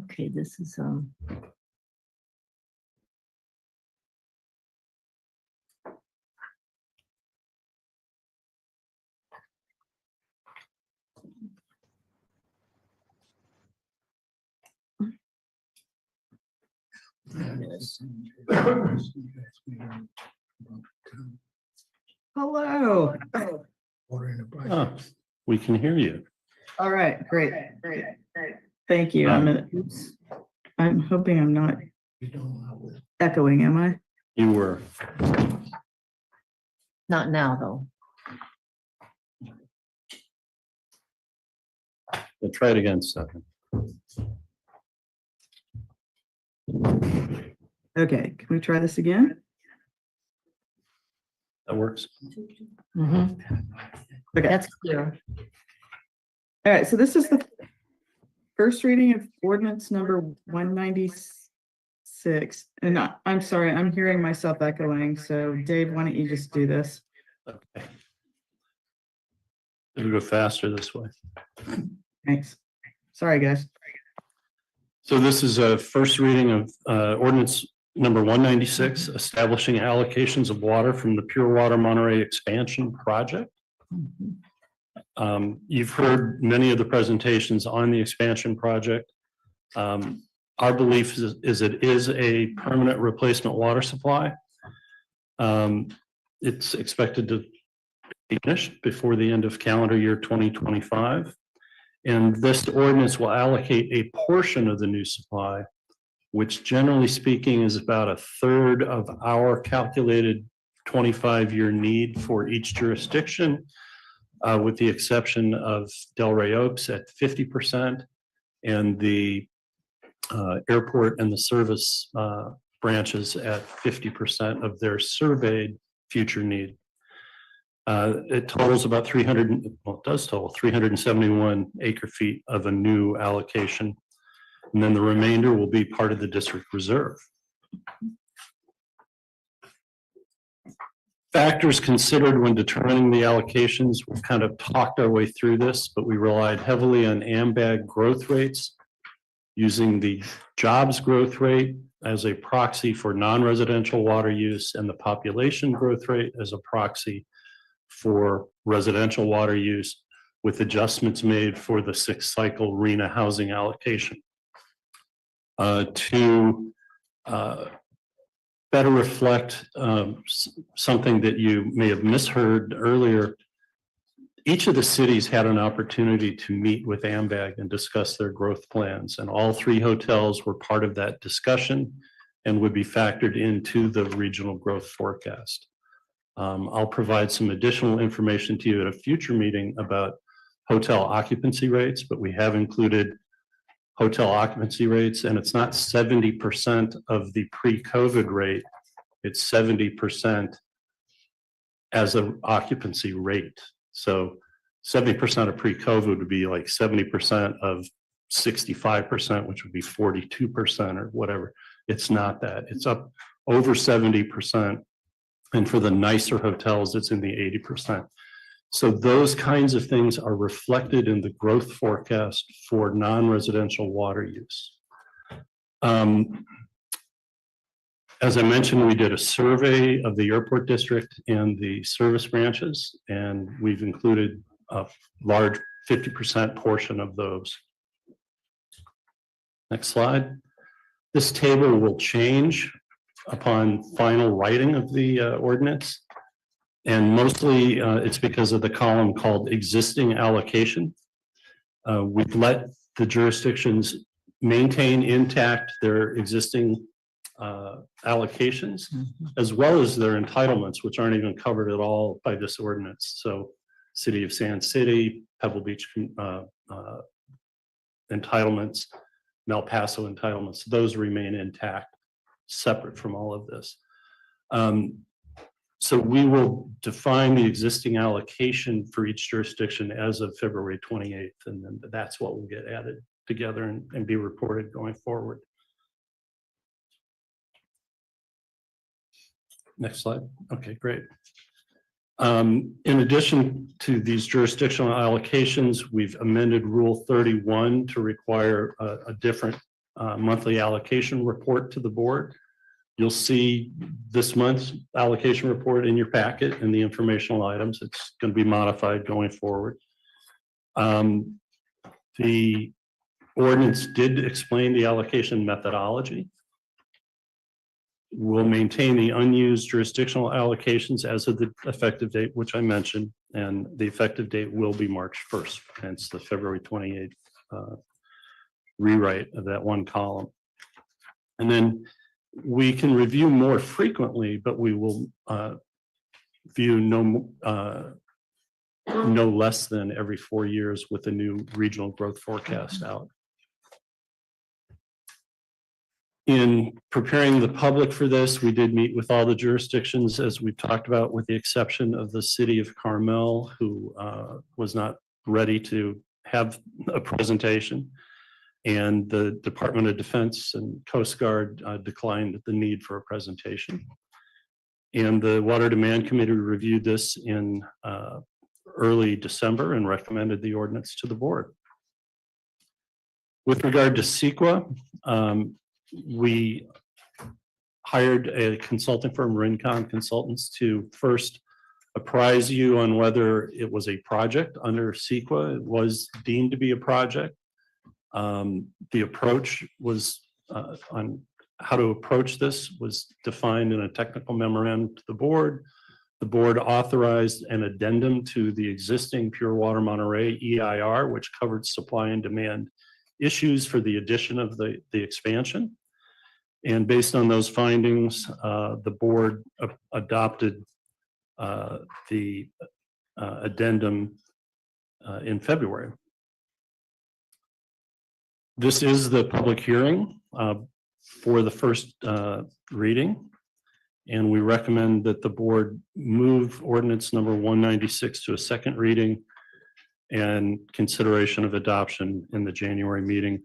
[SPEAKER 13] Okay, this is,
[SPEAKER 11] Hello.
[SPEAKER 7] Oh, we can hear you.
[SPEAKER 11] All right, great. Thank you. I'm hoping I'm not echoing, am I?
[SPEAKER 7] You were.
[SPEAKER 13] not now, though.
[SPEAKER 7] We'll try it again, Stephanie.
[SPEAKER 11] Okay, can we try this again?
[SPEAKER 7] That works.
[SPEAKER 13] Okay, that's clear.
[SPEAKER 11] All right, so this is the first reading of ordinance number 196. And I'm sorry, I'm hearing myself echoing. So Dave, why don't you just do this?
[SPEAKER 7] Okay. It'll go faster this way.
[SPEAKER 11] Thanks. Sorry, guys.
[SPEAKER 7] So this is a first reading of ordinance number 196, establishing allocations of water from the Pure Water Monterey Expansion Project. You've heard many of the presentations on the expansion project. Our belief is it is a permanent replacement water supply. It's expected to be finished before the end of calendar year 2025. And this ordinance will allocate a portion of the new supply, which generally speaking is about 1/3 of our calculated 25-year need for each jurisdiction, with the exception of Delray Oaks at 50% and the airport and the service branches at 50% of their surveyed future need. It totals about 371 acre feet of a new allocation. And then the remainder will be part of the district reserve. Factors considered when determining the allocations, we've kind of talked our way through this, but we relied heavily on AMBAG growth rates, using the jobs growth rate as a proxy for non-residential water use and the population growth rate as a proxy for residential water use, with adjustments made for the 6th cycle RENA housing allocation. To better reflect something that you may have misheard earlier, each of the cities had an opportunity to meet with AMBAG and discuss their growth plans, and all 3 hotels were part of that discussion and would be factored into the regional growth forecast. I'll provide some additional information to you at a future meeting about hotel occupancy rates, but we have included hotel occupancy rates, and it's not 70% of the pre-COVID rate, it's 70% as an occupancy rate. So 70% of pre-COVID would be like 70% of 65%, which would be 42% or whatever. It's not that. It's up over 70%. And for the nicer hotels, it's in the 80%. So those kinds of things are reflected in the growth forecast for non-residential water use. As I mentioned, we did a survey of the airport district and the service branches, and we've included a large 50% portion of those. Next slide. This table will change upon final writing of the ordinance. And mostly it's because of the column called existing allocation. We've let the jurisdictions maintain intact their existing allocations, as well as their entitlements, which aren't even covered at all by this ordinance. So City of Sand City, Pebble Beach entitlements, El Paso entitlements, those remain intact, separate from all of this. So we will define the existing allocation for each jurisdiction as of February 28th, and then that's what will get added together and be reported going forward. Next slide. Okay, great. In addition to these jurisdictional allocations, we've amended Rule 31 to require a different monthly allocation report to the board. You'll see this month's allocation report in your packet and the informational items. It's going to be modified going forward. The ordinance did explain the allocation methodology. We'll maintain the unused jurisdictional allocations as of the effective date, which I mentioned, and the effective date will be March 1st, hence the February 28th rewrite of that one column. And then we can review more frequently, but we will view no less than every 4 years with a new regional growth forecast out. In preparing the public for this, we did meet with all the jurisdictions, as we've talked about, with the exception of the City of Carmel, who was not ready to have a presentation. And the Department of Defense and Coast Guard declined the need for a presentation. And the Water Demand Committee reviewed this in early December and recommended the ordinance to the board. With regard to CEQA, we hired a consulting firm, Rincon Consultants, to first apprise you on whether it was a project under CEQA. It was deemed to be a project. The approach was on how to approach this was defined in a technical memorandum to the board. The board authorized an addendum to the existing Pure Water Monterey EIR, which covered supply and demand issues for the addition of the expansion. And based on those findings, the board adopted the addendum in February. This is the public hearing for the first reading, and we recommend that the board move ordinance number 196 to a second reading and consideration of adoption in the January meeting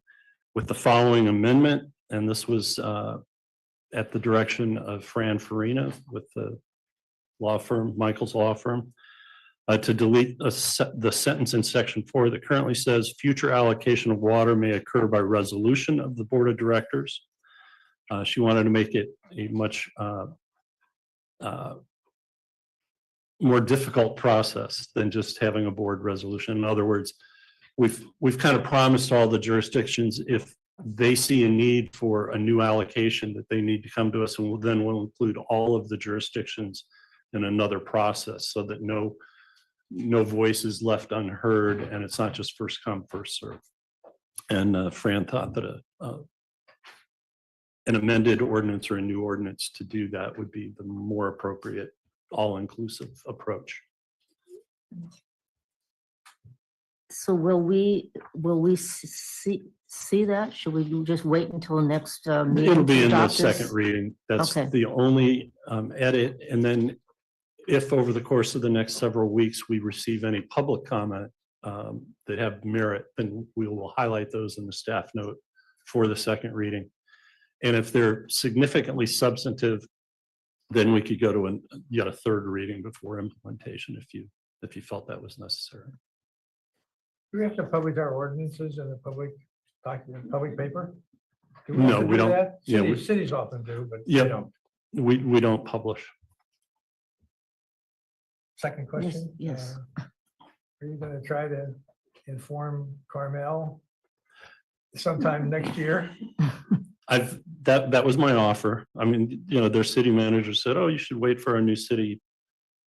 [SPEAKER 7] with the following amendment. And this was at the direction of Fran Farina with the law firm, Michael's law firm, to delete the sentence in section 4 that currently says future allocation of water may occur by resolution of the board of directors. She wanted to make it a much more difficult process than just having a board resolution. In other words, we've kind of promised all the jurisdictions, if they see a need for a new allocation, that they need to come to us, and then we'll include all of the jurisdictions in another process so that no voice is left unheard, and it's not just first come, first serve. And Fran thought that an amended ordinance or a new ordinance to do that would be the more appropriate, all-inclusive approach.
[SPEAKER 20] So will we see that? Should we just wait until next meeting?
[SPEAKER 7] It'll be
[SPEAKER 20] to
[SPEAKER 7] in the
[SPEAKER 20] adopt this?
[SPEAKER 7] second reading. That's
[SPEAKER 20] Okay.
[SPEAKER 7] the only edit. And then if over the course of the next several weeks, we receive any public comment that have merit, then we will highlight those in the staff note for the second reading. And if they're significantly substantive, then we could go to yet a third reading before implementation if you felt that was necessary.
[SPEAKER 12] Do we have to publish our ordinances in the public document, public paper? Do
[SPEAKER 7] No,
[SPEAKER 12] have to
[SPEAKER 7] we
[SPEAKER 12] do
[SPEAKER 7] don't.
[SPEAKER 12] that?
[SPEAKER 7] Yeah,
[SPEAKER 12] Cities often do, but we
[SPEAKER 7] Yep.
[SPEAKER 12] don't.
[SPEAKER 7] We don't publish.
[SPEAKER 12] Second question.
[SPEAKER 20] yes.
[SPEAKER 12] Are you gonna try to inform Carmel sometime next year?
[SPEAKER 7] That was my offer. I mean, their city manager said, "Oh, you should wait for our new city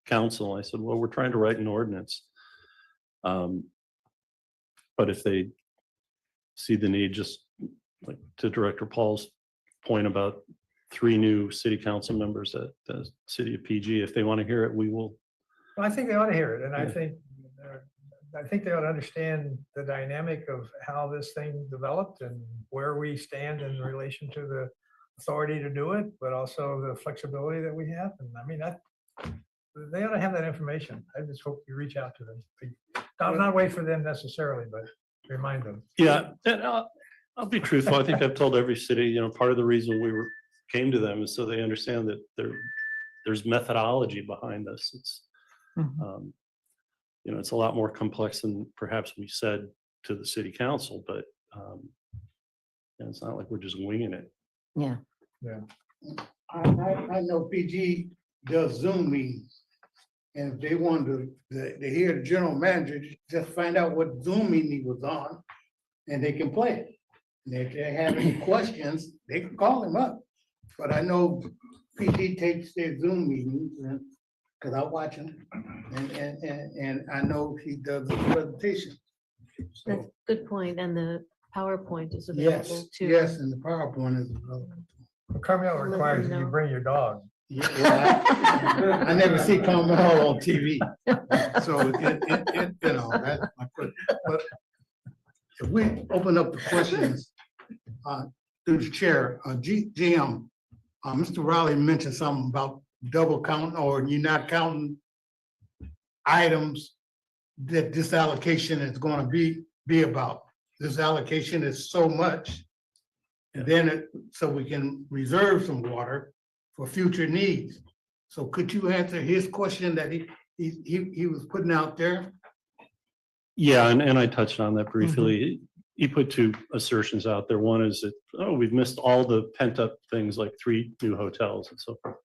[SPEAKER 7] council." I said, "Well, we're trying to write an ordinance." But if they see the need, just like to Director Paul's point about 3 new city council members at the city of PG, if they want to hear it, we will.
[SPEAKER 12] Well, I think they ought to hear it, and
[SPEAKER 7] Yeah.
[SPEAKER 12] I think they ought to understand the dynamic of how this thing developed and where we stand in relation to the authority to do it, but also the flexibility that we have. And I mean, they ought to have that information. I just hope you reach out to them. Not wait for them necessarily, but remind them.
[SPEAKER 7] Yeah, and I'll be truthful. I think I've told every city, part of the reason came to them is so they understand that there's methodology behind this. It's it's a lot more complex than perhaps we said to the city council, but it's not like we're just winging it.
[SPEAKER 20] Yeah.
[SPEAKER 12] Yeah.
[SPEAKER 8] I know PG does Zoom meetings. And if they wanted to hear the general manager, just find out what Zoom meeting he was on and they can play it. And if they have any questions, they can call him up. But I know PG takes their Zoom meetings and, cause I watch them and I know he does the presentation.
[SPEAKER 13] That's
[SPEAKER 8] So,
[SPEAKER 13] a good point, and the PowerPoint is
[SPEAKER 8] yes,
[SPEAKER 13] available too.
[SPEAKER 8] yes, and the PowerPoint is available.
[SPEAKER 12] Carmel requires that you
[SPEAKER 13] know.
[SPEAKER 12] bring your dog.
[SPEAKER 8] Yeah, well, I never see Carmel on TV. So that's my question. But if we open up the questions through the chair, GM, Mr. Riley mentioned something about double counting or you're not counting items that this allocation is going to be about. This allocation is so much. And then so we can reserve some water for future needs. So could you answer his question that he was putting out there?
[SPEAKER 7] Yeah, and I touched on that briefly. He put 2 assertions out there. One is that, we've missed all the pent up things like 3 new hotels and so forth.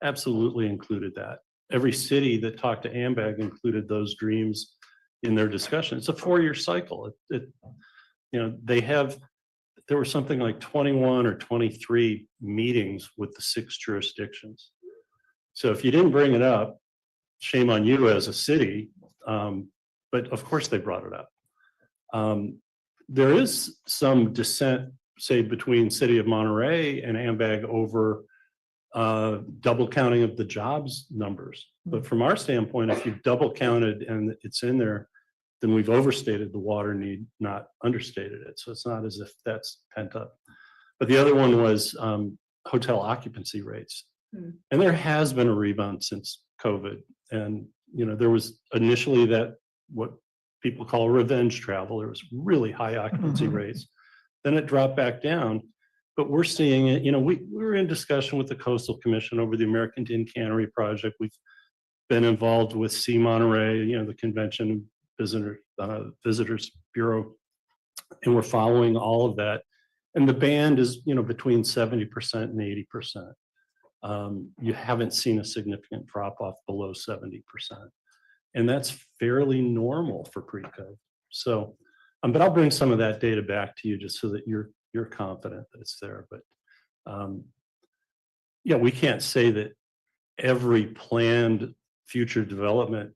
[SPEAKER 7] Absolutely included that. Every city that talked to AMBAG included those dreams in their discussion. It's a 4-year cycle. There were something like 21 or 23 meetings with the 6 jurisdictions. So if you didn't bring it up, shame on you as a city. But of course they brought it up. There is some dissent, say, between City of Monterey and AMBAG over double counting of the jobs numbers. But from our standpoint, if you've double counted and it's in there, then we've overstated the water need, not understated it. So it's not as if that's pent up. But the other one was hotel occupancy rates. And there has been a rebound since COVID. And, there was initially that what people call revenge travel. There was really high occupancy rates. Then it dropped back down. But we're seeing it, we were in discussion with the Coastal Commission over the American Tin Cannery project. We've been involved with C Monterey, the convention visitors bureau, and we're following all of that. And the band is, between 70% and 80%. You haven't seen a significant drop off below 70%. And that's fairly normal for pre-COVID. So, but I'll bring some of that data back to you just so that you're confident that it's there. But we can't say that every planned future development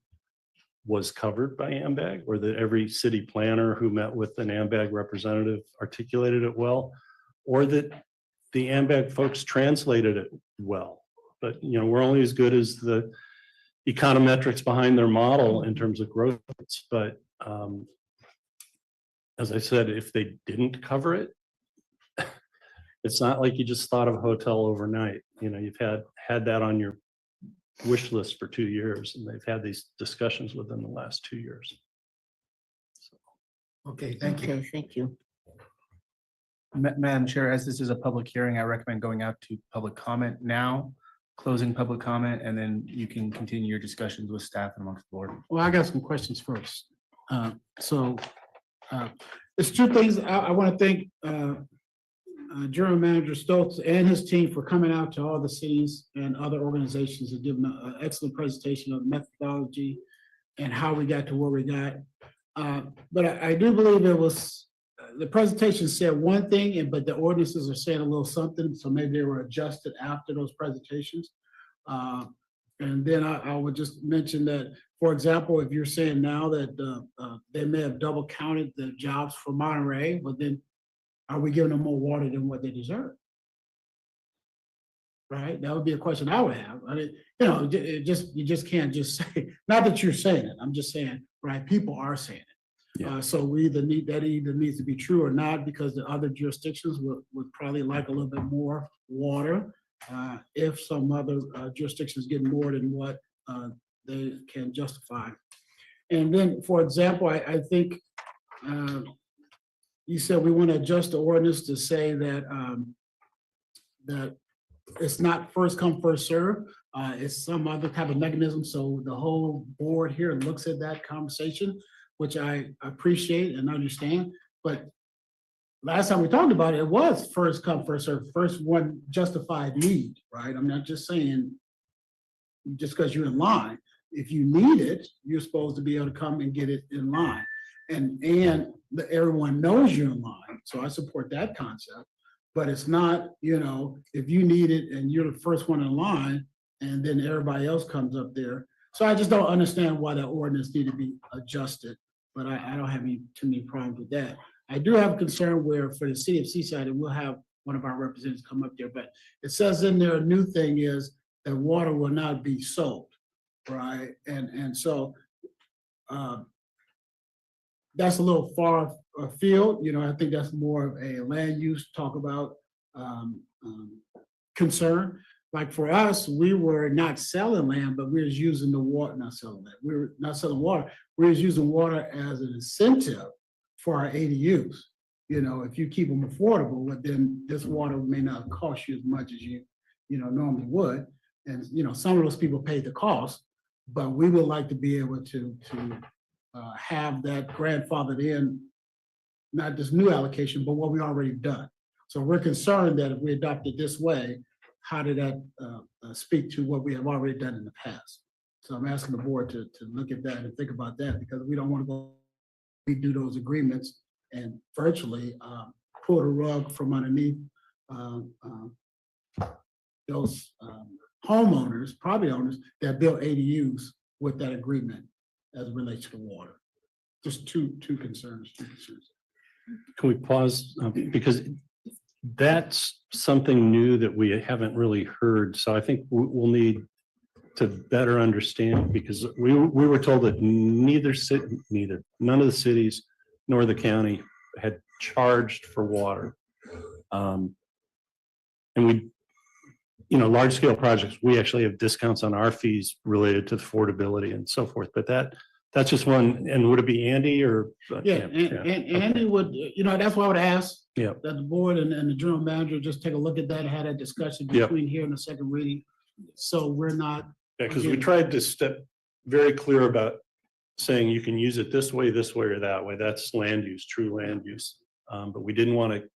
[SPEAKER 7] was covered by AMBAG, or that every city planner who met with an AMBAG representative articulated it well, or that the AMBAG folks translated it well. But we're only as good as the econometrics behind their model in terms of growth rates. But as I said, if they didn't cover it, it's not like you just thought of a hotel overnight. You've had that on your wish list for 2 years, and they've had these discussions within the last 2 years.
[SPEAKER 8] Okay, thank you.
[SPEAKER 20] Okay, thank you.
[SPEAKER 4] Madam Chair, as this is a public hearing, I recommend going out to public comment now, closing public comment, and then you can continue your discussions with staff and amongst the board.
[SPEAKER 5] Well, I got some questions first. There's two things I want to thank General Manager Stoltz and his team for coming out to all the cities and other organizations and giving an excellent presentation of methodology and how we got to where we got. But I do believe it was, the presentation said one thing, but the ordinances are saying a little something, so maybe they were adjusted after those presentations. And then I would just mention that, for example, if you're saying now that they may have double counted the jobs for Monterey, but then are we giving them more water than what they deserve? Right? That would be a question I would have. I mean, you just can't just say, not that you're saying it, I'm just saying, right, people are saying it. So we either needs to be true or not, because the other jurisdictions would probably like a little bit more water. If some other jurisdictions get more than what they can justify. And then, for example, I think you said we want to adjust the ordinance to say that that it's not first come, first serve. It's some other type of mechanism. So the whole board here looks at that conversation, which I appreciate and understand. But last time we talked about it, it was first come, first serve, first one justified need, right? I'm not just saying just because you're in line. If you need it, you're supposed to be able to come and get it in line. And everyone knows you're in line. So I support that concept. But it's not, if you need it and you're the first one in line and then everybody else comes up there. So I just don't understand why that ordinance need to be adjusted. But I don't have too many problems with that. I do have a concern where for the city of Seaside, and we'll have one of our representatives come up there, but it says in there, a new thing is that water will not be sold, right? And so that's a little far afield. I think that's more of a land use talk about concern. Like for us, we were not selling land, but we was using the water, not selling land. We were not selling water. We was using water as an incentive for our ADUs. If you keep them affordable, but then this water may not cost you as much as you normally would. And, some of those people paid the cost, but we would like to be able to have that grandfathered in, not this new allocation, but what we already done. So we're concerned that if we adopt it this way, how did that speak to what we have already done in the past? So I'm asking the board to look at that and think about that, because we don't want to go redo those agreements and virtually pull the rug from underneath those homeowners, property owners that built ADUs with that agreement as it relates to water. Just two concerns.
[SPEAKER 7] Can we pause? Because that's something new that we haven't really heard. So I think we'll need to better understand, because we were told that none of the cities nor the county had charged for water. And we, large scale projects, we actually have discounts on our fees related to affordability and so forth. But that's just one. And would it be Andy or?
[SPEAKER 5] Andy would, that's what I would ask.
[SPEAKER 7] Yeah.
[SPEAKER 5] That the board and the general manager just take a look at that and have that discussion between here and the second reading. So we're not.
[SPEAKER 7] Because we tried to step very clear about saying you can use it this way, or that way. That's land use, true land use. But we didn't want to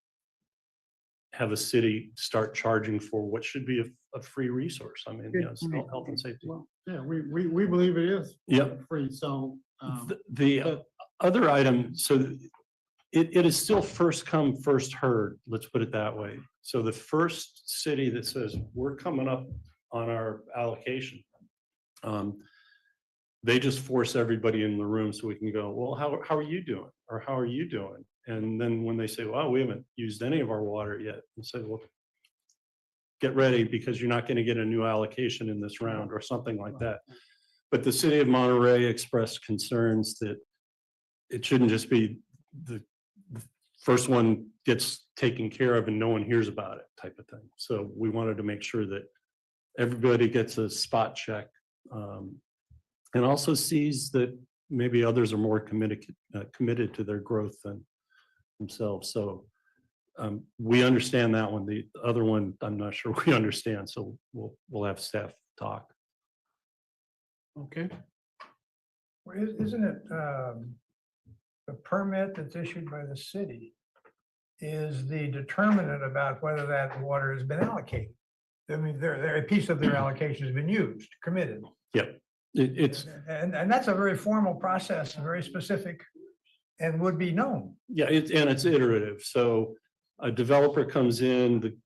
[SPEAKER 7] have a city start charging for what should be a free resource. I mean, it's health and safety.
[SPEAKER 5] Well, yeah, we believe it is.
[SPEAKER 7] Yep.
[SPEAKER 5] Free. So
[SPEAKER 7] the other item, so it is still first come, first heard. Let's put it that way. So the first city that says we're coming up on our allocation, they just force everybody in the room so we can go, well, how are you doing? Or how are you doing? And then when they say, well, we haven't used any of our water yet, and say, well, get ready, because you're not going to get a new allocation in this round or something like that. But the city of Monterey expressed concerns that it shouldn't just be the first one gets taken care of and no one hears about it type of thing. So we wanted to make sure that everybody gets a spot check And also sees that maybe others are more committed to their growth than themselves. So we understand that one. The other one, I'm not sure we understand. So we'll have staff talk.
[SPEAKER 12] Okay. Well, isn't it, the permit that's issued by the city is the determinant about whether that water has been allocated? I mean, a piece of their allocation has been used, committed.
[SPEAKER 7] Yep. It's
[SPEAKER 12] And that's a very formal process, very specific, and would be known.
[SPEAKER 7] yeah, it's iterative. So a developer comes in,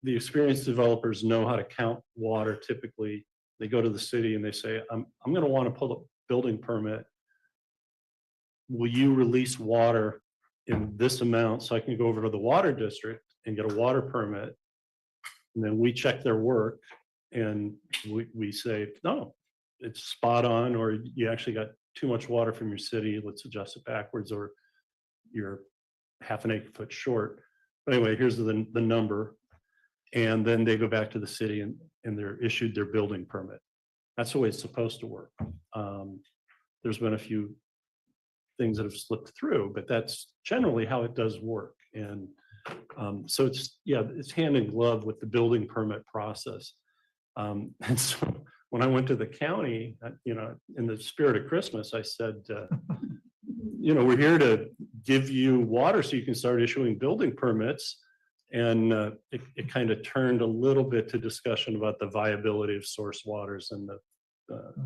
[SPEAKER 7] the experienced developers know how to count water typically. They go to the city and they say, I'm going to want to pull a building permit. Will you release water in this amount so I can go over to the water district and get a water permit? And then we check their work and we say, no, it's spot on, or you actually got too much water from your city. Let's adjust it backwards, or you're half an acre foot short. But anyway, here's the number. And then they go back to the city and they're issued their building permit. That's the way it's supposed to work. There's been a few things that have slipped through, but that's generally how it does work. And so it's hand in glove with the building permit process. And so when I went to the county, in the spirit of Christmas, I said, we're here to give you water so you can start issuing building permits. And it kind of turned a little bit to discussion about the viability of source waters and the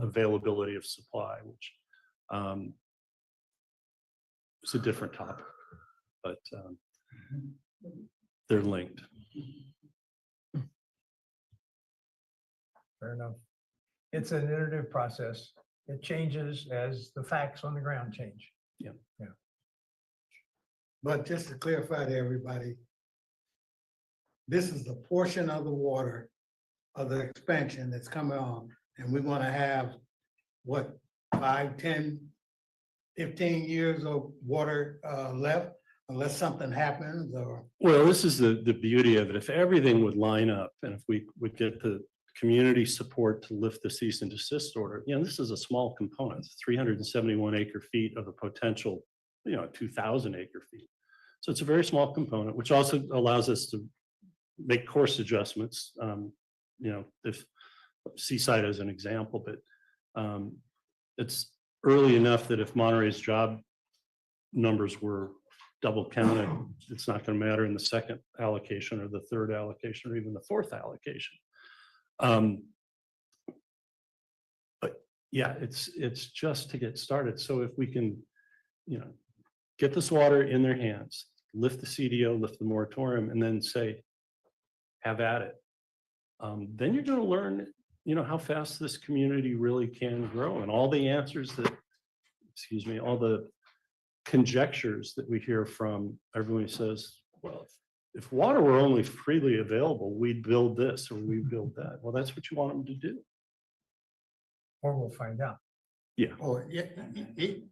[SPEAKER 7] availability of supply, which is a different topic, but they're linked.
[SPEAKER 12] Fair enough. It's an iterative process. It changes as the facts on the ground change.
[SPEAKER 7] Yeah.
[SPEAKER 12] Yeah.
[SPEAKER 8] But just to clarify to everybody, this is the portion of the water of the expansion that's coming on, and we're gonna have, what, 5, 10, 15 years of water left, unless something happens, or?
[SPEAKER 7] Well, this is the beauty of it. If everything would line up and if we would get the community support to lift the cease and desist order, this is a small component, 371 acre feet of a potential, 2,000 acre feet. So it's a very small component, which also allows us to make course adjustments. If Seaside as an example, but it's early enough that if Monterey's job numbers were double counted, it's not going to matter in the second allocation or the third allocation or even the fourth allocation. But yeah, it's just to get started. So if we can, get this water in their hands, lift the CDO, lift the moratorium, and then say, have at it. Then you're going to learn, how fast this community really can grow, and all the answers that, all the conjectures that we hear from everyone who says, well, if water were only freely available, we'd build this or we'd build that. Well, that's what you want them to do.
[SPEAKER 12] Or we'll find out.
[SPEAKER 7] Yeah.
[SPEAKER 8] Oh,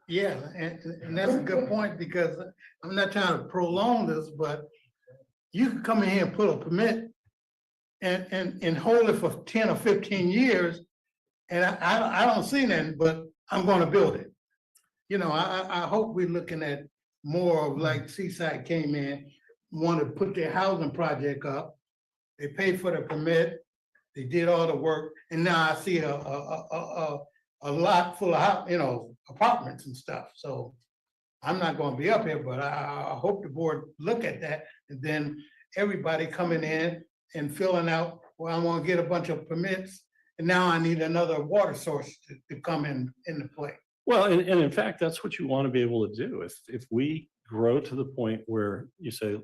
[SPEAKER 8] yeah, and that's a good point, because I'm not trying to prolong this, but you can come in here and put a permit and hold it for 10 or 15 years, and I don't see nothing, but I'm gonna build it. I hope we're looking at more of like Seaside came in, wanted to put their housing project up. They paid for the permit, they did all the work, and now I see a lot full of, apartments and stuff. So I'm not gonna be up here, but I hope the board look at that, and then everybody coming in and filling out, well, I wanna get a bunch of permits, and now I need another water source to come into play.
[SPEAKER 7] Well, and in fact, that's what you want to be able to do. If we grow to the point where you say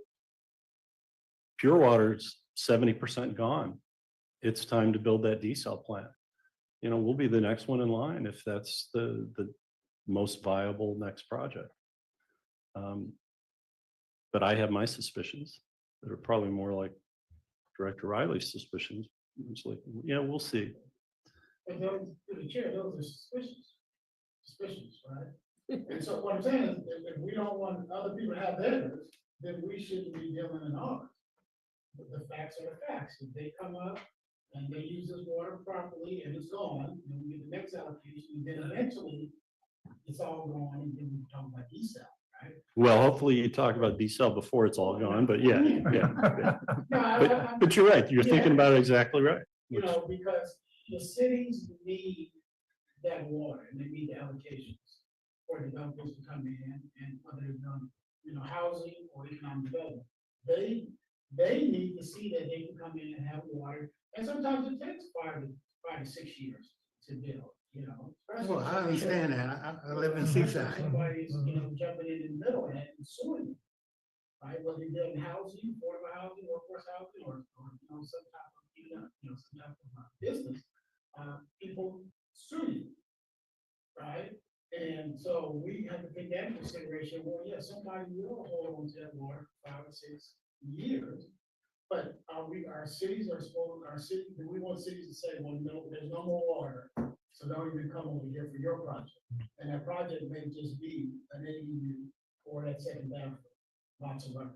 [SPEAKER 7] pure water's 70% gone, it's time to build that desal plant. We'll be the next one in line if that's the most viable next project. But I have my suspicions that are probably more like Director Riley's suspicions. It's like, we'll see.
[SPEAKER 5] And those, the chair, those are suspicions, right? And so what I'm saying is, if we don't want other people to have theirs, then we shouldn't be dealing in ours. But the facts are the facts. If they come up and they use this water properly, and it's gone, and we get the next allocation, and then eventually it's all gone, and then we talk about desal, right?
[SPEAKER 7] Well, hopefully you talk about decel before it's all gone, but yeah.
[SPEAKER 5] No,
[SPEAKER 7] But you're right. You're thinking about it exactly right.
[SPEAKER 5] You know, because the cities need that water, and they need the allocations for developers to come in and whether it's housing or economic development. They need to see that they can come in and have water, and sometimes it takes 5 to 6 years to build,
[SPEAKER 8] Well, I understand that. I live in Seaside.
[SPEAKER 5] Somebody's, jumping in the middle of that and suing you, right? Whether you're building housing, affordable housing, workforce housing, or some type of, some type of business, people sue you, right? And so we have to take that into consideration. Well, yeah, somebody will hold on to that water for 5 or 6 years, but our cities are supposed, do we want cities to say, well, no, there's no more water, so don't even come over here for your project? And that project may just be an ADU or that second bathroom, lots of work.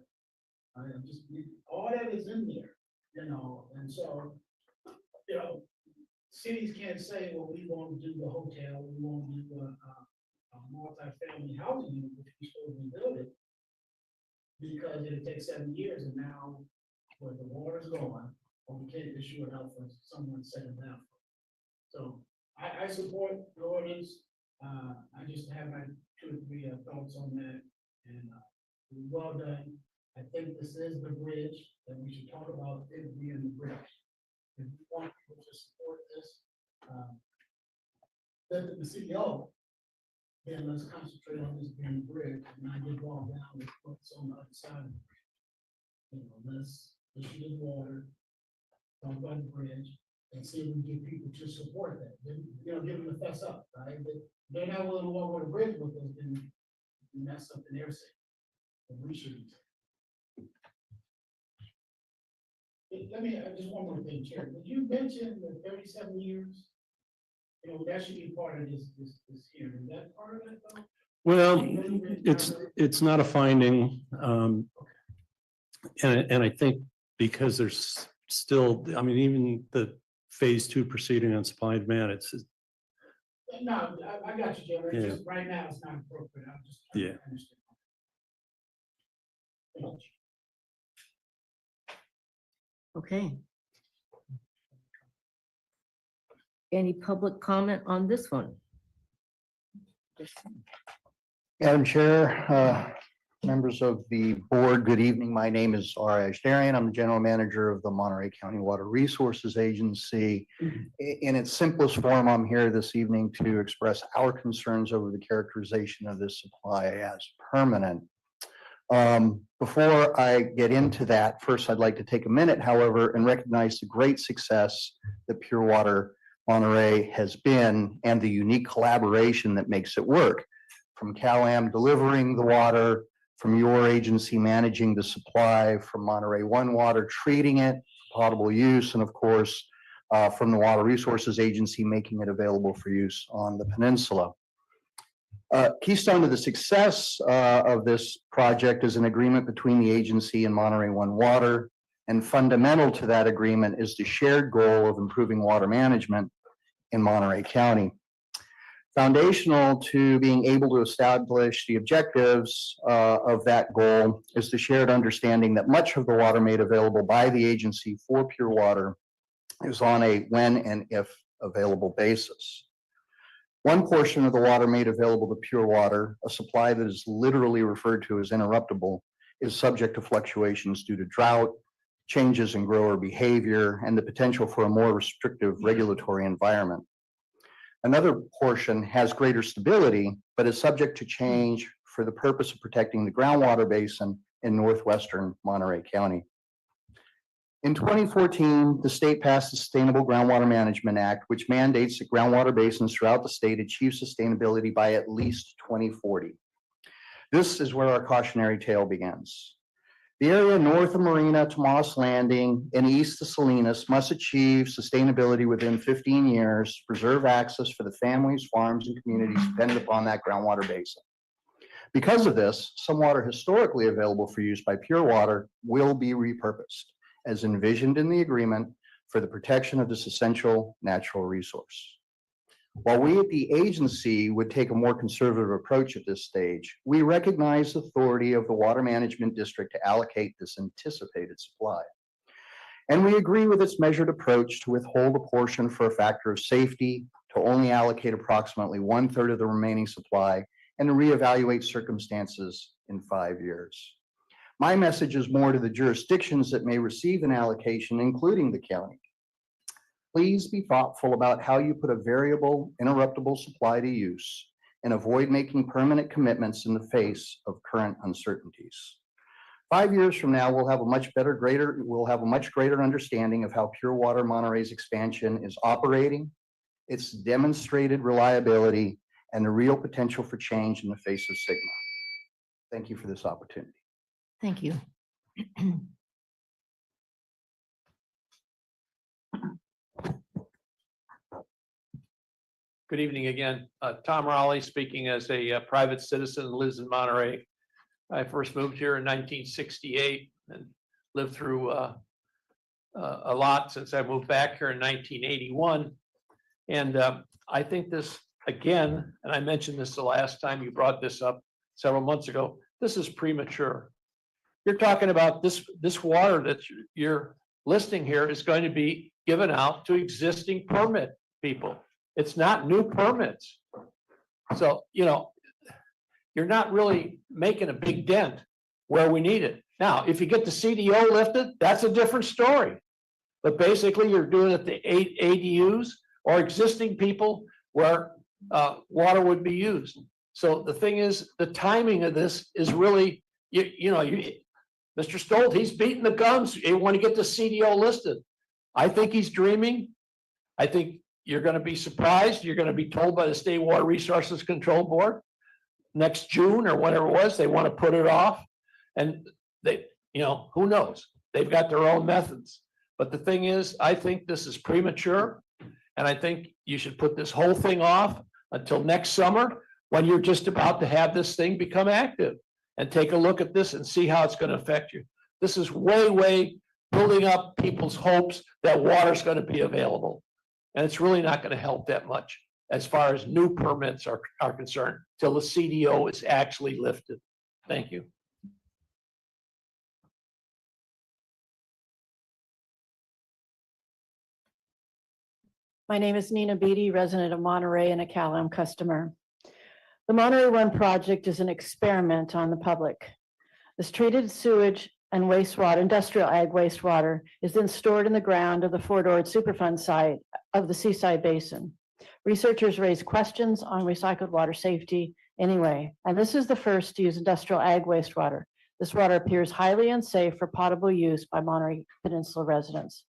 [SPEAKER 5] All that is in there, and so, cities can't say, well, we want to do the hotel, we want to do a multi-family housing unit, which we supposed to build it, because it'll take 7 years, and now, where the water's gone, or we can't issue it out for someone's second bathroom. So I support the ordinance. I just have my 2 or 3 thoughts on that, and well done. I think this is the bridge that we should talk about, it being the bridge. If we want people to support this, then the CEO, then let's concentrate on this being the bridge, and not get bogged down with what's on the other side of the bridge. Let's issue the water, talk about the bridge, and see if we can get people to support that. Then, give them a fess up, right? But they're not willing to walk on the bridge with us, then that's something they're saying, that we shouldn't say. Just one more thing, Chair. Did you mention the 37 years? That should be part of this here. Is that part of it though?
[SPEAKER 7] Well, it's not a finding. And I think because there's still, even the phase 2 proceeding on supply and demand, it's.
[SPEAKER 5] No, I got you, Jim. It's
[SPEAKER 7] Yeah.
[SPEAKER 5] just right now it's not appropriate. I'm just.
[SPEAKER 7] Yeah.
[SPEAKER 5] Understand. Thank you.
[SPEAKER 20] Okay. Any public comment on this one?
[SPEAKER 21] Madam Chair, members of the board, good evening. My name is R. Ashdarian. I'm the general manager of the Monterey County Water Resources Agency. In its simplest form, I'm here this evening to express our concerns over the characterization of this supply as permanent. Before I get into that, first I'd like to take a minute, however, and recognize the great success that Pure Water Monterey has been and the unique collaboration that makes it work. From CalAm delivering the water, from your agency managing the supply, from Monterey One Water treating it for potable use, and of course, from the Water Resources Agency making it available for use on the peninsula. Keystone to the success of this project is an agreement between the agency and Monterey One Water, and fundamental to that agreement is the shared goal of improving water management in Monterey County. Foundational to being able to establish the objectives of that goal is the shared understanding that much of the water made available by the agency for Pure Water is on a when and if available basis. One portion of the water made available to Pure Water, a supply that is literally referred to as interruptible, is subject to fluctuations due to drought, changes in grower behavior, and the potential for a more restrictive regulatory environment. Another portion has greater stability, but is subject to change for the purpose of protecting the groundwater basin in northwestern Monterey County. In 2014, the state passed the Sustainable Groundwater Management Act, which mandates that groundwater basins throughout the state achieve sustainability by at least 2040. This is where our cautionary tale begins. The area north of Marina to Moss Landing and east to Salinas must achieve sustainability within 15 years to preserve access for the families, farms, and communities dependent upon that groundwater basin. Because of this, some water historically available for use by Pure Water will be repurposed, as envisioned in the agreement, for the protection of this essential natural resource. While we at the agency would take a more conservative approach at this stage, we recognize the authority of the Water Management District to allocate this anticipated supply. And we agree with its measured approach to withhold a portion for a factor of safety, to only allocate approximately 1/3 of the remaining supply, and to reevaluate circumstances in 5 years. My message is more to the jurisdictions that may receive an allocation, including the county. Please be thoughtful about how you put a variable, interruptible supply to use and avoid making permanent commitments in the face of current uncertainties. 5 years from now, we'll have a much greater understanding of how Pure Water Monterey's expansion is operating, its demonstrated reliability, and the real potential for change in the face of Sigma. Thank you for this opportunity.
[SPEAKER 20] Thank you.
[SPEAKER 14] Good evening again. Tom Raleigh speaking as a private citizen who lives in Monterey. I first moved here in 1968 and lived through a lot since I moved back here in 1981. And I think this, again, and I mentioned this the last time you brought this up several months ago, this is premature. You're talking about this water that you're listing here is going to be given out to existing permit people. It's not new permits. So, you know, you're not really making a big dent where we need it. Now, if you get the CDO lifted, that's a different story. But basically, you're doing it to ADUs or existing people where water would be used. So the thing is, the timing of this is really, Mr. Stolt, he's beating the gums. You want to get the CDO listed. I think he's dreaming. I think you're going to be surprised. You're going to be told by the State Water Resources Control Board next June or whatever it was, they want to put it off. And they, who knows? They've got their own methods. But the thing is, I think this is premature. And I think you should put this whole thing off until next summer when you're just about to have this thing become active and take a look at this and see how it's going to affect you. This is way building up people's hopes that water's going to be available. And it's really not going to help that much as far as new permits are concerned till the CDO is actually lifted. Thank you.
[SPEAKER 19] My name is Nina Beatty, resident of Monterey and a CalAm customer. The Monterey One project is an experiment on the public. This treated sewage and wastewater, industrial ag wastewater, is then stored in the ground of the Fort Ord Superfund site of the Seaside Basin. Researchers raise questions on recycled water safety anyway, and this is the first to use industrial ag wastewater. This water appears highly unsafe for potable use by Monterey Peninsula residents.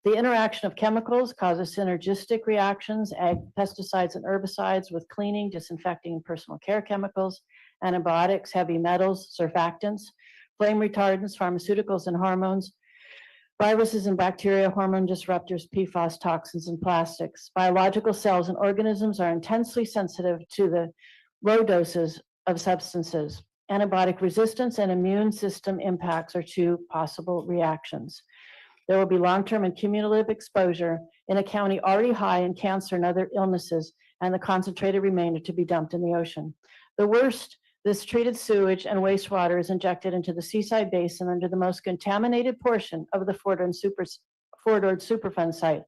[SPEAKER 19] The interaction of chemicals causes synergistic reactions, ag pesticides and herbicides with cleaning, disinfecting, and personal care chemicals, antibiotics, heavy metals, surfactants, flame retardants, pharmaceuticals and hormones, viruses and bacteria, hormone disruptors, PFAS, toxins, and plastics. Biological cells and organisms are intensely sensitive to the low doses of substances. Antibiotic resistance and immune system impacts are two possible reactions. There will be long-term and cumulative exposure in a county already high in cancer and other illnesses, and the concentrated remainder to be dumped in the ocean. The worst, this treated sewage and wastewater is injected into the Seaside Basin under the most contaminated portion of the Fort Ord Superfund site,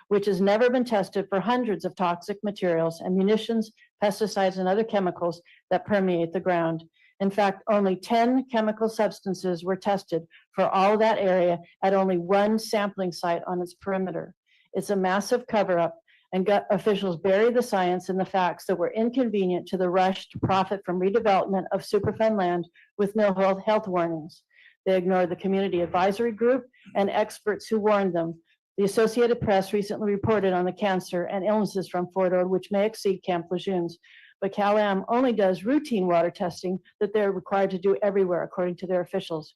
[SPEAKER 19] which has never been tested for hundreds of toxic materials and munitions, pesticides, and other chemicals that permeate the ground. In fact, only 10 chemical substances were tested for all of that area at only one sampling site on its perimeter. It's a massive cover-up, and gut officials bury the science and the facts that were inconvenient to the rush to profit from redevelopment of Superfund land with no health warnings. They ignored the community advisory group and experts who warned them. The Associated Press recently reported on the cancer and illnesses from Fort Ord, which may exceed Camp Lejeune's. But CalAm only does routine water testing that they're required to do everywhere, according to their officials.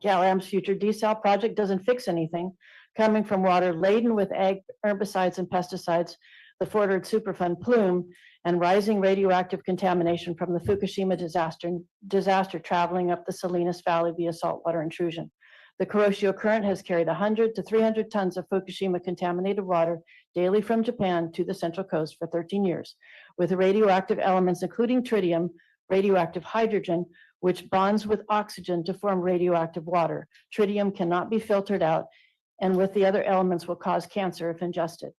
[SPEAKER 19] CalAm's future desal project doesn't fix anything. Coming from water laden with ag herbicides and pesticides, the Fort Ord Superfund plume, and rising radioactive contamination from the Fukushima disaster traveling up the Salinas Valley via saltwater intrusion.
[SPEAKER 2] The Kuroshio Current has carried 100 to 300 tons of Fukushima contaminated water daily from Japan to the Central Coast for 13 years, with radioactive elements including tritium, radioactive hydrogen, which bonds with oxygen to form radioactive water. Tritium cannot be filtered out, and with the other elements will cause cancer if ingested.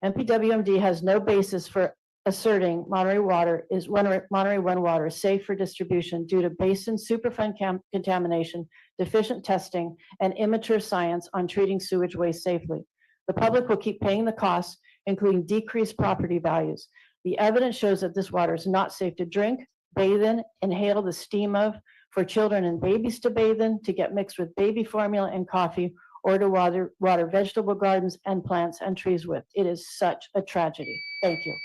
[SPEAKER 2] MPWMD has no basis for asserting Monterey One water is safe for distribution due to basin superfund contamination, deficient testing, and immature science on treating sewage waste safely. The public will keep paying the costs, including decreased property values. The evidence shows that this water is not safe to drink, bathe in, inhale the steam of, for children and babies to bathe in, to get mixed with baby formula and coffee, or to water vegetable gardens and plants and trees with. It is such a tragedy. Thank you.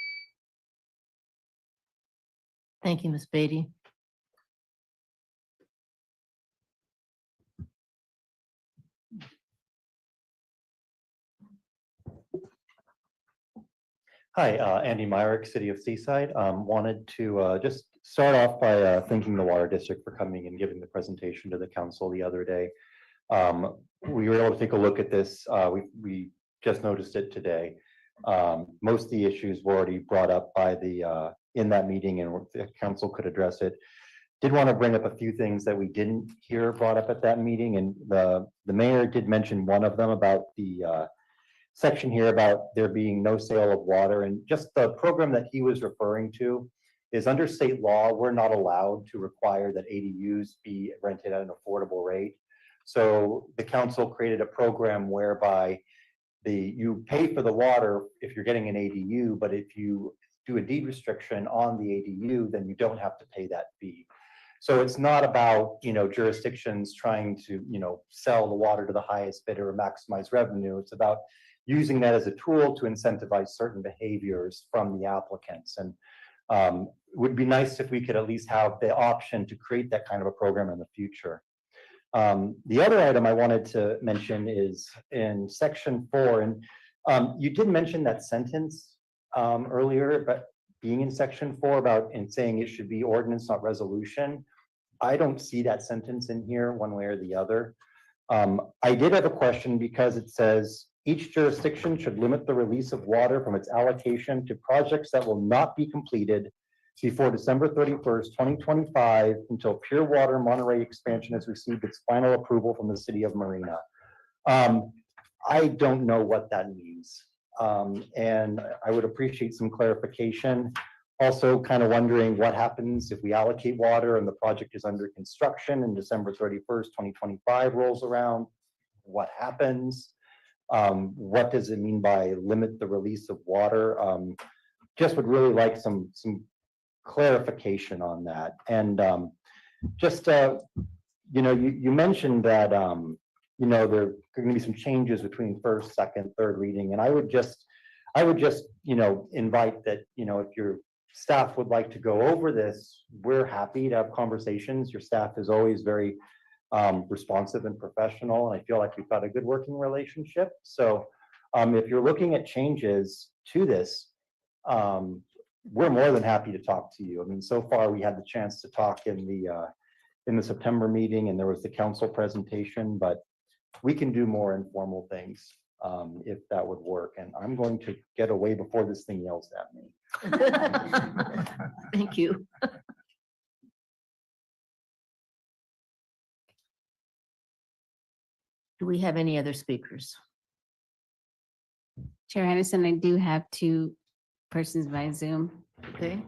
[SPEAKER 20] Thank you, Ms. Beatty.
[SPEAKER 22] Hi, Andy Myrick, City of Seaside. Wanted to just start off by thanking the Water District for coming and giving the presentation to the council the other day. We were able to take a look at this. We just noticed it today. Most of the issues were already brought up by the in that meeting, and the council could address it. Did want to bring up a few things that we didn't hear brought up at that meeting, and the mayor did mention one of them about the section here about there being no sale of water, and just the program that he was referring to is under state law, we're not allowed to require that ADUs be rented at an affordable rate. So the council created a program whereby you pay for the water if you're getting an ADU, but if you do a deed restriction on the ADU, then you don't have to pay that fee. So it's not about, jurisdictions trying to, sell the water to the highest bidder or maximize revenue. It's about using that as a tool to incentivize certain behaviors from the applicants. And it would be nice if we could at least have the option to create that kind of a program in the future. The other item I wanted to mention is in section 4, and you did mention that sentence earlier, but being in section 4 about and saying it should be ordinance, not resolution. I don't see that sentence in here one way or the other. I did have a question because it says each jurisdiction should limit the release of water from its allocation to projects that will not be completed before December 31st, 2025, until Pure Water Monterey expansion has received its final approval from the city of Marina. I don't know what that means. And I would appreciate some clarification. Also kind of wondering what happens if we allocate water and the project is under construction and December 31st, 2025 rolls around. What happens? What does it mean by limit the release of water? Just would really like some clarification on that. And you mentioned that there are going to be some changes between first, second, third reading, and I would just invite that if your staff would like to go over this, we're happy to have conversations. Your staff is always very responsive and professional, and I feel like we've got a good working relationship. So if you're looking at changes to this, we're more than happy to talk to you. I mean, so far we had the chance to talk in the September meeting, and there was the council presentation, but we can do more informal things if that would work. And I'm going to get away before this thing yells at me.
[SPEAKER 20] Thank you. Do we have any other speakers?
[SPEAKER 9] Chair Anderson, I do have 2 persons by Zoom.
[SPEAKER 20] Okay.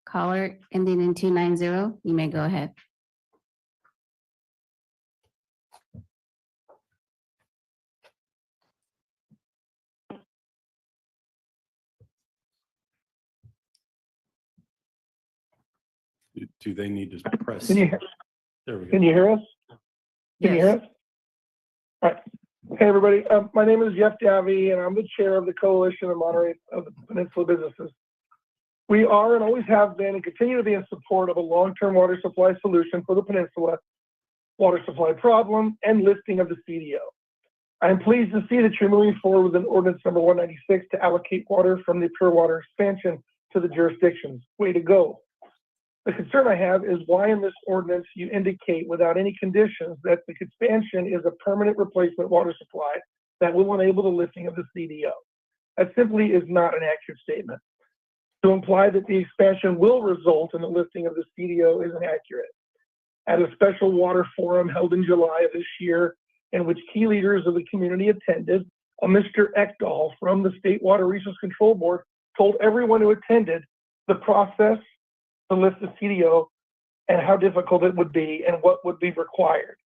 [SPEAKER 9] Caller ending in 290, you may go ahead.
[SPEAKER 7] Do they need to press?
[SPEAKER 23] Can you hear,
[SPEAKER 7] There we go.
[SPEAKER 23] can you hear us? Can you hear us? All right. Hey, everybody. My name is Jeff Davy, and I'm the chair of the Coalition of Monterey of the Peninsula Businesses. We are and always have been and continue to be in support of a long-term water supply solution for the peninsula, water supply problem, and lifting of the CDO. I am pleased to see that you're moving forward with an ordinance number 196 to allocate water from the Pure Water expansion to the jurisdictions. Way to go. The concern I have is why in this ordinance you indicate without any conditions that the expansion is a permanent replacement water supply that will enable the lifting of the CDO. That simply is not an accurate statement. To imply that the expansion will result in the lifting of the CDO is inaccurate. At a special water forum held in July of this year, in which key leaders of the community attended, a Mr. Ekdahl from the State Water Resource Control Board told everyone who attended the process to lift the CDO and how difficult it would be and what would be required.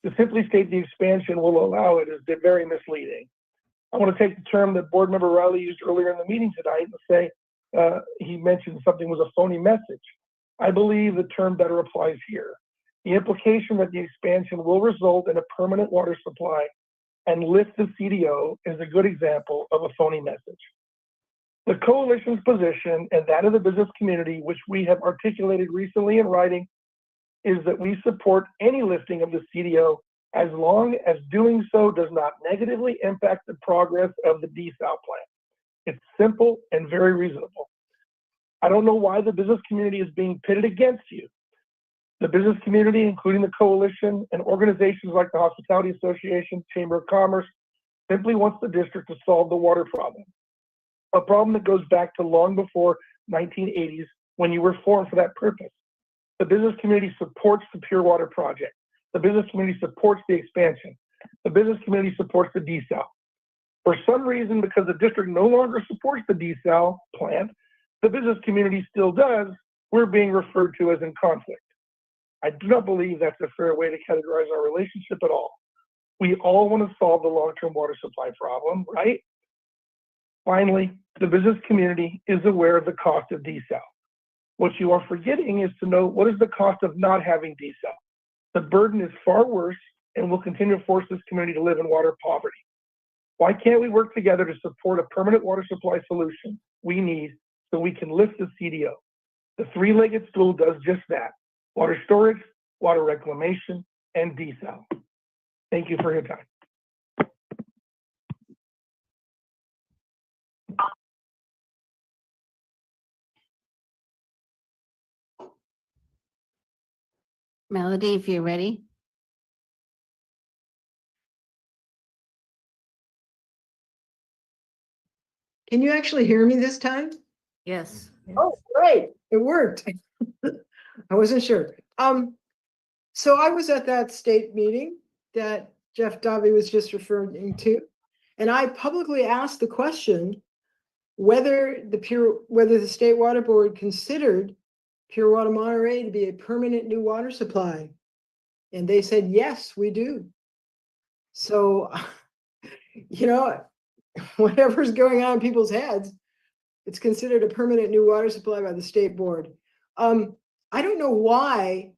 [SPEAKER 23] To simply state the expansion will allow it is very misleading. I want to take the term that Board Member Riley used earlier in the meeting tonight and say he mentioned something was a phony message. I believe the term better applies here. The implication that the expansion will result in a permanent water supply and lift the CDO is a good example of a phony message. The coalition's position and that of the business community, which we have articulated recently in writing, is that we support any lifting of the CDO as long as doing so does not negatively impact the progress of the desal plan. It's simple and very reasonable. I don't know why the business community is being pitted against you. The business community, including the coalition and organizations like the Hospitality Association, Chamber of Commerce, simply wants the district to solve the water problem. A problem that goes back to long before 1980s when you were formed for that purpose. The business community supports the Pure Water project. The business community supports the expansion. The business community supports the desal. For some reason, because the district no longer supports the desal plant, the business community still does, we're being referred to as in conflict. I do not believe that's a fair way to categorize our relationship at all. We all want to solve the long-term water supply problem, right? Finally, the business community is aware of the cost of desal. What you are forgetting is to know what is the cost of not having desal. The burden is far worse and will continue to force this community to live in water poverty. Why can't we work together to support a permanent water supply solution we need so we can lift the CDO? The three-legged stool does just that: water storage, water reclamation, and desal. Thank you for your time.
[SPEAKER 9] Melody, if you're ready.
[SPEAKER 11] Can you actually hear me this time?
[SPEAKER 9] Yes.
[SPEAKER 11] Oh, great. It worked. I wasn't sure. So I was at that state meeting that Jeff Davy was just referring to, and I publicly asked the question whether the State Water Board considered Pure Water Monterey to be a permanent new water supply. And they said, yes, we do. So, you know, whatever's going on in people's heads, it's considered a permanent new water supply by the state board. I don't know why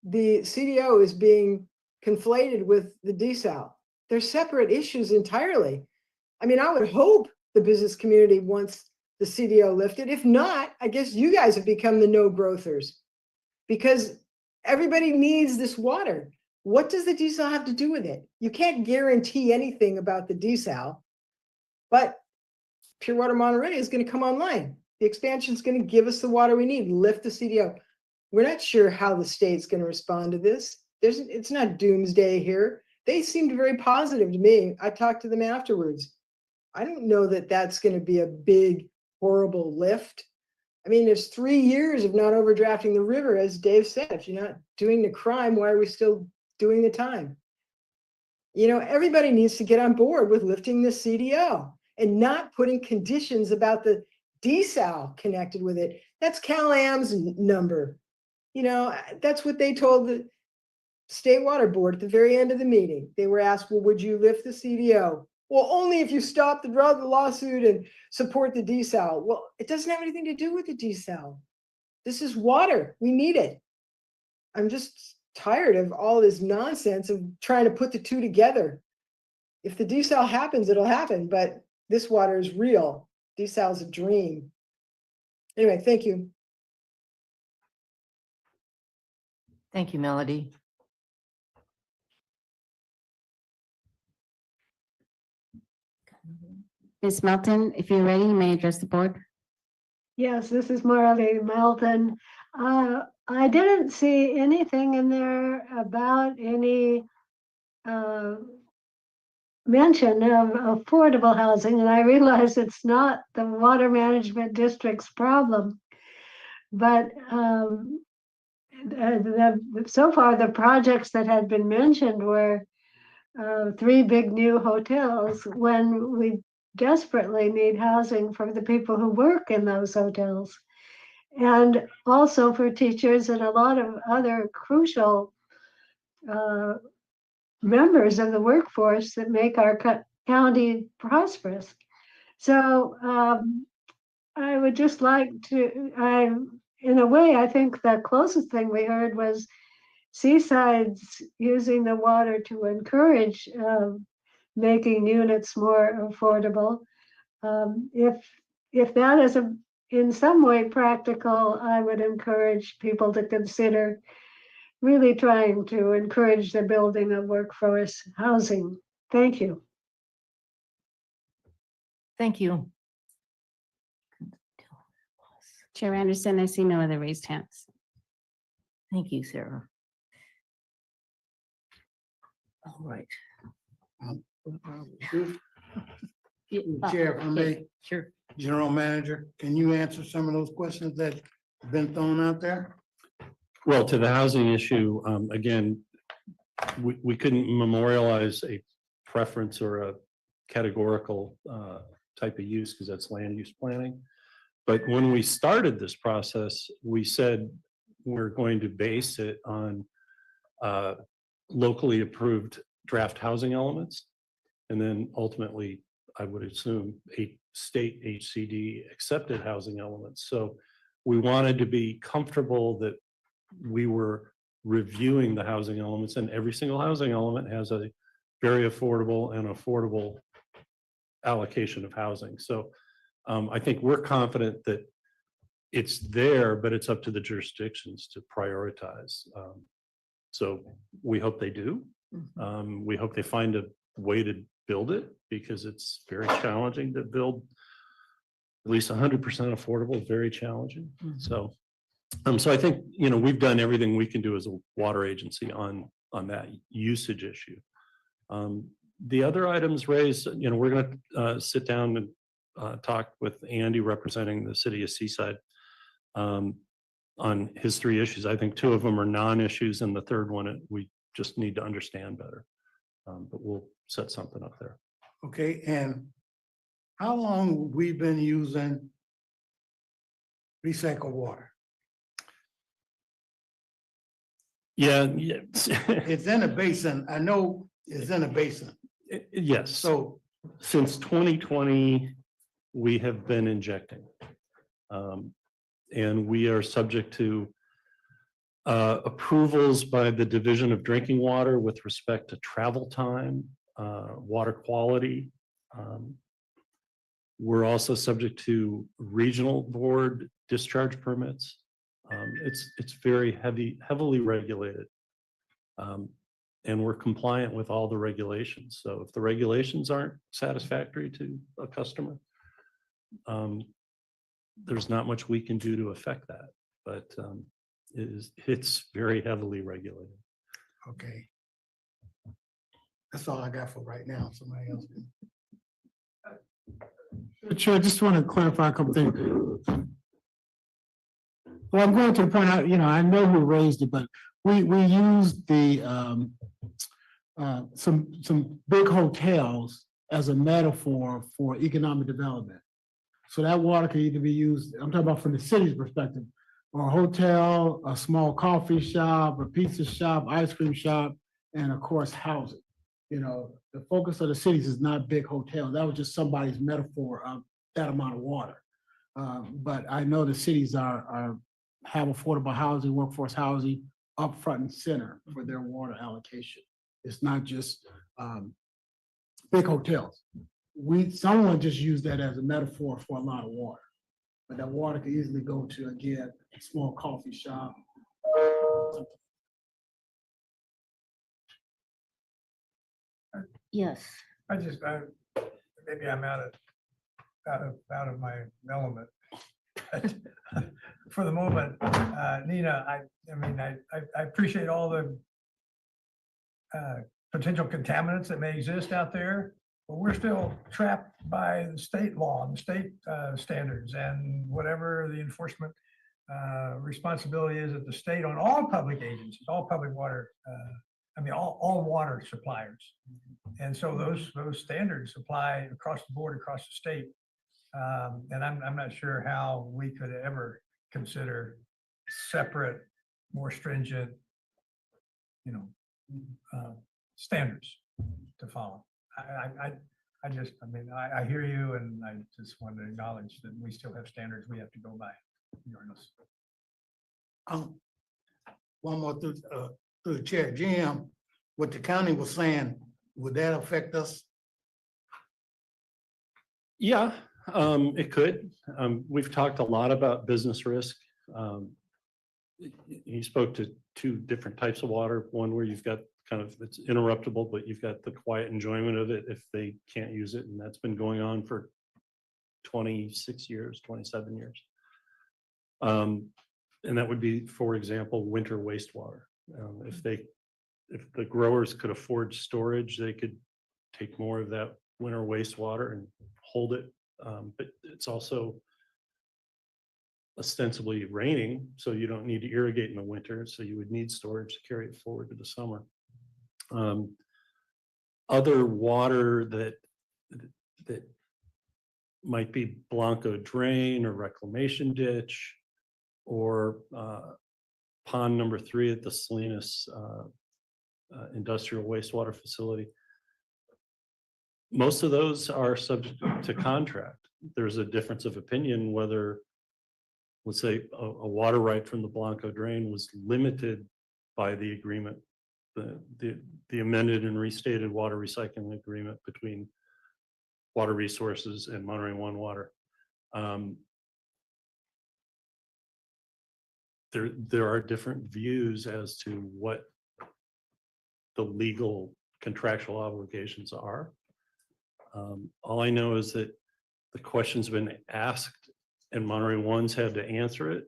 [SPEAKER 11] the CDO is being conflated with the desal. They're separate issues entirely. I mean, I would hope the business community wants the CDO lifted. If not, I guess you guys have become the no-growthers because everybody needs this water. What does the desal have to do with it? You can't guarantee anything about the desal, but Pure Water Monterey is going to come online. The expansion is going to give us the water we need, lift the CDO. We're not sure how the state's going to respond to this. It's not doomsday here. They seemed very positive to me. I talked to them afterwards. I don't know that that's going to be a big, horrible lift. I mean, there's 3 years of not overdrafting the river, as Dave said. If you're not doing the crime, why are we still doing the time? You know, everybody needs to get on board with lifting the CDO and not putting conditions about the desal connected with it. That's Cal-Am's number. You know, that's what they told the State Water Board at the very end of the meeting. They were asked, well, would you lift the CDO? Well, only if you stop the lawsuit and support the desal. Well, it doesn't have anything to do with the desal. This is water. We need it. I'm just tired of all this nonsense of trying to put the two together. If the desal happens, it'll happen, but this water is real. Desal is a dream. Anyway, thank you.
[SPEAKER 20] Thank you, Melody.
[SPEAKER 9] Ms. Melton, if you're ready, you may address the board.
[SPEAKER 3] Yes, this is Marley Melton. I didn't see anything in there about any mention of affordable housing, and I realize it's not the water management district's problem. But so far, the projects that had been mentioned were 3 big new hotels when we desperately need housing for the people who work in those hotels. And also for teachers and a lot of other crucial members of the workforce that make our county prosperous. So I would just like to, in a way, I think the closest thing we heard was Seaside's using the water to encourage making units more affordable. If that is in some way practical, I would encourage people to consider really trying to encourage the building of workforce housing. Thank you.
[SPEAKER 13] Thank you.
[SPEAKER 9] Chair Anderson, I see no other raised hands.
[SPEAKER 13] Thank you, Sarah. All right.
[SPEAKER 8] Chair, if I may,
[SPEAKER 13] Sure.
[SPEAKER 8] General Manager, can you answer some of those questions that have been thrown out there?
[SPEAKER 7] Well, to the housing issue, again, we couldn't memorialize a preference or a categorical type of use because that's land use planning. But when we started this process, we said we're going to base it on locally approved draft housing elements. And then ultimately, I would assume a state HCD accepted housing elements. So we wanted to be comfortable that we were reviewing the housing elements, and every single housing element has a very affordable and affordable allocation of housing. So I think we're confident that it's there, but it's up to the jurisdictions to prioritize. So we hope they do. We hope they find a way to build it because it's very challenging to build at least 100% affordable, very challenging. So I think, we've done everything we can do as a water agency on that usage issue. The other items raised, we're going to sit down and talk with Andy representing the city of Seaside on his 3 issues. I think 2 of them are non-issues, and the third one we just need to understand better. But we'll set something up there.
[SPEAKER 8] Okay, and how long we've been using recycled water?
[SPEAKER 7] Yeah.
[SPEAKER 8] It's in a basin. I know it's in a basin.
[SPEAKER 7] Yes. So since 2020, we have been injecting. And we are subject to approvals by the Division of Drinking Water with respect to travel time, water quality. We're also subject to regional board discharge permits. It's very heavily regulated. And we're compliant with all the regulations. So if the regulations aren't satisfactory to a customer, there's not much we can do to affect that, but it's very heavily regulated.
[SPEAKER 8] Okay. That's all I got for right now. Somebody else can.
[SPEAKER 5] Chair, I just want to clarify a couple things. Well, I'm going to point out, I know who raised it, but we used the some big hotels as a metaphor for economic development. So that water can either be used, I'm talking about from the city's perspective, or a hotel, a small coffee shop, a pizza shop, ice cream shop, and of course, housing. The focus of the cities is not big hotels. That was just somebody's metaphor of that amount of water. But I know the cities have affordable housing, workforce housing up front and center for their water allocation. It's not just big hotels. Someone just used that as a metaphor for a lot of water. But that water could easily go to, again, a small coffee shop.
[SPEAKER 13] Yes.
[SPEAKER 12] Maybe I'm out of my element. But for the moment, Nina, I mean, I appreciate all the potential contaminants that may exist out there, but we're still trapped by the state law and state standards and whatever the enforcement responsibility is at the state on all public agencies, all public water, I mean, all water suppliers. And so those standards apply across the board, across the state. And I'm not sure how we could ever consider separate, more stringent, you know, standards to follow. I hear you, and I just want to acknowledge that we still have standards we have to go by. Regardless.
[SPEAKER 8] One more through the chair, Jim, what the county was saying, would that affect us?
[SPEAKER 7] Yeah, it could. We've talked a lot about business risk. He spoke to two different types of water, one where you've got kind of, it's interruptible, but you've got the quiet enjoyment of it if they can't use it. And that's been going on for 26 years, 27 years. And that would be, for example, winter wastewater. If the growers could afford storage, they could take more of that winter wastewater and hold it. But it's also ostensibly raining, so you don't need to irrigate in the winter. So you would need storage to carry it forward to the summer. Other water that might be Blanco drain or reclamation ditch, or pond number 3 at the Salinas industrial wastewater facility. Most of those are subject to contract. There's a difference of opinion whether, let's say, a water right from the Blanco drain was limited by the agreement, the amended and restated water recycling agreement between Water Resources and Monterey One Water. There are different views as to what the legal contractual obligations are. All I know is that the question's been asked and Monterey One's had to answer it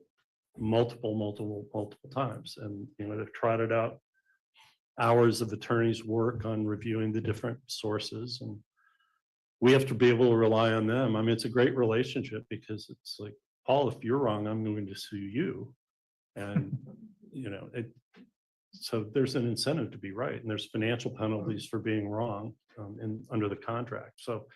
[SPEAKER 7] multiple times. And, you know, they've trotted out hours of attorneys' work on reviewing the different sources, and we have to be able to rely on them. I mean, it's a great relationship because it's like, Paul, if you're wrong, I'm going to sue you. And, you know, so there's an incentive to be right, and there's financial penalties for being wrong under the contract. So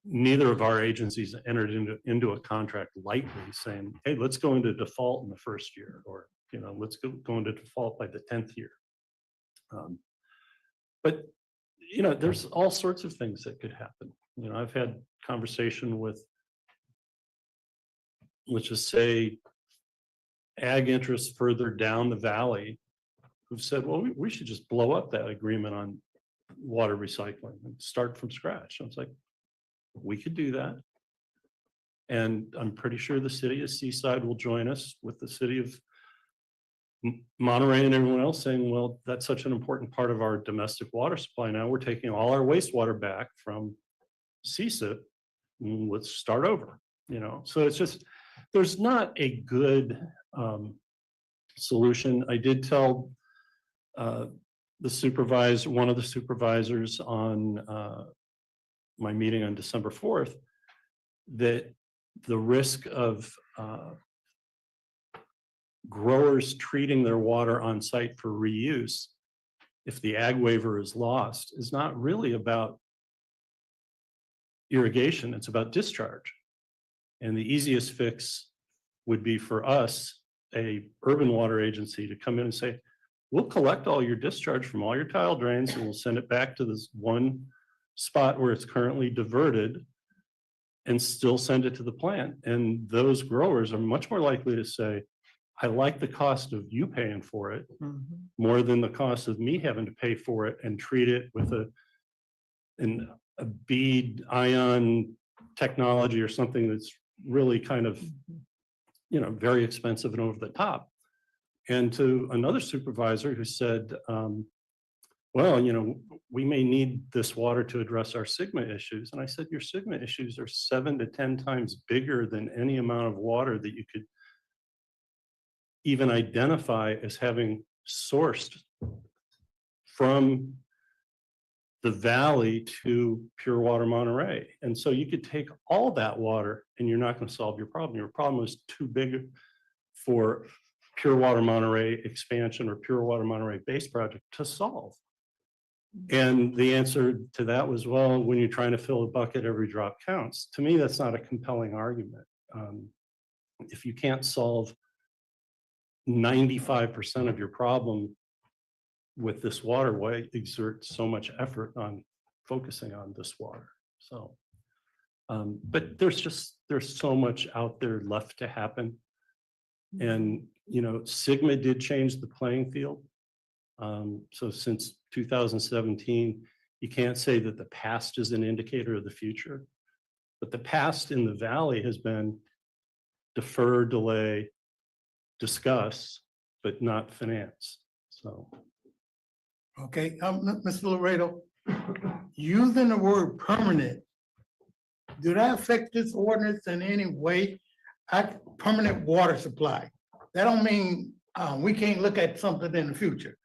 [SPEAKER 7] neither of our agencies entered into a contract lightly saying, hey, let's go into default in the first year, or, you know, let's go into default by the 10th year. But, you know, there's all sorts of things that could happen. You know, I've had conversation with, let's just say, ag interests further down the valley who've said, well, we should just blow up that agreement on water recycling and start from scratch. I was like, we could do that. And I'm pretty sure the city of Seaside will join us with the city of Monterey and everyone else saying, well, that's such an important part of our domestic water supply. Now we're taking all our wastewater back from CSIP. Let's start over, you know? So it's just, there's not a good solution. I did tell the supervisor, one of the supervisors on my meeting on December 4th, that the risk of growers treating their water on site for reuse, if the ag waiver is lost, is not really about irrigation, it's about discharge. And the easiest fix would be for us, a urban water agency, to come in and say, we'll collect all your discharge from all your tile drains and we'll send it back to this one spot where it's currently diverted and still send it to the plant. And those growers are much more likely to say, I like the cost of you paying for it more than the cost of me having to pay for it and treat it with a bead ion technology or something that's really kind of, you know, very expensive and over the top. And to another supervisor who said, well, we may need this water to address our Sigma issues. And I said, your Sigma issues are 7 to 10 times bigger than any amount of water that you could even identify as having sourced from the valley to Pure Water Monterey. And so you could take all that water and you're not going to solve your problem. Your problem is too big for Pure Water Monterey expansion or Pure Water Monterey base project to solve. And the answer to that was, well, when you're trying to fill a bucket, every drop counts. To me, that's not a compelling argument. If you can't solve 95% of your problem with this water, why exert so much effort on focusing on this water? So, but there's so much out there left to happen. And, Sigma did change the playing field. So since 2017, you can't say that the past is an indicator of the future, but the past in the valley has been defer, delay, discuss, but not finance. So.
[SPEAKER 8] Okay, Mr. Laredo, using the word permanent, do that affect this ordinance in any way? Permanent water supply. That don't mean we can't look at something in the future.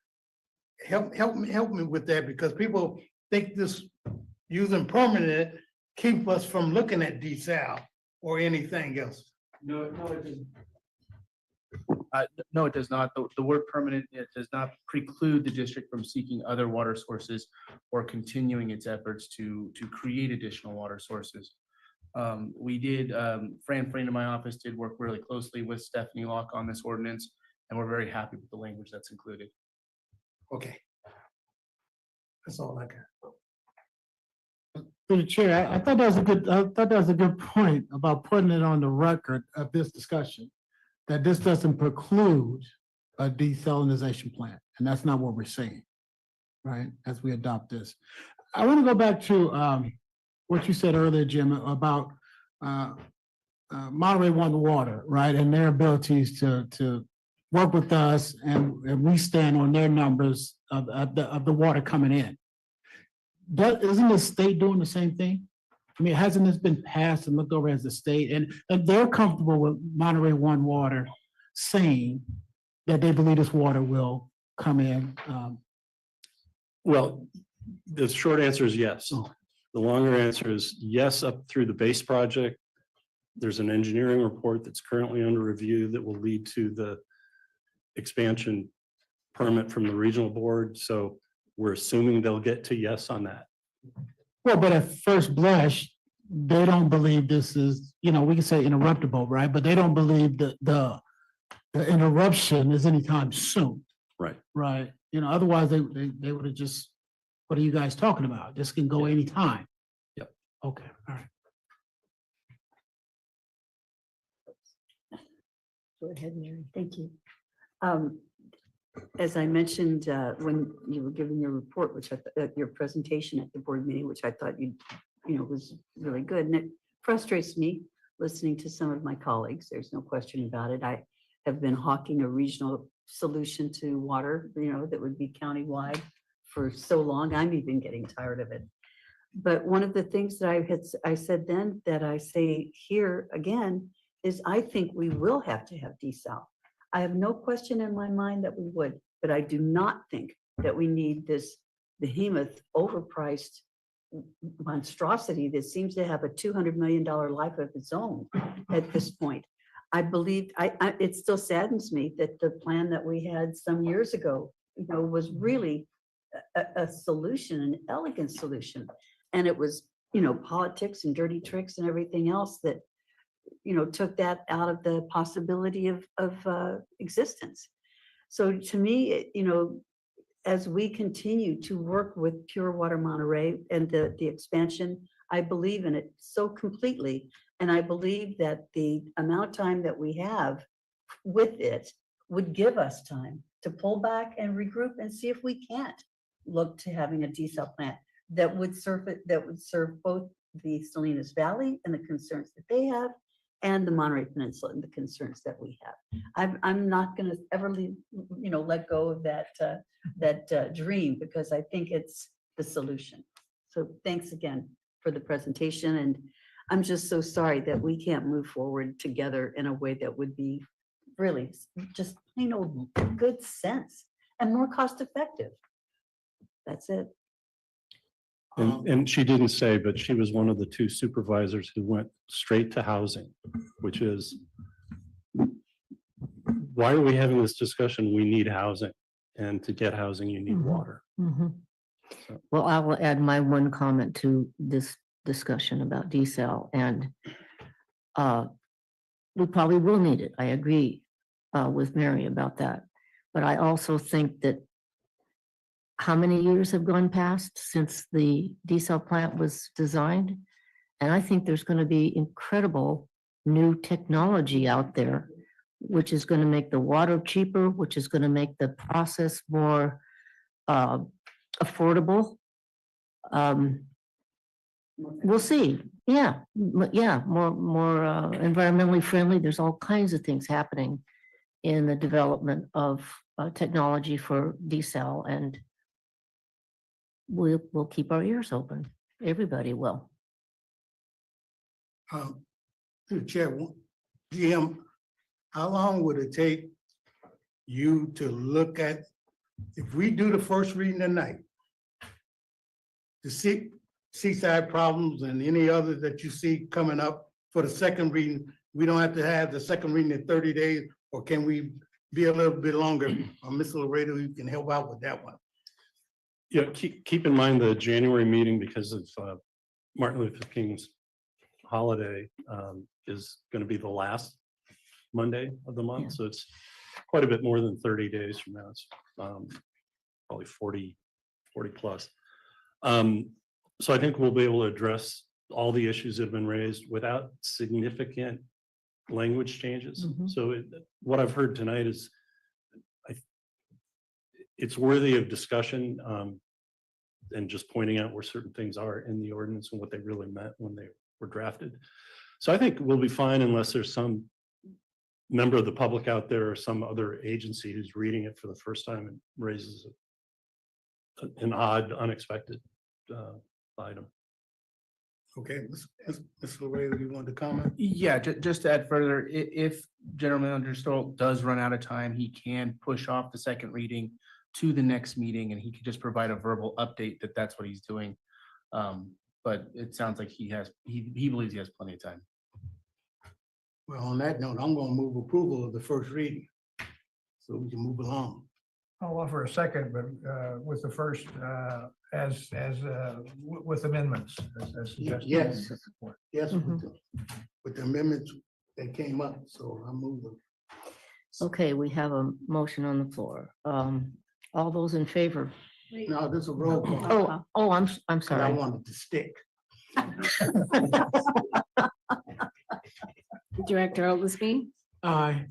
[SPEAKER 8] Help me with that, because people think this using permanent keep us from looking at desal or anything else.
[SPEAKER 4] No, it doesn't. No, it does not. The word permanent, it does not preclude the district from seeking other water sources or continuing its efforts to create additional water sources. We did, Fran in my office did work really closely with Stephanie Locke on this ordinance, and we're very happy with the language that's included.
[SPEAKER 8] Okay. That's all I got.
[SPEAKER 5] Through the chair, I thought that was a good point about putting it on the record of this discussion, that this doesn't preclude a desalinization plant, and that's not what we're saying, right, as we adopt this. I want to go back to what you said earlier, Jim, about Monterey One Water, right, and their abilities to work with us, and we stand on their numbers of the water coming in. Isn't the state doing the same thing? I mean, hasn't this been passed and looked over as the state, and they're comfortable with Monterey One Water saying that they believe this water will come in?
[SPEAKER 7] Well, the short answer is yes. The longer answer is yes, up through the base project. There's an engineering report that's currently under review that will lead to the expansion permit from the regional board. So we're assuming they'll get to yes on that.
[SPEAKER 5] Well, but at first blush, they don't believe this is, we can say interruptible, right? But they don't believe that the interruption is anytime soon.
[SPEAKER 7] Right.
[SPEAKER 5] Right. Otherwise they would have just, what are you guys talking about? This can go anytime.
[SPEAKER 7] Yep.
[SPEAKER 5] Okay, all right.
[SPEAKER 6] Go ahead, Mary. Thank you. As I mentioned, when you were giving your report, which your presentation at the board meeting, which I thought was really good, and it frustrates me listening to some of my colleagues. There's no question about it. I have been hawking a regional solution to water, that would be countywide for so long. I'm even getting tired of it. But one of the things that I said then that I say here again is I think we will have to have desal. I have no question in my mind that we would, but I do not think that we need this behemoth, overpriced monstrosity that seems to have a $200 million life of its own at this point. I believe, it still saddens me that the plan that we had some years ago, was really a solution, an elegant solution. And it was, politics and dirty tricks and everything else that took that out of the possibility of existence. So to me, as we continue to work with Pure Water Monterey and the expansion, I believe in it so completely. And I believe that the amount of time that we have with it would give us time to pull back and regroup and see if we can't look to having a desal plant that would serve both the Salinas Valley and the concerns that they have, and the Monterey Peninsula and the concerns that we have. I'm not gonna ever leave, let go of that dream, because I think it's the solution. So thanks again for the presentation, and I'm just so sorry that we can't move forward together in a way that would be really just plain old good sense and more cost effective. That's it.
[SPEAKER 7] And she didn't say, but she was one of the 2 supervisors who went straight to housing, which is, why are we having this discussion? We need housing. And to get housing, you need water.
[SPEAKER 20] Well, I will add my one comment to this discussion about desal, and we probably will need it. I agree with Mary about that. But I also think that how many years have gone past since the desal plant was designed? And I think there's going to be incredible new technology out there, which is going to make the water cheaper, which is going to make the process more affordable. We'll see. Yeah, more environmentally friendly. There's all kinds of things happening in the development of technology for desal, and we'll keep our ears open. Everybody will.
[SPEAKER 8] To the chair, Jim, how long would it take you to look at, if we do the first reading tonight, to see seaside problems and any others that you see coming up for the second reading? We don't have to have the second reading in 30 days, or can we be a little bit longer? Ms. Laredo, you can help out with that one.
[SPEAKER 7] Yeah, keep in mind the January meeting, because of Martin Luther King's holiday, is going to be the last Monday of the month. So it's quite a bit more than 30 days from now. It's probably 40 plus. So I think we'll be able to address all the issues that have been raised without significant language changes. So what I've heard tonight is it's worthy of discussion, and just pointing out where certain things are in the ordinance and what they really meant when they were drafted. So I think we'll be fine unless there's some member of the public out there or some other agency who's reading it for the first time and raises an odd, unexpected item.
[SPEAKER 8] Okay, Ms. Laredo, you want to comment?
[SPEAKER 4] Yeah, just to add further, if General Manager Stoll does run out of time, he can push off the second reading to the next meeting, and he could just provide a verbal update that that's what he's doing. But it sounds like he believes he has plenty of time.
[SPEAKER 8] Well, on that note, I'm going to move approval of the first reading, so we can move along.
[SPEAKER 12] I'll offer a second, but with the first, with amendments, as suggested.
[SPEAKER 8] Yes, yes, with the amendments that came up, so I'm moving.
[SPEAKER 20] Okay, we have a motion on the floor. All those in favor?
[SPEAKER 8] No, this is a roll call.
[SPEAKER 20] I'm
[SPEAKER 8] I
[SPEAKER 20] sorry.
[SPEAKER 8] wanted to stick.
[SPEAKER 9] Director Oglesby,
[SPEAKER 12] Aye.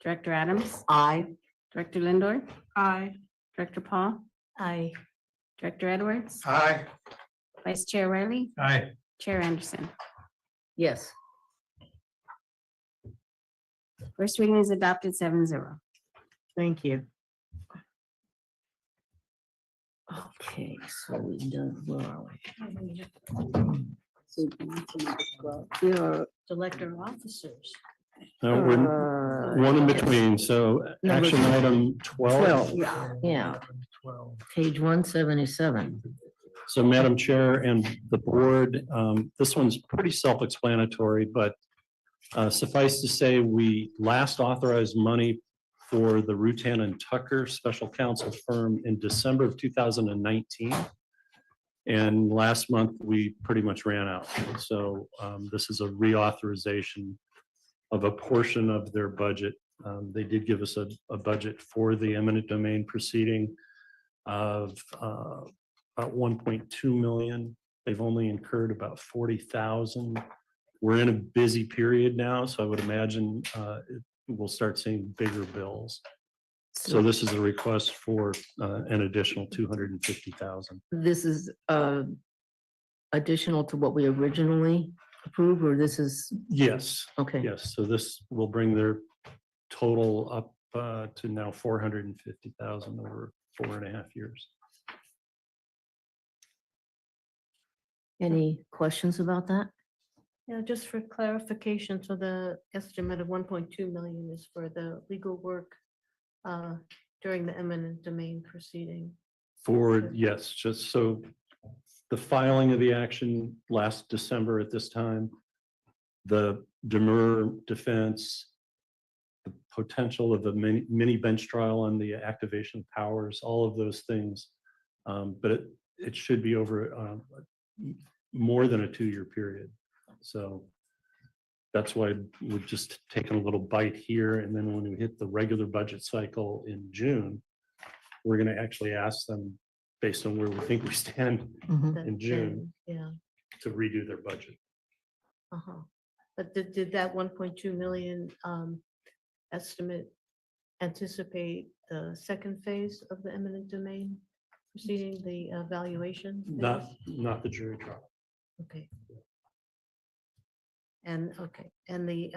[SPEAKER 9] Director Adams,
[SPEAKER 6] Aye.
[SPEAKER 9] Director Lindor,
[SPEAKER 19] Aye.
[SPEAKER 9] Director Paul,
[SPEAKER 6] Aye.
[SPEAKER 9] Director Edwards,
[SPEAKER 8] Aye.
[SPEAKER 9] Vice Chair Riley,
[SPEAKER 12] Aye.
[SPEAKER 9] Chair Anderson.
[SPEAKER 20] Yes.
[SPEAKER 9] First reading is adopted 7-0.
[SPEAKER 20] Thank you. Okay, so we done, where are we?
[SPEAKER 6] Your elected officers.
[SPEAKER 7] We're one in between, so
[SPEAKER 20] Number
[SPEAKER 7] action item 12.
[SPEAKER 20] Yeah, page 177.
[SPEAKER 7] So Madam Chair and the board, this one's pretty self-explanatory, but suffice to say, we last authorized money for the Rutan and Tucker Special Counsel firm in December of 2019. And last month, we pretty much ran out. So this is a reauthorization of a portion of their budget. They did give us a budget for the eminent domain proceeding of about 1.2 million. They've only incurred about 40,000. We're in a busy period now, so I would imagine we'll start seeing bigger bills. So this is a request for an additional 250,000.
[SPEAKER 20] This is additional to what we originally approve, or this is,
[SPEAKER 7] Yes,
[SPEAKER 20] okay,
[SPEAKER 7] yes. So this will bring their total up to now 450,000 over 4.5 years.
[SPEAKER 20] any questions about that?
[SPEAKER 13] Yeah, just for clarification, so the estimate of 1.2 million is for the legal work during the eminent domain proceeding.
[SPEAKER 7] Yes, just so the filing of the action last December at this time, the demur defense, the potential of a mini bench trial on the activation of powers, all of those things. But it should be over more than a 2-year period. So that's why we've just taken a little bite here. And then when we hit the regular budget cycle in June, we're going to actually ask them, based on where we think we stand in June,
[SPEAKER 13] Yeah.
[SPEAKER 20] Mm-hmm.
[SPEAKER 7] to redo their budget.
[SPEAKER 13] Uh-huh. But did that 1.2 million estimate anticipate the second phase of the eminent domain proceeding, the evaluation? phase?
[SPEAKER 7] Not the jury trial.
[SPEAKER 13] Okay. And, okay, and the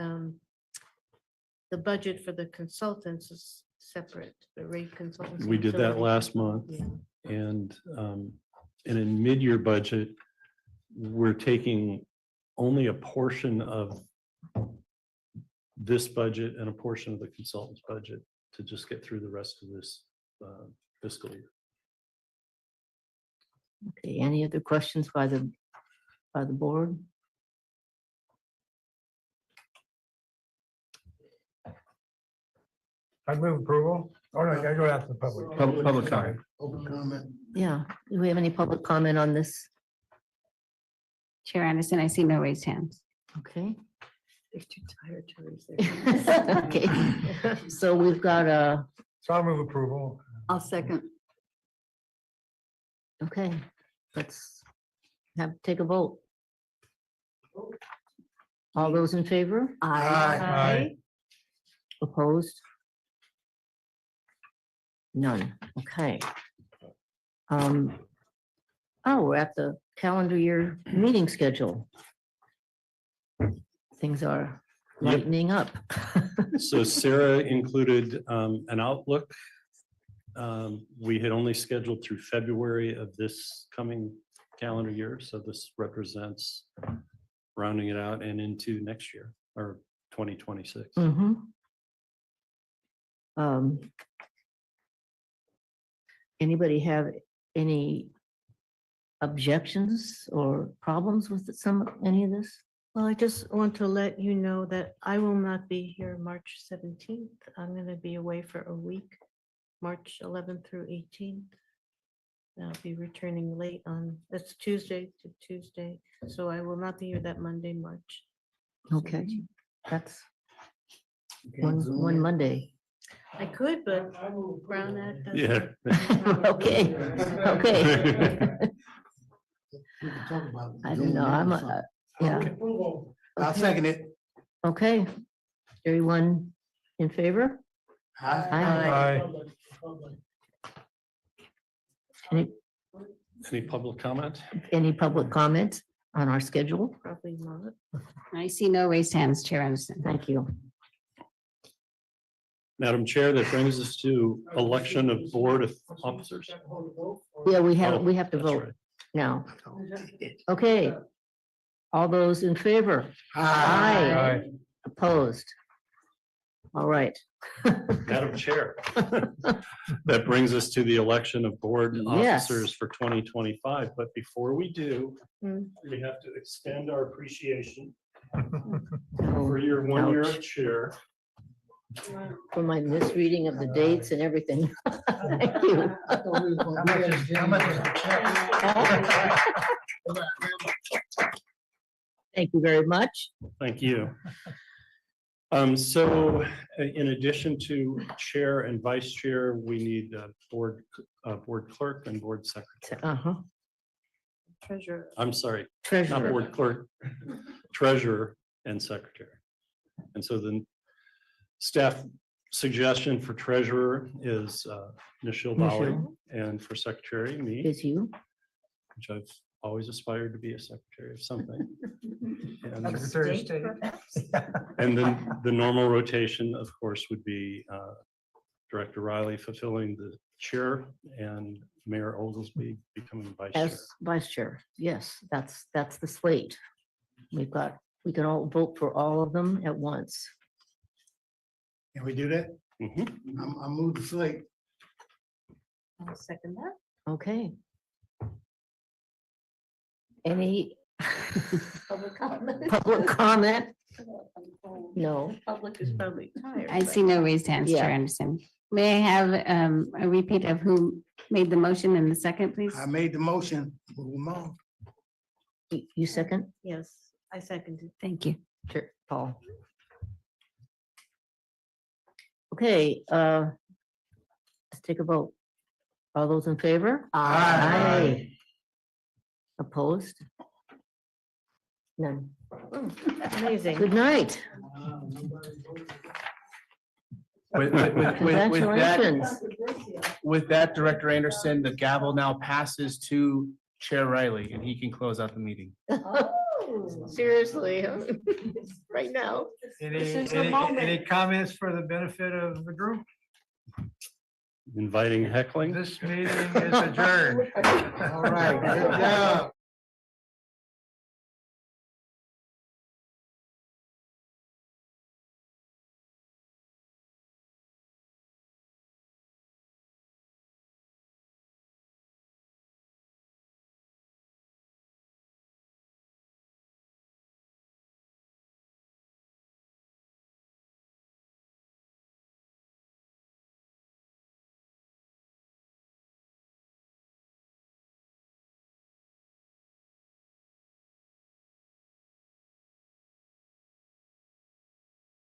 [SPEAKER 13] budget for the consultants is separate, the rate consultants.
[SPEAKER 7] We
[SPEAKER 13] and
[SPEAKER 7] did that
[SPEAKER 13] utility
[SPEAKER 7] last
[SPEAKER 13] consultants,
[SPEAKER 7] month.
[SPEAKER 13] yeah.
[SPEAKER 7] And in mid-year budget, we're taking only a portion of this budget and a portion of the consultant's budget to just get through the rest of this fiscal year.
[SPEAKER 20] Okay, any other questions by the board?
[SPEAKER 12] I move approval. Oh, no, I gotta go after the public.
[SPEAKER 8] Public comment. Open comment.
[SPEAKER 20] Yeah, do we have any public comment on this?
[SPEAKER 9] Chair Anderson, I see no raised hands.
[SPEAKER 20] Okay.
[SPEAKER 6] They're too tired to raise their hand.
[SPEAKER 20] Okay, so we've got
[SPEAKER 12] So I'll move approval.
[SPEAKER 6] I'll second.
[SPEAKER 20] okay, let's take a vote. All those in favor?
[SPEAKER 12] Aye.
[SPEAKER 20] Opposed? None, okay. Oh, we're at the calendar year meeting schedule. Things are
[SPEAKER 7] Yep.
[SPEAKER 20] lightening up.
[SPEAKER 7] So Sarah included an outlook. We had only scheduled through February of this coming calendar year, so this represents rounding it out and into next year, or 2026.
[SPEAKER 20] Mhm. Anybody have any objections or problems with any of this?
[SPEAKER 13] Well, I just want to let you know that I will not be here March 17th. I'm going to be away for a week, March 11th through 18th. I'll be returning late that's Tuesday to Tuesday, so I will not be here that Monday, March.
[SPEAKER 20] Okay, that's one Monday.
[SPEAKER 13] I could, but Brown Act. doesn't-
[SPEAKER 7] Yeah.
[SPEAKER 20] Okay, okay.
[SPEAKER 8] We can talk about it.
[SPEAKER 20] I don't know, yeah,
[SPEAKER 8] I'll second it.
[SPEAKER 20] okay. Everyone in favor?
[SPEAKER 8] Aye.
[SPEAKER 7] Any public comment?
[SPEAKER 20] Any public comment on our schedule?
[SPEAKER 13] Probably not.
[SPEAKER 9] I see no raised hands, Chair Anderson.
[SPEAKER 20] Thank you.
[SPEAKER 7] Madam Chair, that brings us to election of board of officers.
[SPEAKER 20] Yeah, we
[SPEAKER 7] Oh,
[SPEAKER 20] have to
[SPEAKER 7] that's
[SPEAKER 20] vote
[SPEAKER 7] right.
[SPEAKER 20] now. Okay. All those in favor?
[SPEAKER 12] Aye.
[SPEAKER 20] Opposed? All right.
[SPEAKER 7] Madam Chair, that brings us to the election of board
[SPEAKER 20] Yes.
[SPEAKER 7] officers for 2025. But before we do,
[SPEAKER 13] Hmm.
[SPEAKER 7] we have to extend our appreciation
[SPEAKER 20] Oh,
[SPEAKER 7] for your 1 year
[SPEAKER 20] ouch.
[SPEAKER 7] of chair.
[SPEAKER 20] For my misreading of the dates and everything. Thank you.
[SPEAKER 8] How much is the check?
[SPEAKER 20] Thank you very much.
[SPEAKER 7] Thank you. So in addition to chair and vice chair, we need a board clerk and board secretary.
[SPEAKER 20] Uh-huh.
[SPEAKER 13] Treasurer.
[SPEAKER 7] I'm sorry, not
[SPEAKER 20] Treasurer.
[SPEAKER 7] board clerk, treasurer and secretary. And so the staff suggestion for treasurer is Nichelle Bali,
[SPEAKER 20] Nichelle.
[SPEAKER 7] and for secretary, me,
[SPEAKER 20] Is you.
[SPEAKER 7] which I've always aspired to be a secretary of something. And
[SPEAKER 12] Secretary of State.
[SPEAKER 7] and then the normal rotation, of course, would be Director Riley fulfilling the chair and Mayor Oglesby becoming vice chair.
[SPEAKER 20] As vice chair, yes, that's the slate. We can all vote for all of them at once.
[SPEAKER 8] Can we do that?
[SPEAKER 7] Mhm.
[SPEAKER 8] I'm move the slate.
[SPEAKER 19] I'll second that.
[SPEAKER 20] Okay. Any
[SPEAKER 19] Public comment.
[SPEAKER 20] public comment? No.
[SPEAKER 19] Public is probably tired.
[SPEAKER 9] I
[SPEAKER 19] but-
[SPEAKER 9] see no raised hands,
[SPEAKER 20] Yeah.
[SPEAKER 9] Chair Anderson. May I have a repeat of who made the motion in the second, please?
[SPEAKER 8] I made the motion. Move 'em on.
[SPEAKER 20] You second?
[SPEAKER 2] Yes, I seconded.
[SPEAKER 9] Thank you.
[SPEAKER 20] Sure, Paul. Okay, let's take a vote. All those in favor? Aye. Opposed? None.
[SPEAKER 2] Amazing.
[SPEAKER 20] Good night.
[SPEAKER 4] With that,
[SPEAKER 20] Congratulations.
[SPEAKER 4] with that, Director Anderson, the gavel now passes to Chair Riley, and he can close out the meeting.
[SPEAKER 20] Seriously, right now.
[SPEAKER 12] Any comments for the benefit of the group?
[SPEAKER 7] Inviting heckling.
[SPEAKER 12] This meeting is adjourned. All right, good job.